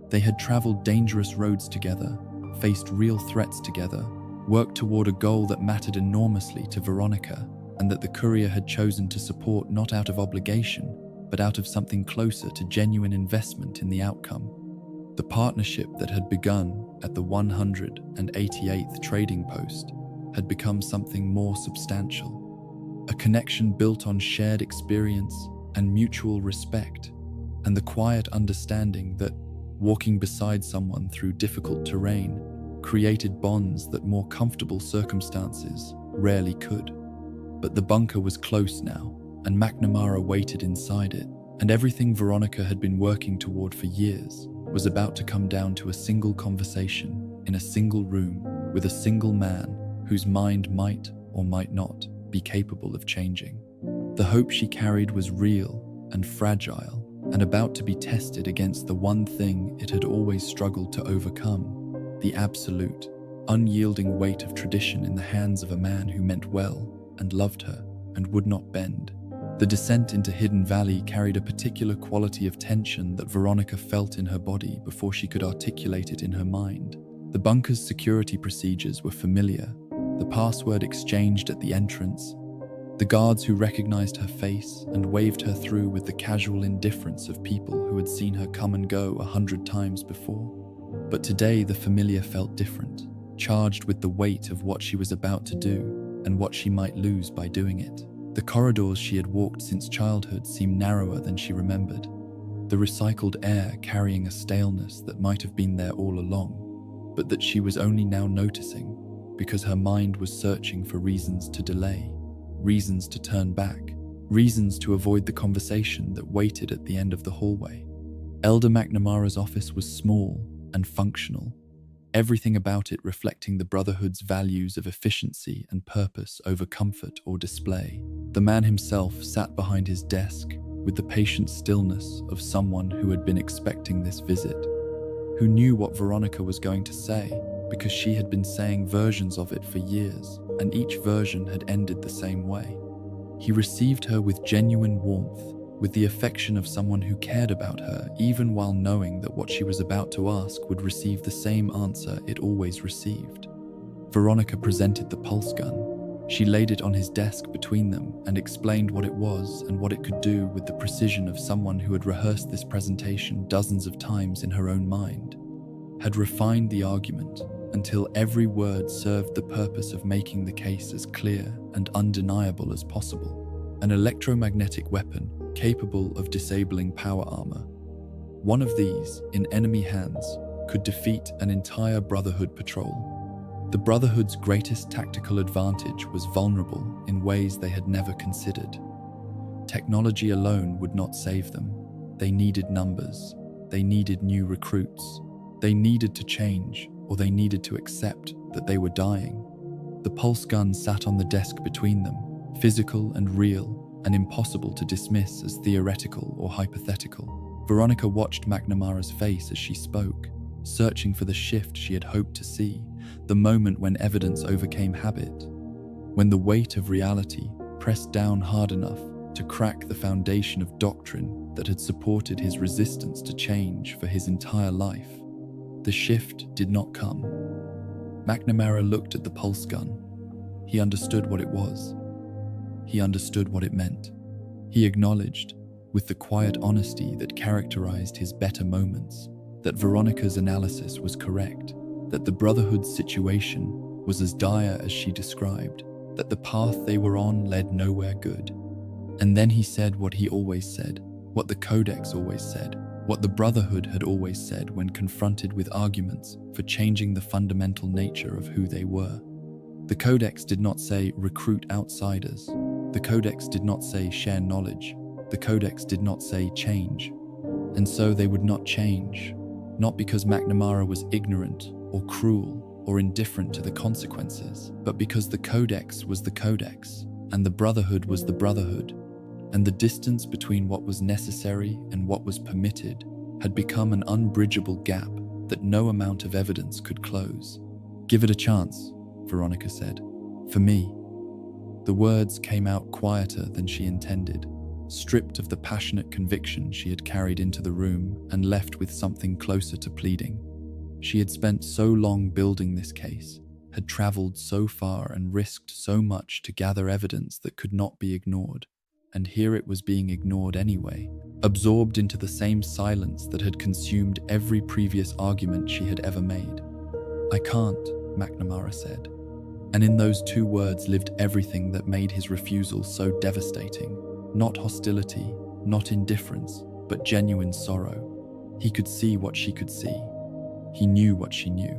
They had traveled dangerous roads together, faced real threats together, worked toward a goal that mattered enormously to Veronica, and that the courier had chosen to support not out of obligation, but out of something closer to genuine investment in the outcome. The partnership that had begun at the 188th trading post had become something more substantial, a connection built on shared experience and mutual respect, and the quiet understanding that walking beside someone through difficult terrain created bonds that more comfortable circumstances rarely could. But the bunker was close now, and McNamara waited inside it, and everything Veronica had been working toward for years was about to come down to a single conversation in a single room with a single man whose mind might or might not be capable of changing. The hope she carried was real and fragile, and about to be tested against the one thing it had always struggled to overcome: the absolute, unyielding weight of tradition in the hands of a man who meant well and loved her and would not bend. The descent into Hidden Valley carried a particular quality of tension that Veronica felt in her body before she could articulate it in her mind. The bunker's security procedures were familiar, the password exchanged at the entrance, the guards who recognized her face and waved her through with the casual indifference of people who had seen her come and go 100 times before. But today the familiar felt different, charged with the weight of what she was about to do and what she might lose by doing it. The corridors she had walked since childhood seemed narrower than she remembered, the recycled air carrying a staleness that might have been there all along, but that she was only now noticing because her mind was searching for reasons to delay, reasons to turn back, reasons to avoid the conversation that waited at the end of the hallway. Elder McNamara's office was small and functional, everything about it reflecting the Brotherhood's values of efficiency and purpose over comfort or display. The man himself sat behind his desk with the patient stillness of someone who had been expecting this visit, who knew what Veronica was going to say because she had been saying versions of it for years, and each version had ended the same way. He received her with genuine warmth, with the affection of someone who cared about her, even while knowing that what she was about to ask would receive the same answer it always received. Veronica presented the pulse gun. She laid it on his desk between them and explained what it was and what it could do with the precision of someone who had rehearsed this presentation dozens of times in her own mind, had refined the argument until every word served the purpose of making the case as clear and undeniable as possible. An electromagnetic weapon capable of disabling power armor. One of these, in enemy hands, could defeat an entire Brotherhood patrol. The Brotherhood's greatest tactical advantage was vulnerable in ways they had never considered. Technology alone would not save them. They needed numbers. They needed new recruits. They needed to change, or they needed to accept that they were dying. The pulse gun sat on the desk between them, physical and real, and impossible to dismiss as theoretical or hypothetical. Veronica watched McNamara's face as she spoke, searching for the shift she had hoped to see, the moment when evidence overcame habit, when the weight of reality pressed down hard enough to crack the foundation of doctrine that had supported his resistance to change for his entire life. The shift did not come. McNamara looked at the pulse gun. He understood what it was. He understood what it meant. He acknowledged, with the quiet honesty that characterized his better moments, that Veronica's analysis was correct, that the Brotherhood's situation was as dire as she described, that the path they were on led nowhere good. And then he said what he always said, what the Codex always said, what the Brotherhood had always said when confronted with arguments for changing the fundamental nature of who they were. The Codex did not say recruit outsiders. The Codex did not say share knowledge. The Codex did not say change. And so they would not change, not because McNamara was ignorant or cruel or indifferent to the consequences, but because the Codex was the Codex, and the Brotherhood was the Brotherhood, and the distance between what was necessary and what was permitted had become an unbridgeable gap that no amount of evidence could close. "Give it a chance," Veronica said. "For me." The words came out quieter than she intended, stripped of the passionate conviction she had carried into the room and left with something closer to pleading. She had spent so long building this case, had traveled so far and risked so much to gather evidence that could not be ignored, and here it was being ignored anyway, absorbed into the same silence that had consumed every previous argument she had ever made. "I can't," McNamara said. And in those two words lived everything that made his refusal so devastating. Not hostility, not indifference, but genuine sorrow. He could see what she could see. He knew what she knew.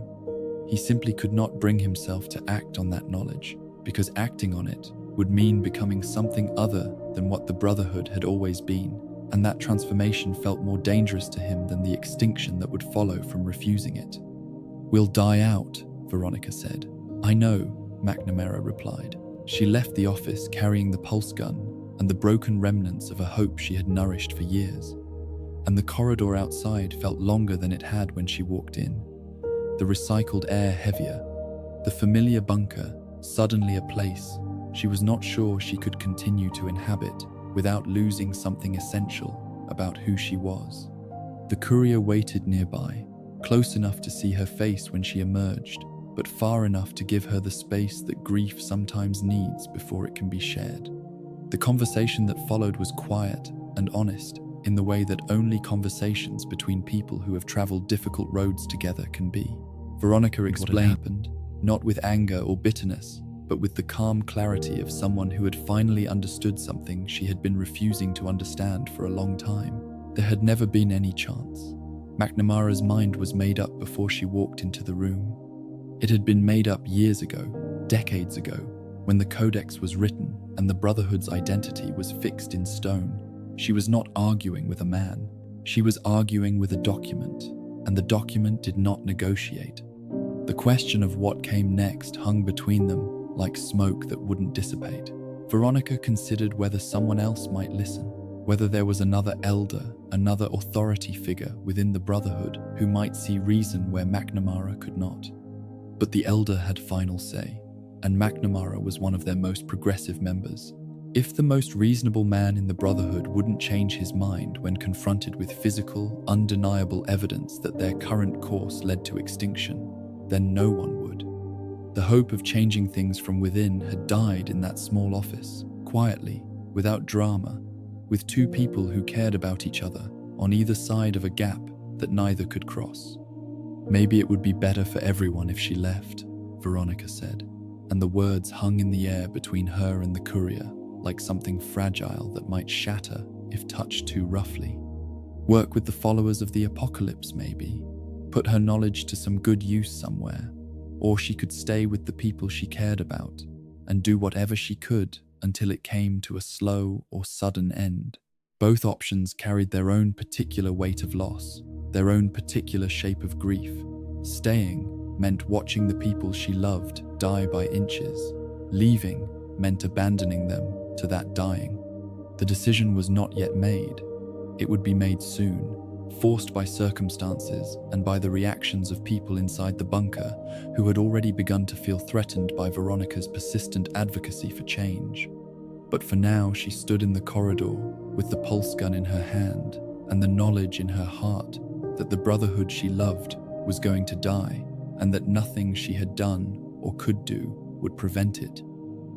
He simply could not bring himself to act on that knowledge, because acting on it would mean becoming something other than what the Brotherhood had always been, and that transformation felt more dangerous to him than the extinction that would follow from refusing it. "We'll die out," Veronica said. "I know," McNamara replied. She left the office carrying the pulse gun and the broken remnants of a hope she had nourished for years. And the corridor outside felt longer than it had when she walked in. The recycled air heavier, the familiar bunker suddenly a place she was not sure she could continue to inhabit without losing something essential about who she was. The courier waited nearby, close enough to see her face when she emerged, but far enough to give her the space that grief sometimes needs before it can be shared. The conversation that followed was quiet and honest in the way that only conversations between people who have traveled difficult roads together can be. Veronica explained what had happened, not with anger or bitterness, but with the calm clarity of someone who had finally understood something she had been refusing to understand for a long time. There had never been any chance. McNamara's mind was made up before she walked into the room. It had been made up years ago, decades ago, when the Codex was written and the Brotherhood's identity was fixed in stone. She was not arguing with a man. She was arguing with a document, and the document did not negotiate. The question of what came next hung between them like smoke that wouldn't dissipate. Veronica considered whether someone else might listen, whether there was another elder, another authority figure within the Brotherhood who might see reason where McNamara could not. But the elder had final say, and McNamara was one of their most progressive members. If the most reasonable man in the Brotherhood wouldn't change his mind when confronted with physical, undeniable evidence that their current course led to extinction, then no one would. The hope of changing things from within had died in that small office, quietly, without drama, with two people who cared about each other on either side of a gap that neither could cross. "Maybe it would be better for everyone if she left," Veronica said, and the words hung in the air between her and the courier, like something fragile that might shatter if touched too roughly. Work with the followers of the apocalypse, maybe. Put her knowledge to some good use somewhere. Or she could stay with the people she cared about and do whatever she could until it came to a slow or sudden end. Both options carried their own particular weight of loss, their own particular shape of grief. Staying meant watching the people she loved die by inches. Leaving meant abandoning them to that dying. The decision was not yet made. It would be made soon, forced by circumstances and by the reactions of people inside the bunker who had already begun to feel threatened by Veronica's persistent advocacy for change. But for now, she stood in the corridor with the pulse gun in her hand and the knowledge in her heart that the Brotherhood she loved was going to die, and that nothing she had done or could do would prevent it,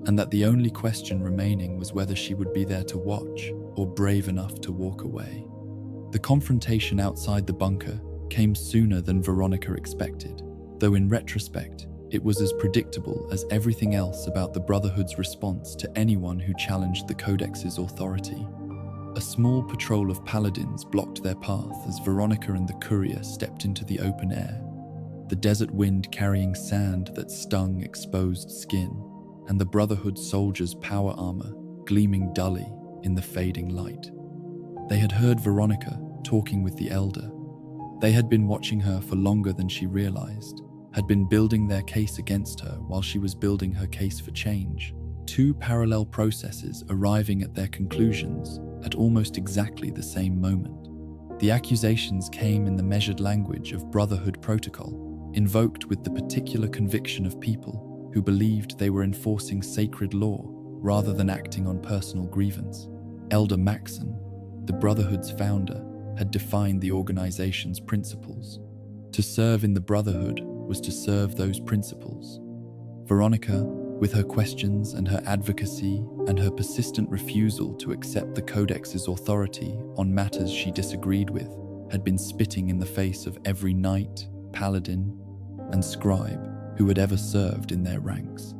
and that the only question remaining was whether she would be there to watch or brave enough to walk away. The confrontation outside the bunker came sooner than Veronica expected, though in retrospect, it was as predictable as everything else about the Brotherhood's response to anyone who challenged the Codex's authority. A small patrol of paladins blocked their path as Veronica and the courier stepped into the open air, the desert wind carrying sand that stung exposed skin, and the Brotherhood soldiers' power armor gleaming dully in the fading light. They had heard Veronica talking with the Elder. They had been watching her for longer than she realized, had been building their case against her while she was building her case for change. Two parallel processes arriving at their conclusions at almost exactly the same moment. The accusations came in the measured language of Brotherhood protocol, invoked with the particular conviction of people who believed they were enforcing sacred law rather than acting on personal grievance. Elder Maxon, the Brotherhood's founder, had defined the organization's principles. To serve in the Brotherhood was to serve those principles. Veronica, with her questions and her advocacy and her persistent refusal to accept the Codex's authority on matters she disagreed with, had been spitting in the face of every knight, paladin, and scribe who had ever served in their ranks.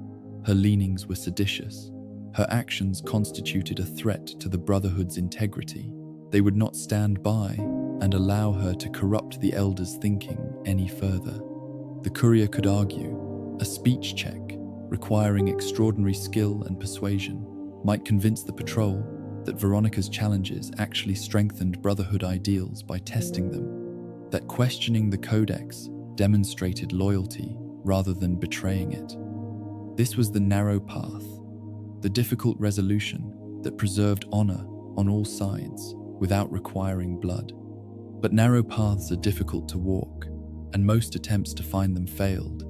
Her leanings were seditious. Her actions constituted a threat to the Brotherhood's integrity. They would not stand by and allow her to corrupt the Elder's thinking any further. The courier could argue a speech check requiring extraordinary skill and persuasion might convince the patrol that Veronica's challenges actually strengthened Brotherhood ideals by testing them, that questioning the Codex demonstrated loyalty rather than betraying it. This was the narrow path, the difficult resolution that preserved honor on all sides without requiring blood. But narrow paths are difficult to walk, and most attempts to find them failed,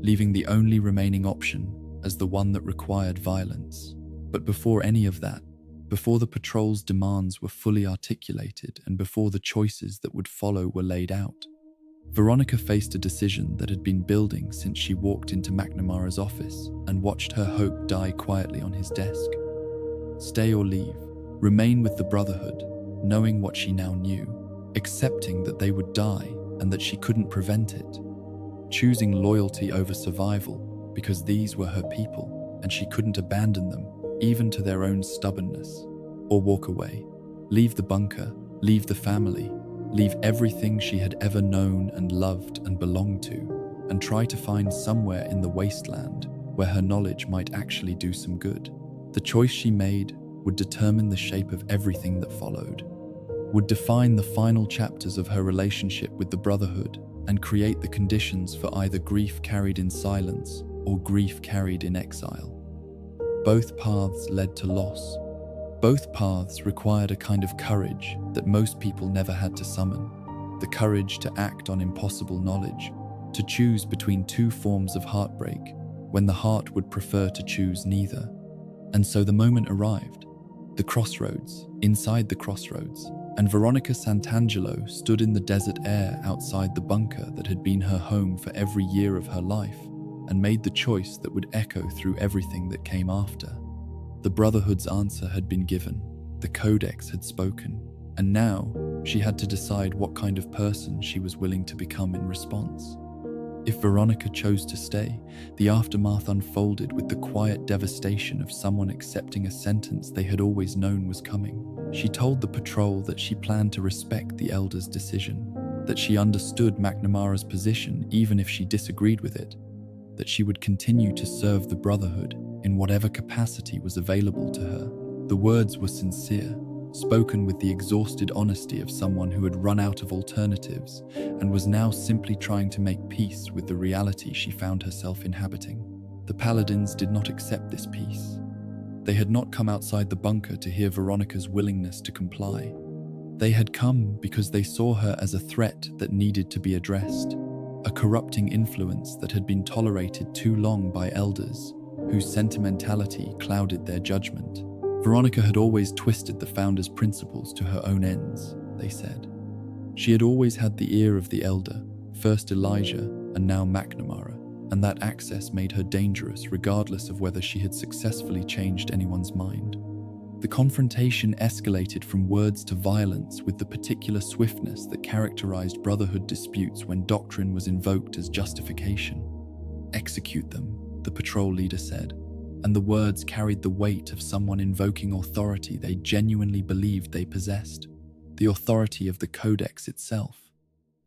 leaving the only remaining option as the one that required violence. But before any of that, before the patrol's demands were fully articulated and before the choices that would follow were laid out, Veronica faced a decision that had been building since she walked into McNamara's office and watched her hope die quietly on his desk. Stay or leave, remain with the Brotherhood, knowing what she now knew, accepting that they would die and that she couldn't prevent it, choosing loyalty over survival because these were her people and she couldn't abandon them even to their own stubbornness, or walk away, leave the bunker, leave the family, leave everything she had ever known and loved and belonged to, and try to find somewhere in the wasteland where her knowledge might actually do some good. The choice she made would determine the shape of everything that followed, would define the final chapters of her relationship with the Brotherhood and create the conditions for either grief carried in silence or grief carried in exile. Both paths led to loss. Both paths required a kind of courage that most people never had to summon, the courage to act on impossible knowledge, to choose between two forms of heartbreak when the heart would prefer to choose neither. And so the moment arrived, the crossroads, inside the crossroads, and Veronica Santangelo stood in the desert air outside the bunker that had been her home for every year of her life, and made the choice that would echo through everything that came after. The Brotherhood's answer had been given, the Codex had spoken, and now she had to decide what kind of person she was willing to become in response. If Veronica chose to stay, the aftermath unfolded with the quiet devastation of someone accepting a sentence they had always known was coming. She told the patrol that she planned to respect the Elder's decision, that she understood McNamara's position even if she disagreed with it, that she would continue to serve the Brotherhood in whatever capacity was available to her. The words were sincere, spoken with the exhausted honesty of someone who had run out of alternatives and was now simply trying to make peace with the reality she found herself inhabiting. The Paladins did not accept this peace. They had not come outside the bunker to hear Veronica's willingness to comply. They had come because they saw her as a threat that needed to be addressed, a corrupting influence that had been tolerated too long by elders, whose sentimentality clouded their judgment. Veronica had always twisted the founder's principles to her own ends, they said. She had always had the ear of the elder, first Elijah and now McNamara, and that access made her dangerous regardless of whether she had successfully changed anyone's mind. The confrontation escalated from words to violence with the particular swiftness that characterized Brotherhood disputes when doctrine was invoked as justification. "Execute them," the patrol leader said, and the words carried the weight of someone invoking authority they genuinely believed they possessed, the authority of the Codex itself,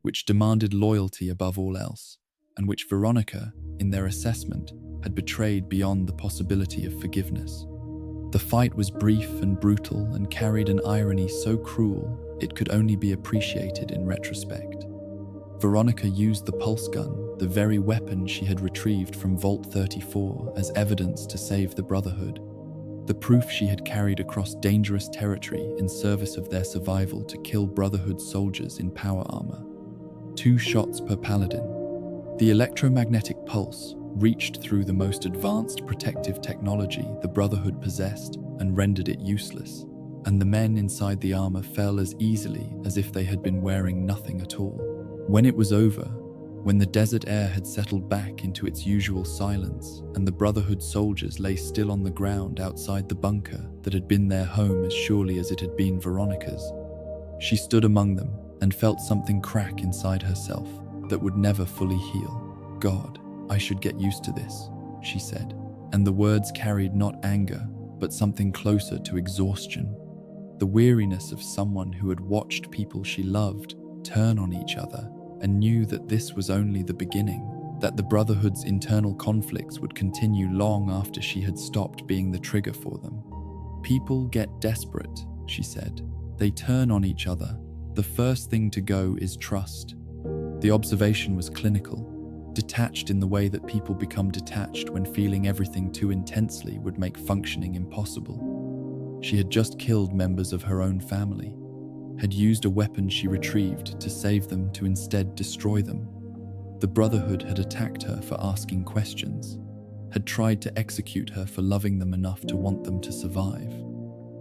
which demanded loyalty above all else, and which Veronica, in their assessment, had betrayed beyond the possibility of forgiveness. The fight was brief and brutal and carried an irony so cruel it could only be appreciated in retrospect. Veronica used the pulse gun, the very weapon she had retrieved from Vault 34, as evidence to save the Brotherhood, the proof she had carried across dangerous territory in service of their survival to kill Brotherhood soldiers in power armor. 2 shots per paladin. The electromagnetic pulse reached through the most advanced protective technology the Brotherhood possessed and rendered it useless, and the men inside the armor fell as easily as if they had been wearing nothing at all. When it was over, when the desert air had settled back into its usual silence and the Brotherhood soldiers lay still on the ground outside the bunker that had been their home as surely as it had been Veronica's, she stood among them and felt something crack inside herself that would never fully heal. "God, I should get used to this," she said, and the words carried not anger, but something closer to exhaustion. The weariness of someone who had watched people she loved turn on each other and knew that this was only the beginning, that the Brotherhood's internal conflicts would continue long after she had stopped being the trigger for them. "People get desperate," she said. "They turn on each other. The first thing to go is trust." The observation was clinical, detached in the way that people become detached when feeling everything too intensely would make functioning impossible. She had just killed members of her own family, had used a weapon she retrieved to save them to instead destroy them. The Brotherhood had attacked her for asking questions, had tried to execute her for loving them enough to want them to survive.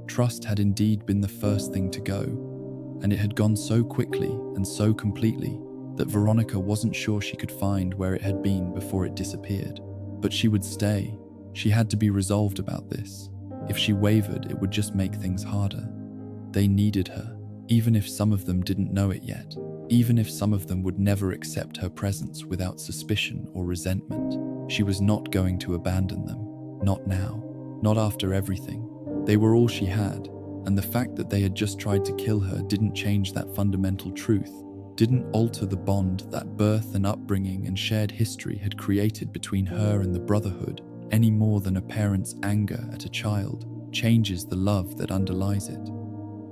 Trust had indeed been the first thing to go, and it had gone so quickly and so completely that Veronica wasn't sure she could find where it had been before it disappeared. But she would stay. She had to be resolved about this. If she wavered, it would just make things harder. They needed her, even if some of them didn't know it yet, even if some of them would never accept her presence without suspicion or resentment. She was not going to abandon them. Not now. Not after everything. They were all she had, and the fact that they had just tried to kill her didn't change that fundamental truth, didn't alter the bond that birth and upbringing and shared history had created between her and the Brotherhood, any more than a parent's anger at a child changes the love that underlies it.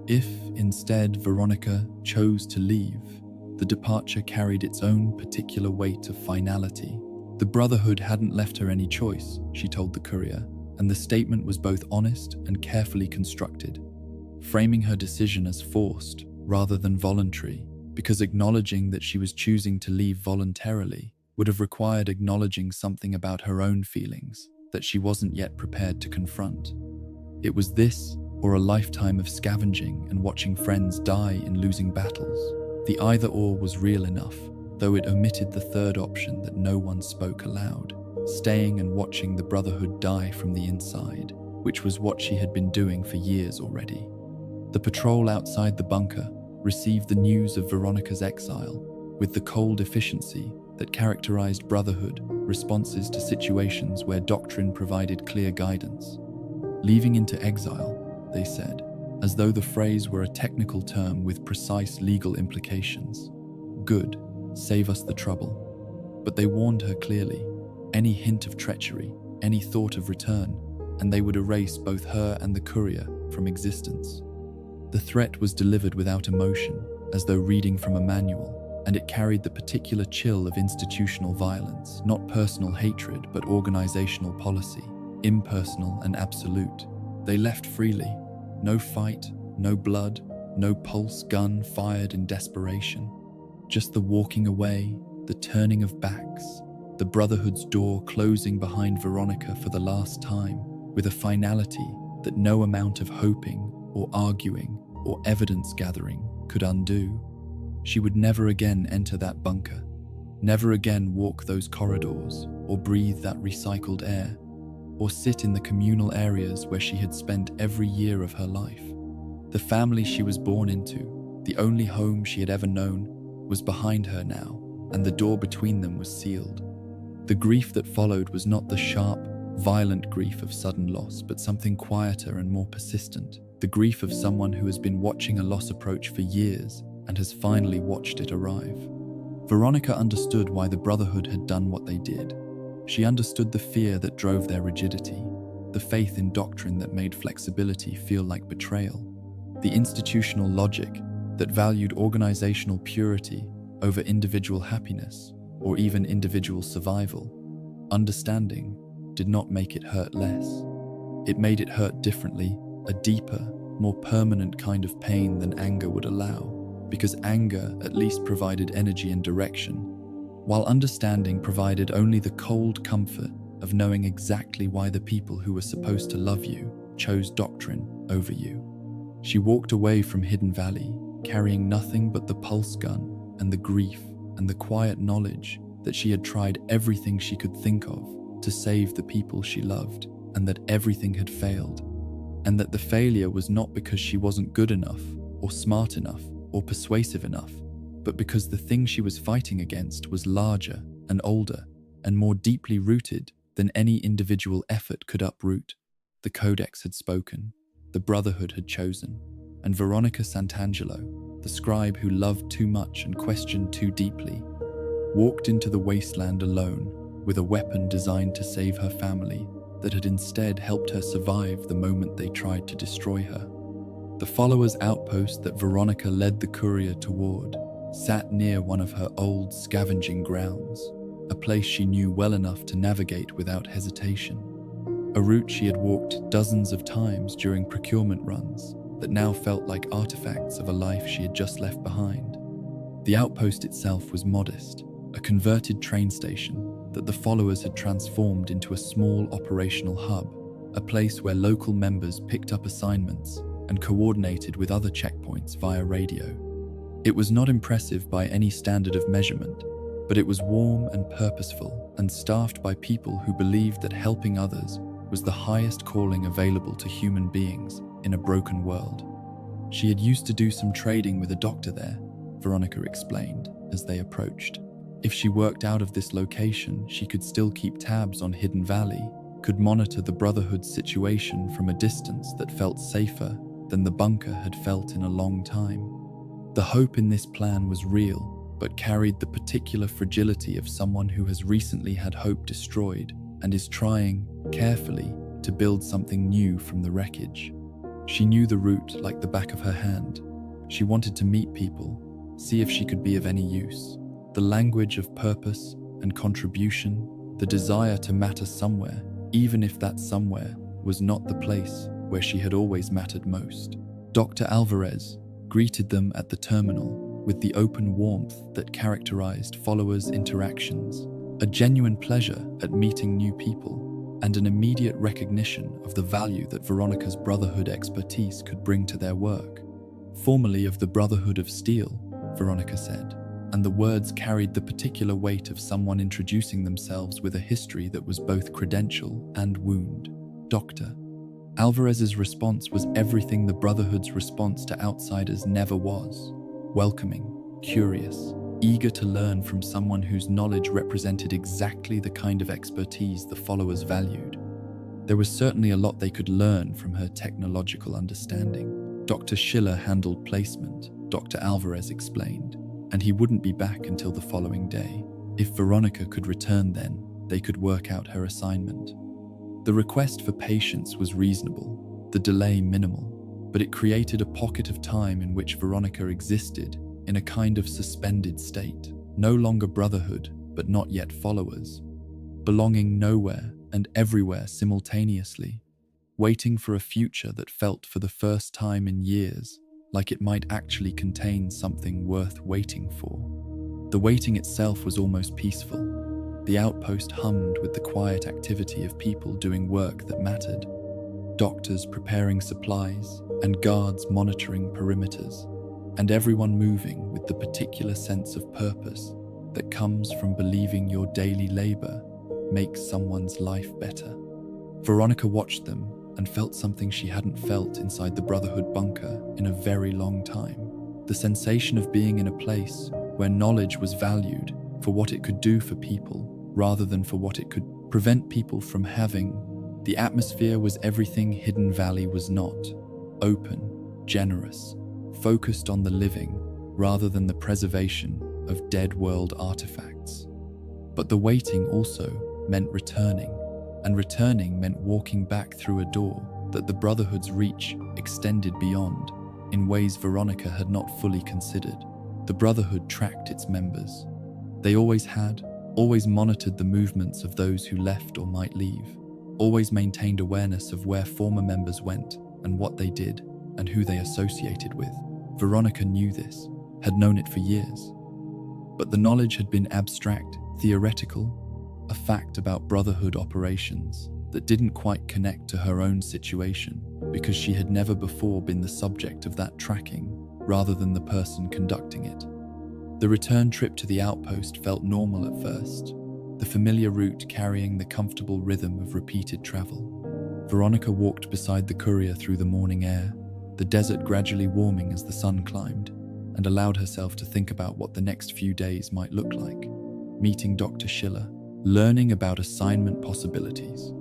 If, instead, Veronica chose to leave, the departure carried its own particular weight of finality. The Brotherhood hadn't left her any choice, she told the courier, and the statement was both honest and carefully constructed, framing her decision as forced rather than voluntary, because acknowledging that she was choosing to leave voluntarily would have required acknowledging something about her own feelings that she wasn't yet prepared to confront. It was this, or a lifetime of scavenging and watching friends die in losing battles. The either-or was real enough, though it omitted the third option that no one spoke aloud, staying and watching the Brotherhood die from the inside, which was what she had been doing for years already. The patrol outside the bunker received the news of Veronica's exile with the cold efficiency that characterized Brotherhood responses to situations where doctrine provided clear guidance. "Leaving into exile," they said, as though the phrase were a technical term with precise legal implications. "Good, save us the trouble." But they warned her clearly. Any hint of treachery, any thought of return, and they would erase both her and the courier from existence. The threat was delivered without emotion, as though reading from a manual, and it carried the particular chill of institutional violence, not personal hatred, but organizational policy, impersonal and absolute. They left freely. No fight, no blood, No pulse gun fired in desperation. Just the walking away, the turning of backs, the Brotherhood's door closing behind Veronica for the last time, with a finality that no amount of hoping or arguing or evidence gathering could undo. She would never again enter that bunker, never again walk those corridors or breathe that recycled air, or sit in the communal areas where she had spent every year of her life. The family she was born into, the only home she had ever known, was behind her now, and the door between them was sealed. The grief that followed was not the sharp, violent grief of sudden loss, but something quieter and more persistent, the grief of someone who has been watching a loss approach for years and has finally watched it arrive. Veronica understood why the Brotherhood had done what they did. She understood the fear that drove their rigidity, the faith in doctrine that made flexibility feel like betrayal, the institutional logic that valued organizational purity over individual happiness or even individual survival. Understanding did not make it hurt less. It made it hurt differently, a deeper, more permanent kind of pain than anger would allow, because anger at least provided energy and direction, while understanding provided only the cold comfort of knowing exactly why the people who were supposed to love you chose doctrine over you. She walked away from Hidden Valley, carrying nothing but the pulse gun and the grief and the quiet knowledge that she had tried everything she could think of to save the people she loved, and that everything had failed, and that the failure was not because she wasn't good enough or smart enough or persuasive enough, but because the thing she was fighting against was larger and older and more deeply rooted than any individual effort could uproot. The Codex had spoken, the Brotherhood had chosen, and Veronica Santangelo, the scribe who loved too much and questioned too deeply, walked into the wasteland alone with a weapon designed to save her family that had instead helped her survive the moment they tried to destroy her. The followers' outpost that Veronica led the courier toward sat near one of her old scavenging grounds, a place she knew well enough to navigate without hesitation. A route she had walked dozens of times during procurement runs that now felt like artifacts of a life she had just left behind. The outpost itself was modest, a converted train station that the followers had transformed into a small operational hub, a place where local members picked up assignments and coordinated with other checkpoints via radio. It was not impressive by any standard of measurement, but it was warm and purposeful and staffed by people who believed that helping others was the highest calling available to human beings in a broken world. She had used to do some trading with a doctor there, Veronica explained as they approached. If she worked out of this location, she could still keep tabs on Hidden Valley, could monitor the Brotherhood's situation from a distance that felt safer than the bunker had felt in a long time. The hope in this plan was real, but carried the particular fragility of someone who has recently had hope destroyed and is trying, carefully, to build something new from the wreckage. She knew the route like the back of her hand. She wanted to meet people, see if she could be of any use. The language of purpose and contribution, the desire to matter somewhere, even if that somewhere was not the place where she had always mattered most. Dr. Alvarez greeted them at the terminal with the open warmth that characterized followers' interactions, a genuine pleasure at meeting new people, and an immediate recognition of the value that Veronica's Brotherhood expertise could bring to their work. Formerly of the Brotherhood of Steel, Veronica said, and the words carried the particular weight of someone introducing themselves with a history that was both credential and wound. Doctor. Alvarez's response was everything the Brotherhood's response to outsiders never was: welcoming, curious, eager to learn from someone whose knowledge represented exactly the kind of expertise the followers valued. There was certainly a lot they could learn from her technological understanding. Dr. Schiller handled placement, Dr. Alvarez explained, and he wouldn't be back until the following day. If Veronica could return then, they could work out her assignment. The request for patience was reasonable, the delay minimal, but it created a pocket of time in which Veronica existed in a kind of suspended state, no longer Brotherhood, but not yet followers, belonging nowhere and everywhere simultaneously, waiting for a future that felt for the first time in years like it might actually contain something worth waiting for. The waiting itself was almost peaceful. The outpost hummed with the quiet activity of people doing work that mattered. Doctors preparing supplies, and guards monitoring perimeters, and everyone moving with the particular sense of purpose that comes from believing your daily labor makes someone's life better. Veronica watched them and felt something she hadn't felt inside the Brotherhood bunker in a very long time. The sensation of being in a place where knowledge was valued for what it could do for people rather than for what it could prevent people from having. The atmosphere was everything Hidden Valley was not: open, generous, focused on the living rather than the preservation of dead world artifacts. But the waiting also meant returning, and returning meant walking back through a door that the Brotherhood's reach extended beyond in ways Veronica had not fully considered. The Brotherhood tracked its members. They always had, always monitored the movements of those who left or might leave, always maintained awareness of where former members went and what they did and who they associated with. Veronica knew this, had known it for years. But the knowledge had been abstract, theoretical, a fact about Brotherhood operations that didn't quite connect to her own situation because she had never before been the subject of that tracking rather than the person conducting it. The return trip to the outpost felt normal at first, the familiar route carrying the comfortable rhythm of repeated travel. Veronica walked beside the courier through the morning air, the desert gradually warming as the sun climbed, and allowed herself to think about what the next few days might look like. Meeting Dr. Schiller, learning about assignment possibilities,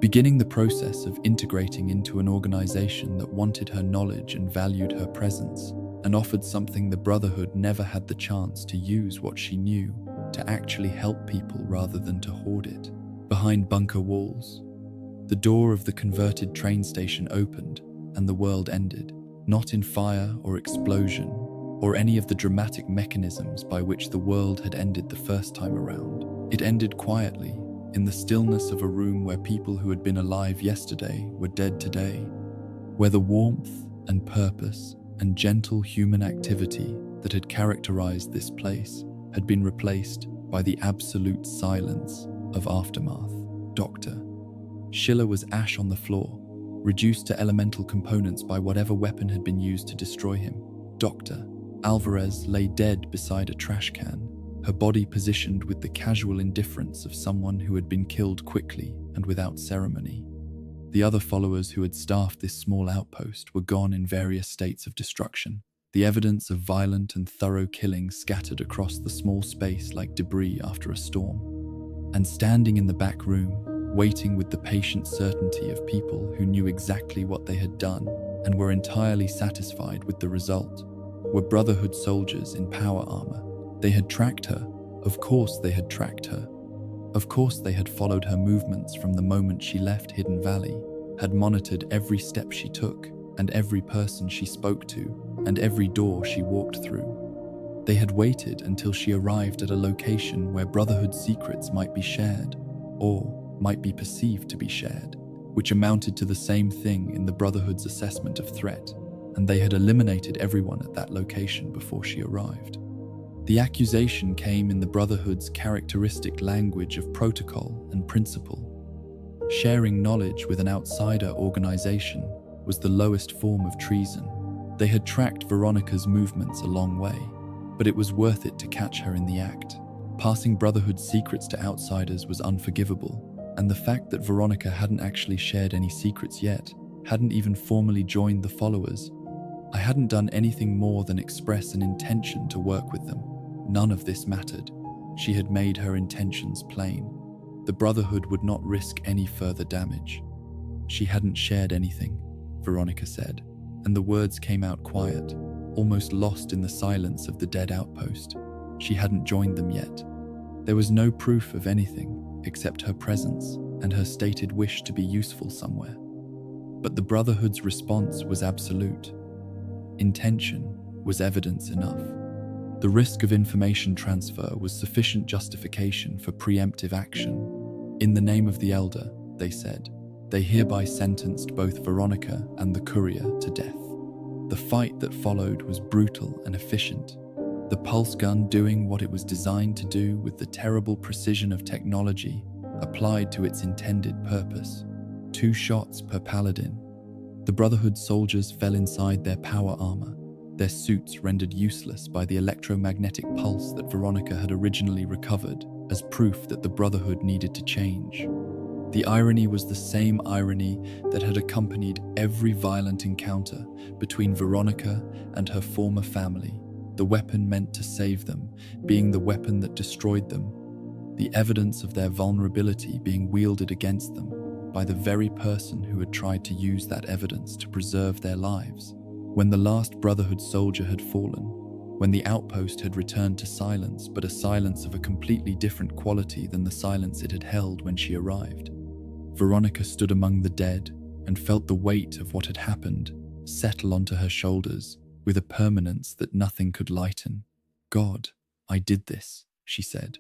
beginning the process of integrating into an organization that wanted her knowledge and valued her presence, and offered something the Brotherhood never had the chance to use what she knew to actually help people rather than to hoard it. Behind bunker walls, the door of the converted train station opened and the world ended, not in fire or explosion, or any of the dramatic mechanisms by which the world had ended the first time around. It ended quietly, in the stillness of a room where people who had been alive yesterday were dead today, where the warmth and purpose and gentle human activity that had characterized this place had been replaced by the absolute silence of aftermath. Dr. Schiller was ash on the floor, reduced to elemental components by whatever weapon had been used to destroy him. Dr. Alvarez lay dead beside a trash can, her body positioned with the casual indifference of someone who had been killed quickly and without ceremony. The other followers who had staffed this small outpost were gone in various states of destruction, the evidence of violent and thorough killing scattered across the small space like debris after a storm. And standing in the back room, waiting with the patient certainty of people who knew exactly what they had done and were entirely satisfied with the result, were Brotherhood soldiers in power armor. They had tracked her. Of course they had tracked her. Of course they had followed her movements from the moment she left Hidden Valley, had monitored every step she took and every person she spoke to and every door she walked through. They had waited until she arrived at a location where Brotherhood secrets might be shared, or might be perceived to be shared, which amounted to the same thing in the Brotherhood's assessment of threat, and they had eliminated everyone at that location before she arrived. The accusation came in the Brotherhood's characteristic language of protocol and principle. Sharing knowledge with an outsider organization was the lowest form of treason. They had tracked Veronica's movements a long way, but it was worth it to catch her in the act. Passing Brotherhood secrets to outsiders was unforgivable, and the fact that Veronica hadn't actually shared any secrets yet, hadn't even formally joined the followers. I hadn't done anything more than express an intention to work with them. None of this mattered. She had made her intentions plain. The Brotherhood would not risk any further damage. She hadn't shared anything, Veronica said, and the words came out quiet, almost lost in the silence of the dead outpost. She hadn't joined them yet. There was no proof of anything except her presence and her stated wish to be useful somewhere. But the Brotherhood's response was absolute. Intention was evidence enough. The risk of information transfer was sufficient justification for preemptive action. In the name of the Elder, they said, they hereby sentenced both Veronica and the courier to death. The fight that followed was brutal and efficient, the pulse gun doing what it was designed to do with the terrible precision of technology applied to its intended purpose. 2 shots per paladin. The Brotherhood soldiers fell inside their power armor, their suits rendered useless by the electromagnetic pulse that Veronica had originally recovered as proof that the Brotherhood needed to change. The irony was the same irony that had accompanied every violent encounter between Veronica and her former family, the weapon meant to save them being the weapon that destroyed them, the evidence of their vulnerability being wielded against them by the very person who had tried to use that evidence to preserve their lives. When the last Brotherhood soldier had fallen, when the outpost had returned to silence, but a silence of a completely different quality than the silence it had held when she arrived, Veronica stood among the dead and felt the weight of what had happened settle onto her shoulders with a permanence that nothing could lighten. "God, I did this," she said.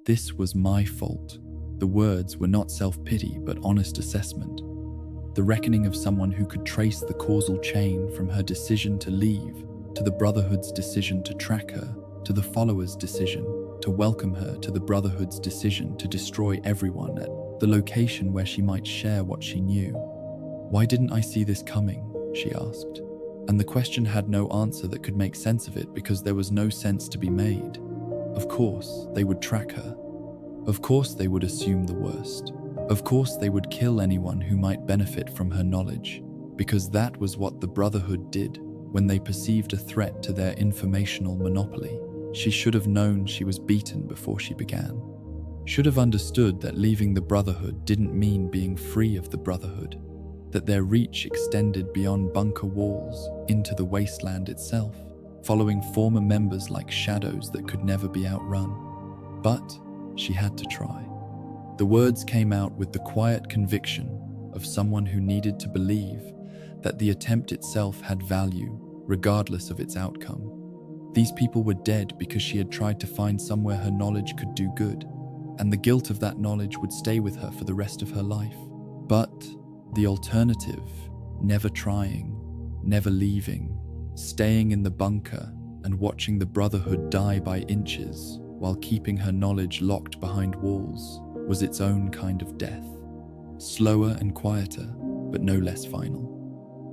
"This was my fault." The words were not self-pity but honest assessment. The reckoning of someone who could trace the causal chain from her decision to leave, to the Brotherhood's decision to track her, to the followers' decision to welcome her, to the Brotherhood's decision to destroy everyone at the location where she might share what she knew. "Why didn't I see this coming?" she asked. And the question had no answer that could make sense of it because there was no sense to be made. Of course, they would track her. Of course, they would assume the worst. Of course, they would kill anyone who might benefit from her knowledge, because that was what the Brotherhood did when they perceived a threat to their informational monopoly. She should have known she was beaten before she began. Should have understood that leaving the Brotherhood didn't mean being free of the Brotherhood, that their reach extended beyond bunker walls into the wasteland itself, following former members like shadows that could never be outrun. But she had to try. The words came out with the quiet conviction of someone who needed to believe that the attempt itself had value, regardless of its outcome. These people were dead because she had tried to find somewhere her knowledge could do good, and the guilt of that knowledge would stay with her for the rest of her life. But the alternative, never trying, never leaving, staying in the bunker and watching the Brotherhood die by inches while keeping her knowledge locked behind walls, was its own kind of death. Slower and quieter, but no less final.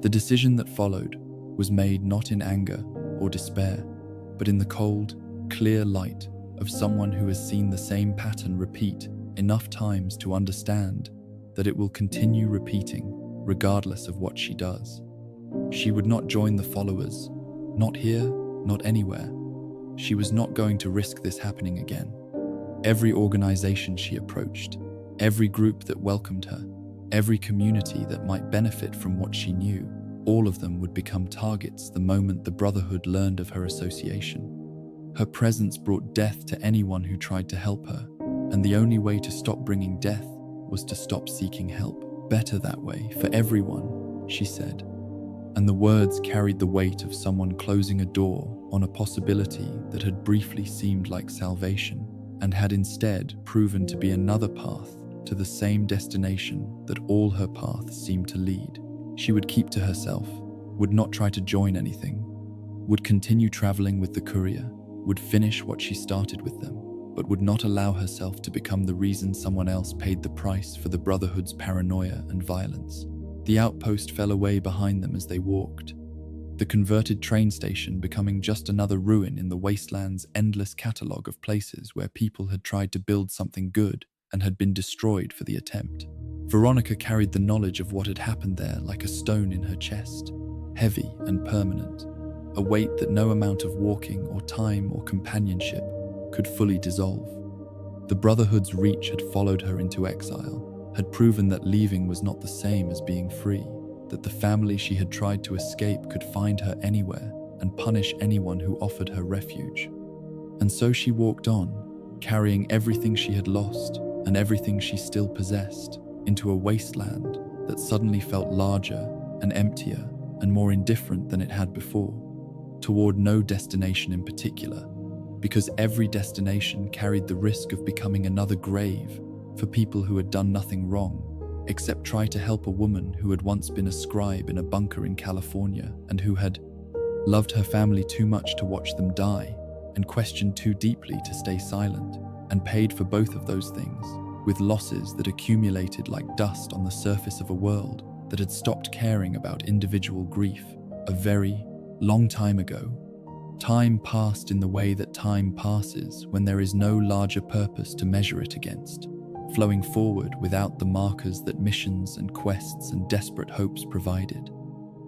The decision that followed was made not in anger or despair, but in the cold, clear light of someone who has seen the same pattern repeat enough times to understand that it will continue repeating regardless of what she does. She would not join the followers, not here, not anywhere. She was not going to risk this happening again. Every organization she approached, every group that welcomed her, every community that might benefit from what she knew, all of them would become targets the moment the Brotherhood learned of her association. Her presence brought death to anyone who tried to help her, and the only way to stop bringing death was to stop seeking help. "Better that way, for everyone," she said. And the words carried the weight of someone closing a door on a possibility that had briefly seemed like salvation, and had instead proven to be another path to the same destination that all her paths seemed to lead. She would keep to herself, would not try to join anything, would continue traveling with the courier, would finish what she started with them, but would not allow herself to become the reason someone else paid the price for the Brotherhood's paranoia and violence. The outpost fell away behind them as they walked, the converted train station becoming just another ruin in the wasteland's endless catalogue of places where people had tried to build something good and had been destroyed for the attempt. Veronica carried the knowledge of what had happened there like a stone in her chest, heavy and permanent, a weight that no amount of walking or time or companionship could fully dissolve. The Brotherhood's reach had followed her into exile, had proven that leaving was not the same as being free, that the family she had tried to escape could find her anywhere and punish anyone who offered her refuge. And so she walked on, carrying everything she had lost and everything she still possessed into a wasteland that suddenly felt larger and emptier and more indifferent than it had before, toward no destination in particular, because every destination carried the risk of becoming another grave for people who had done nothing wrong, except try to help a woman who had once been a scribe in a bunker in California and who had loved her family too much to watch them die, and questioned too deeply to stay silent, and paid for both of those things, with losses that accumulated like dust on the surface of a world that had stopped caring about individual grief a very long time ago. Time passed in the way that time passes when there is no larger purpose to measure it against, flowing forward without the markers that missions and quests and desperate hopes provided.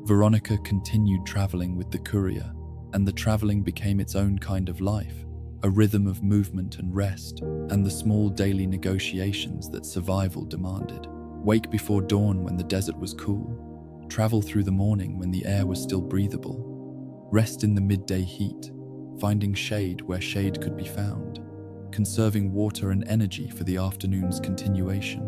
Veronica continued traveling with the courier, and the traveling became its own kind of life, a rhythm of movement and rest, and the small daily negotiations that survival demanded. Wake before dawn when the desert was cool, travel through the morning when the air was still breathable, rest in the midday heat, finding shade where shade could be found, conserving water and energy for the afternoon's continuation,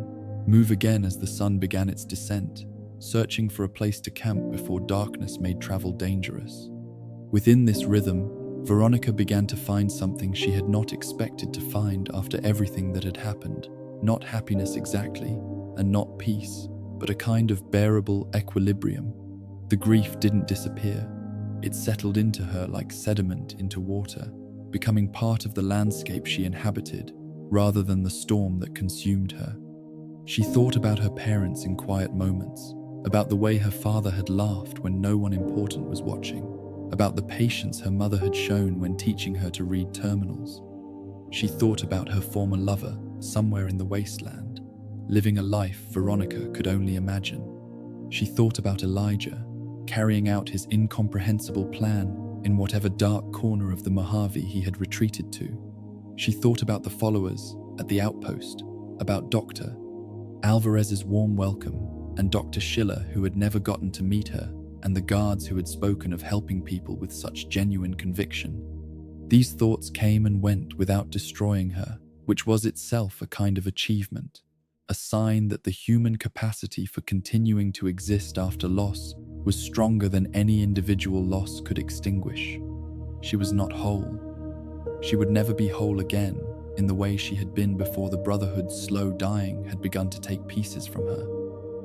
move again as the sun began its descent, searching for a place to camp before darkness made travel dangerous. Within this rhythm, Veronica began to find something she had not expected to find after everything that had happened. Not happiness exactly, and not peace, but a kind of bearable equilibrium. The grief didn't disappear. It settled into her like sediment into water, becoming part of the landscape she inhabited, rather than the storm that consumed her. She thought about her parents in quiet moments, about the way her father had laughed when no one important was watching, about the patience her mother had shown when teaching her to read terminals. She thought about her former lover, somewhere in the wasteland, living a life Veronica could only imagine. She thought about Elijah, carrying out his incomprehensible plan in whatever dark corner of the Mojave he had retreated to. She thought about the followers at the outpost, about Dr. Alvarez's warm welcome, and Dr. Schiller, who had never gotten to meet her, and the guards who had spoken of helping people with such genuine conviction. These thoughts came and went without destroying her, which was itself a kind of achievement, a sign that the human capacity for continuing to exist after loss was stronger than any individual loss could extinguish. She was not whole. She would never be whole again in the way she had been before the Brotherhood's slow dying had begun to take pieces from her.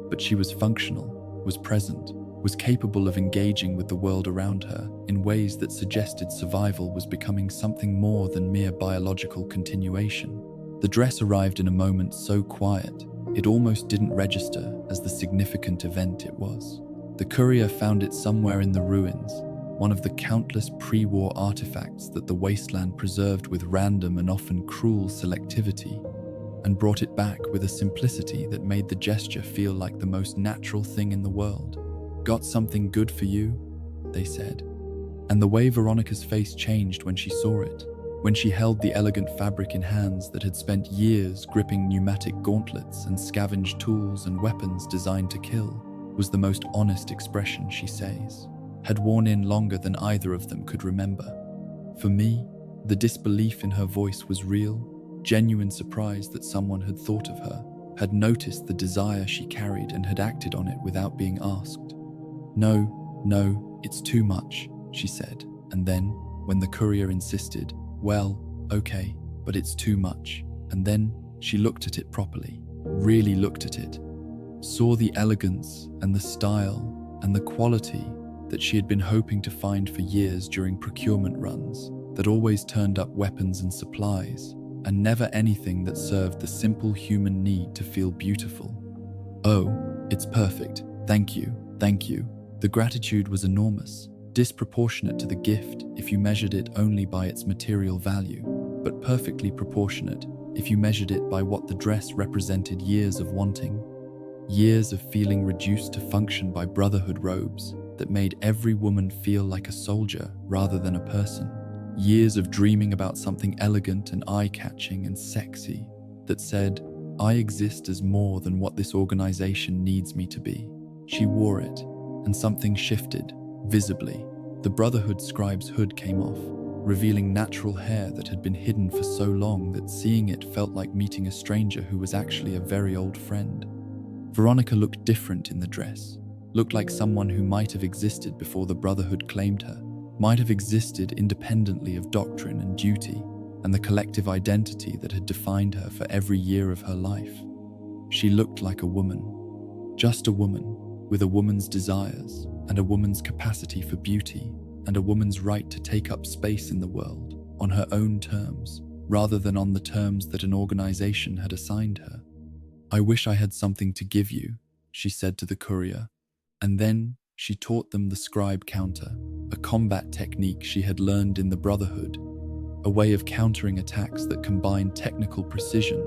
But she was functional, was present, was capable of engaging with the world around her in ways that suggested survival was becoming something more than mere biological continuation. The dress arrived in a moment so quiet, it almost didn't register as the significant event it was. The courier found it somewhere in the ruins, one of the countless pre-war artifacts that the wasteland preserved with random and often cruel selectivity, and brought it back with a simplicity that made the gesture feel like the most natural thing in the world. "Got something good for you?" they said. And the way Veronica's face changed when she saw it, when she held the elegant fabric in hands that had spent years gripping pneumatic gauntlets and scavenged tools and weapons designed to kill, was the most honest expression, she says, had worn in longer than either of them could remember. For me, the disbelief in her voice was real, genuine surprise that someone had thought of her, had noticed the desire she carried and had acted on it without being asked. No, it's too much," she said, and then, when the courier insisted, "Well, okay, but it's too much," and then she looked at it properly, really looked at it, saw the elegance and the style and the quality that she had been hoping to find for years during procurement runs, that always turned up weapons and supplies, and never anything that served the simple human need to feel beautiful. "Oh, it's perfect. Thank you. The gratitude was enormous, disproportionate to the gift if you measured it only by its material value, but perfectly proportionate if you measured it by what the dress represented: years of wanting, years of feeling reduced to function by Brotherhood robes that made every woman feel like a soldier rather than a person, years of dreaming about something elegant and eye-catching and sexy that said, I exist as more than what this organization needs me to be. She wore it, and something shifted, visibly. The Brotherhood scribe's hood came off, revealing natural hair that had been hidden for so long that seeing it felt like meeting a stranger who was actually a very old friend. Veronica looked different in the dress, looked like someone who might have existed before the Brotherhood claimed her, might have existed independently of doctrine and duty and the collective identity that had defined her for every year of her life. She looked like a woman, just a woman, with a woman's desires and a woman's capacity for beauty and a woman's right to take up space in the world on her own terms, rather than on the terms that an organization had assigned her. "I wish I had something to give you," she said to the courier, and then she taught them the scribe counter, a combat technique she had learned in the Brotherhood, a way of countering attacks that combined technical precision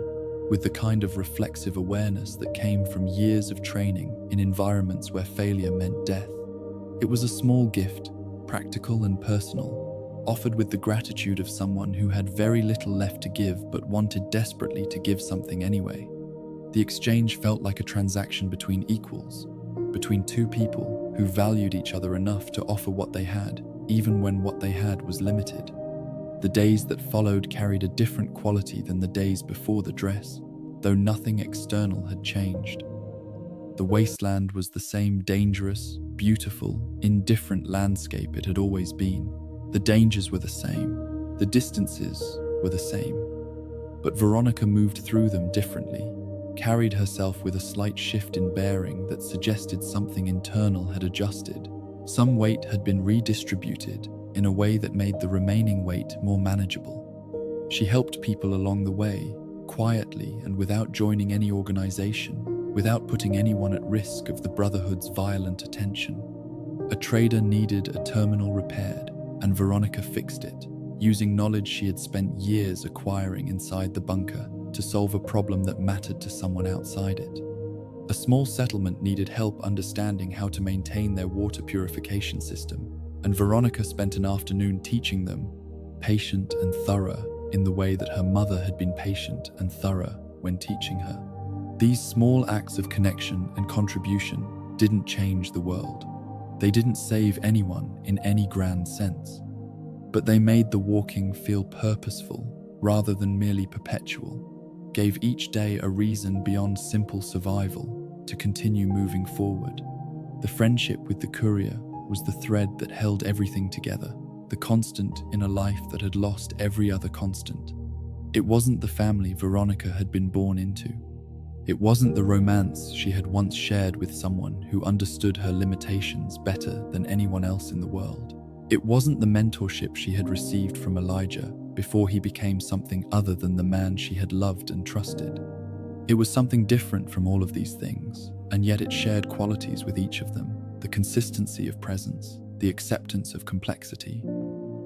with the kind of reflexive awareness that came from years of training in environments where failure meant death. It was a small gift, practical and personal, offered with the gratitude of someone who had very little left to give but wanted desperately to give something anyway. The exchange felt like a transaction between equals, between two people who valued each other enough to offer what they had, even when what they had was limited. The days that followed carried a different quality than the days before the dress, though nothing external had changed. The wasteland was the same dangerous, beautiful, indifferent landscape it had always been. The dangers were the same, the distances were the same. But Veronica moved through them differently, carried herself with a slight shift in bearing that suggested something internal had adjusted. Some weight had been redistributed in a way that made the remaining weight more manageable. She helped people along the way, quietly and without joining any organization, without putting anyone at risk of the Brotherhood's violent attention. A trader needed a terminal repaired, and Veronica fixed it, using knowledge she had spent years acquiring inside the bunker to solve a problem that mattered to someone outside it. A small settlement needed help understanding how to maintain their water purification system, and Veronica spent an afternoon teaching them, patient and thorough in the way that her mother had been patient and thorough when teaching her. These small acts of connection and contribution didn't change the world. They didn't save anyone in any grand sense, but they made the walking feel purposeful rather than merely perpetual, gave each day a reason beyond simple survival to continue moving forward. The friendship with the courier was the thread that held everything together, the constant in a life that had lost every other constant. It wasn't the family Veronica had been born into. It wasn't the romance she had once shared with someone who understood her limitations better than anyone else in the world. It wasn't the mentorship she had received from Elijah before he became something other than the man she had loved and trusted. It was something different from all of these things, and yet it shared qualities with each of them: the consistency of presence, the acceptance of complexity,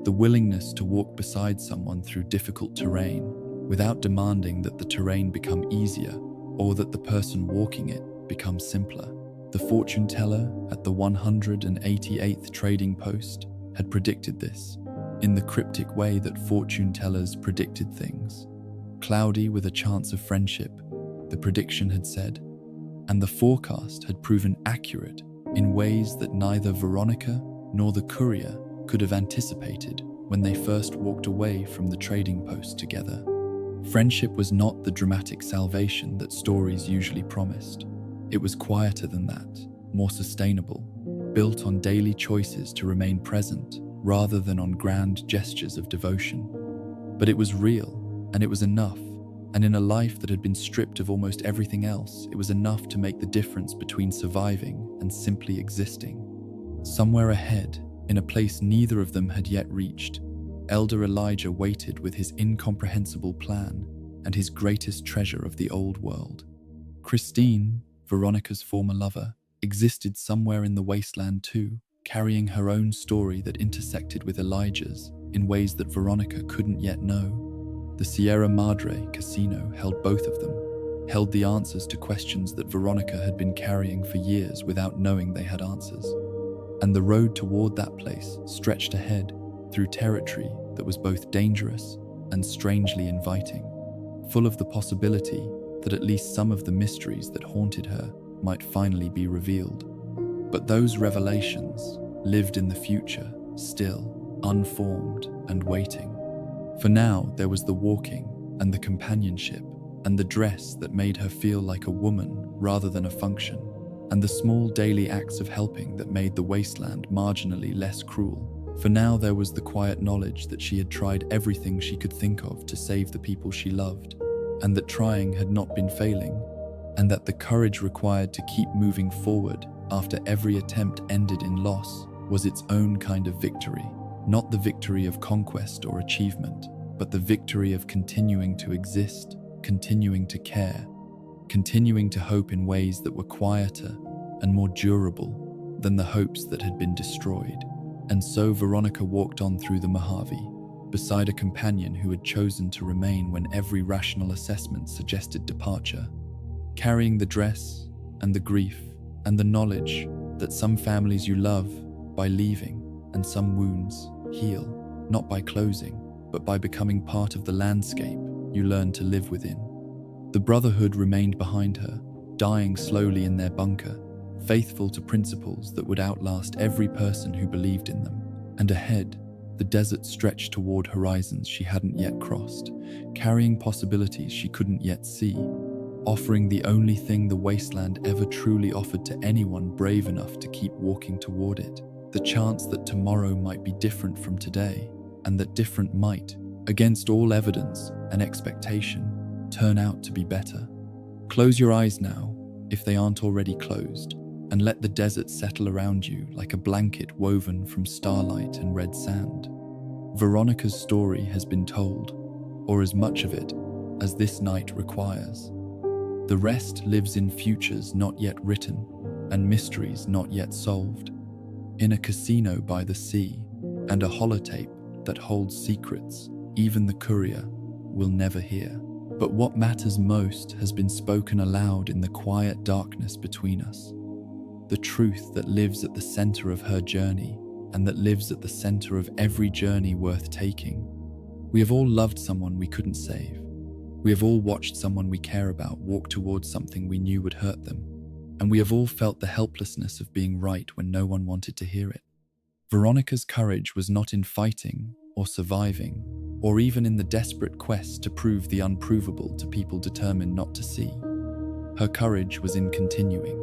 the willingness to walk beside someone through difficult terrain without demanding that the terrain become easier or that the person walking it become simpler. The fortune teller at the 188th trading post had predicted this, in the cryptic way that fortune tellers predicted things. Cloudy with a chance of friendship, the prediction had said, and the forecast had proven accurate in ways that neither Veronica nor the courier could have anticipated when they first walked away from the trading post together. Friendship was not the dramatic salvation that stories usually promised. It was quieter than that, more sustainable, built on daily choices to remain present rather than on grand gestures of devotion. But it was real, and it was enough, and in a life that had been stripped of almost everything else, it was enough to make the difference between surviving and simply existing. Somewhere ahead, in a place neither of them had yet reached, Elder Elijah waited with his incomprehensible plan and his greatest treasure of the old world. Christine, Veronica's former lover, existed somewhere in the wasteland too, carrying her own story that intersected with Elijah's in ways that Veronica couldn't yet know. The Sierra Madre casino held both of them, held the answers to questions that Veronica had been carrying for years without knowing they had answers. And the road toward that place stretched ahead through territory that was both dangerous and strangely inviting, full of the possibility that at least some of the mysteries that haunted her might finally be revealed. But those revelations lived in the future, still, unformed and waiting. For now, there was the walking and the companionship and the dress that made her feel like a woman rather than a function, and the small daily acts of helping that made the wasteland marginally less cruel. For now, there was the quiet knowledge that she had tried everything she could think of to save the people she loved, and that trying had not been failing, and that the courage required to keep moving forward after every attempt ended in loss was its own kind of victory, not the victory of conquest or achievement, but the victory of continuing to exist, continuing to care, continuing to hope in ways that were quieter and more durable than the hopes that had been destroyed. And so Veronica walked on through the Mojave, beside a companion who had chosen to remain when every rational assessment suggested departure, carrying the dress and the grief and the knowledge that some families you love by leaving and some wounds heal, not by closing, but by becoming part of the landscape you learn to live within. The Brotherhood remained behind her, dying slowly in their bunker, faithful to principles that would outlast every person who believed in them. And ahead, the desert stretched toward horizons she hadn't yet crossed, carrying possibilities she couldn't yet see, offering the only thing the wasteland ever truly offered to anyone brave enough to keep walking toward it, the chance that tomorrow might be different from today, and that different might, against all evidence and expectation, turn out to be better. Close your eyes now, if they aren't already closed, and let the desert settle around you like a blanket woven from starlight and red sand. Veronica's story has been told, or as much of it as this night requires. The rest lives in futures not yet written and mysteries not yet solved, in a casino by the sea and a holotape that holds secrets even the courier will never hear. But what matters most has been spoken aloud in the quiet darkness between us. The truth that lives at the center of her journey and that lives at the center of every journey worth taking. We have all loved someone we couldn't save. We have all watched someone we care about walk towards something we knew would hurt them. And we have all felt the helplessness of being right when no one wanted to hear it. Veronica's courage was not in fighting or surviving, or even in the desperate quest to prove the unprovable to people determined not to see. Her courage was in continuing,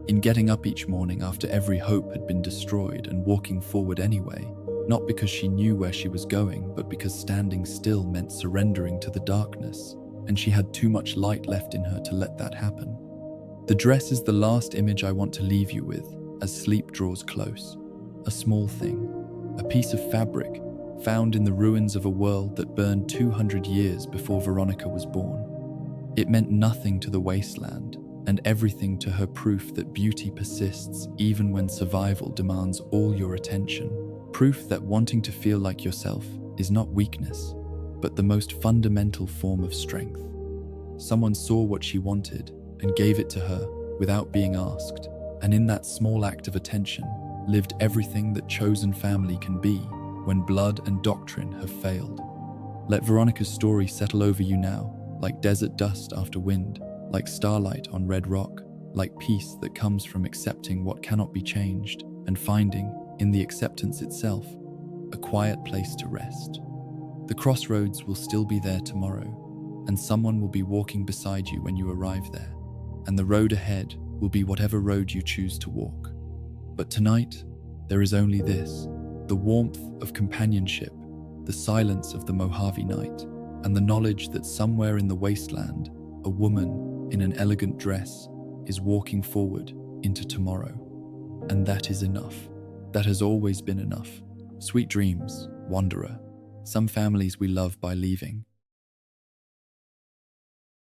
in getting up each morning after every hope had been destroyed and walking forward anyway, not because she knew where she was going, but because standing still meant surrendering to the darkness, and she had too much light left in her to let that happen. The dress is the last image I want to leave you with as sleep draws close. A small thing, a piece of fabric found in the ruins of a world that burned 200 years before Veronica was born. It meant nothing to the wasteland and everything to her, proof that beauty persists even when survival demands all your attention. Proof that wanting to feel like yourself is not weakness, but the most fundamental form of strength. Someone saw what she wanted and gave it to her without being asked, and in that small act of attention lived everything that chosen family can be when blood and doctrine have failed. Let Veronica's story settle over you now, like desert dust after wind, like starlight on red rock, like peace that comes from accepting what cannot be changed and finding, in the acceptance itself, a quiet place to rest. The crossroads will still be there tomorrow, and someone will be walking beside you when you arrive there, and the road ahead will be whatever road you choose to walk. But tonight, there is only this: the warmth of companionship, the silence of the Mojave night, and the knowledge that somewhere in the wasteland, a woman in an elegant dress is walking forward into tomorrow. And that is enough. That has always been enough. Sweet dreams, wanderer. Some families we love by leaving,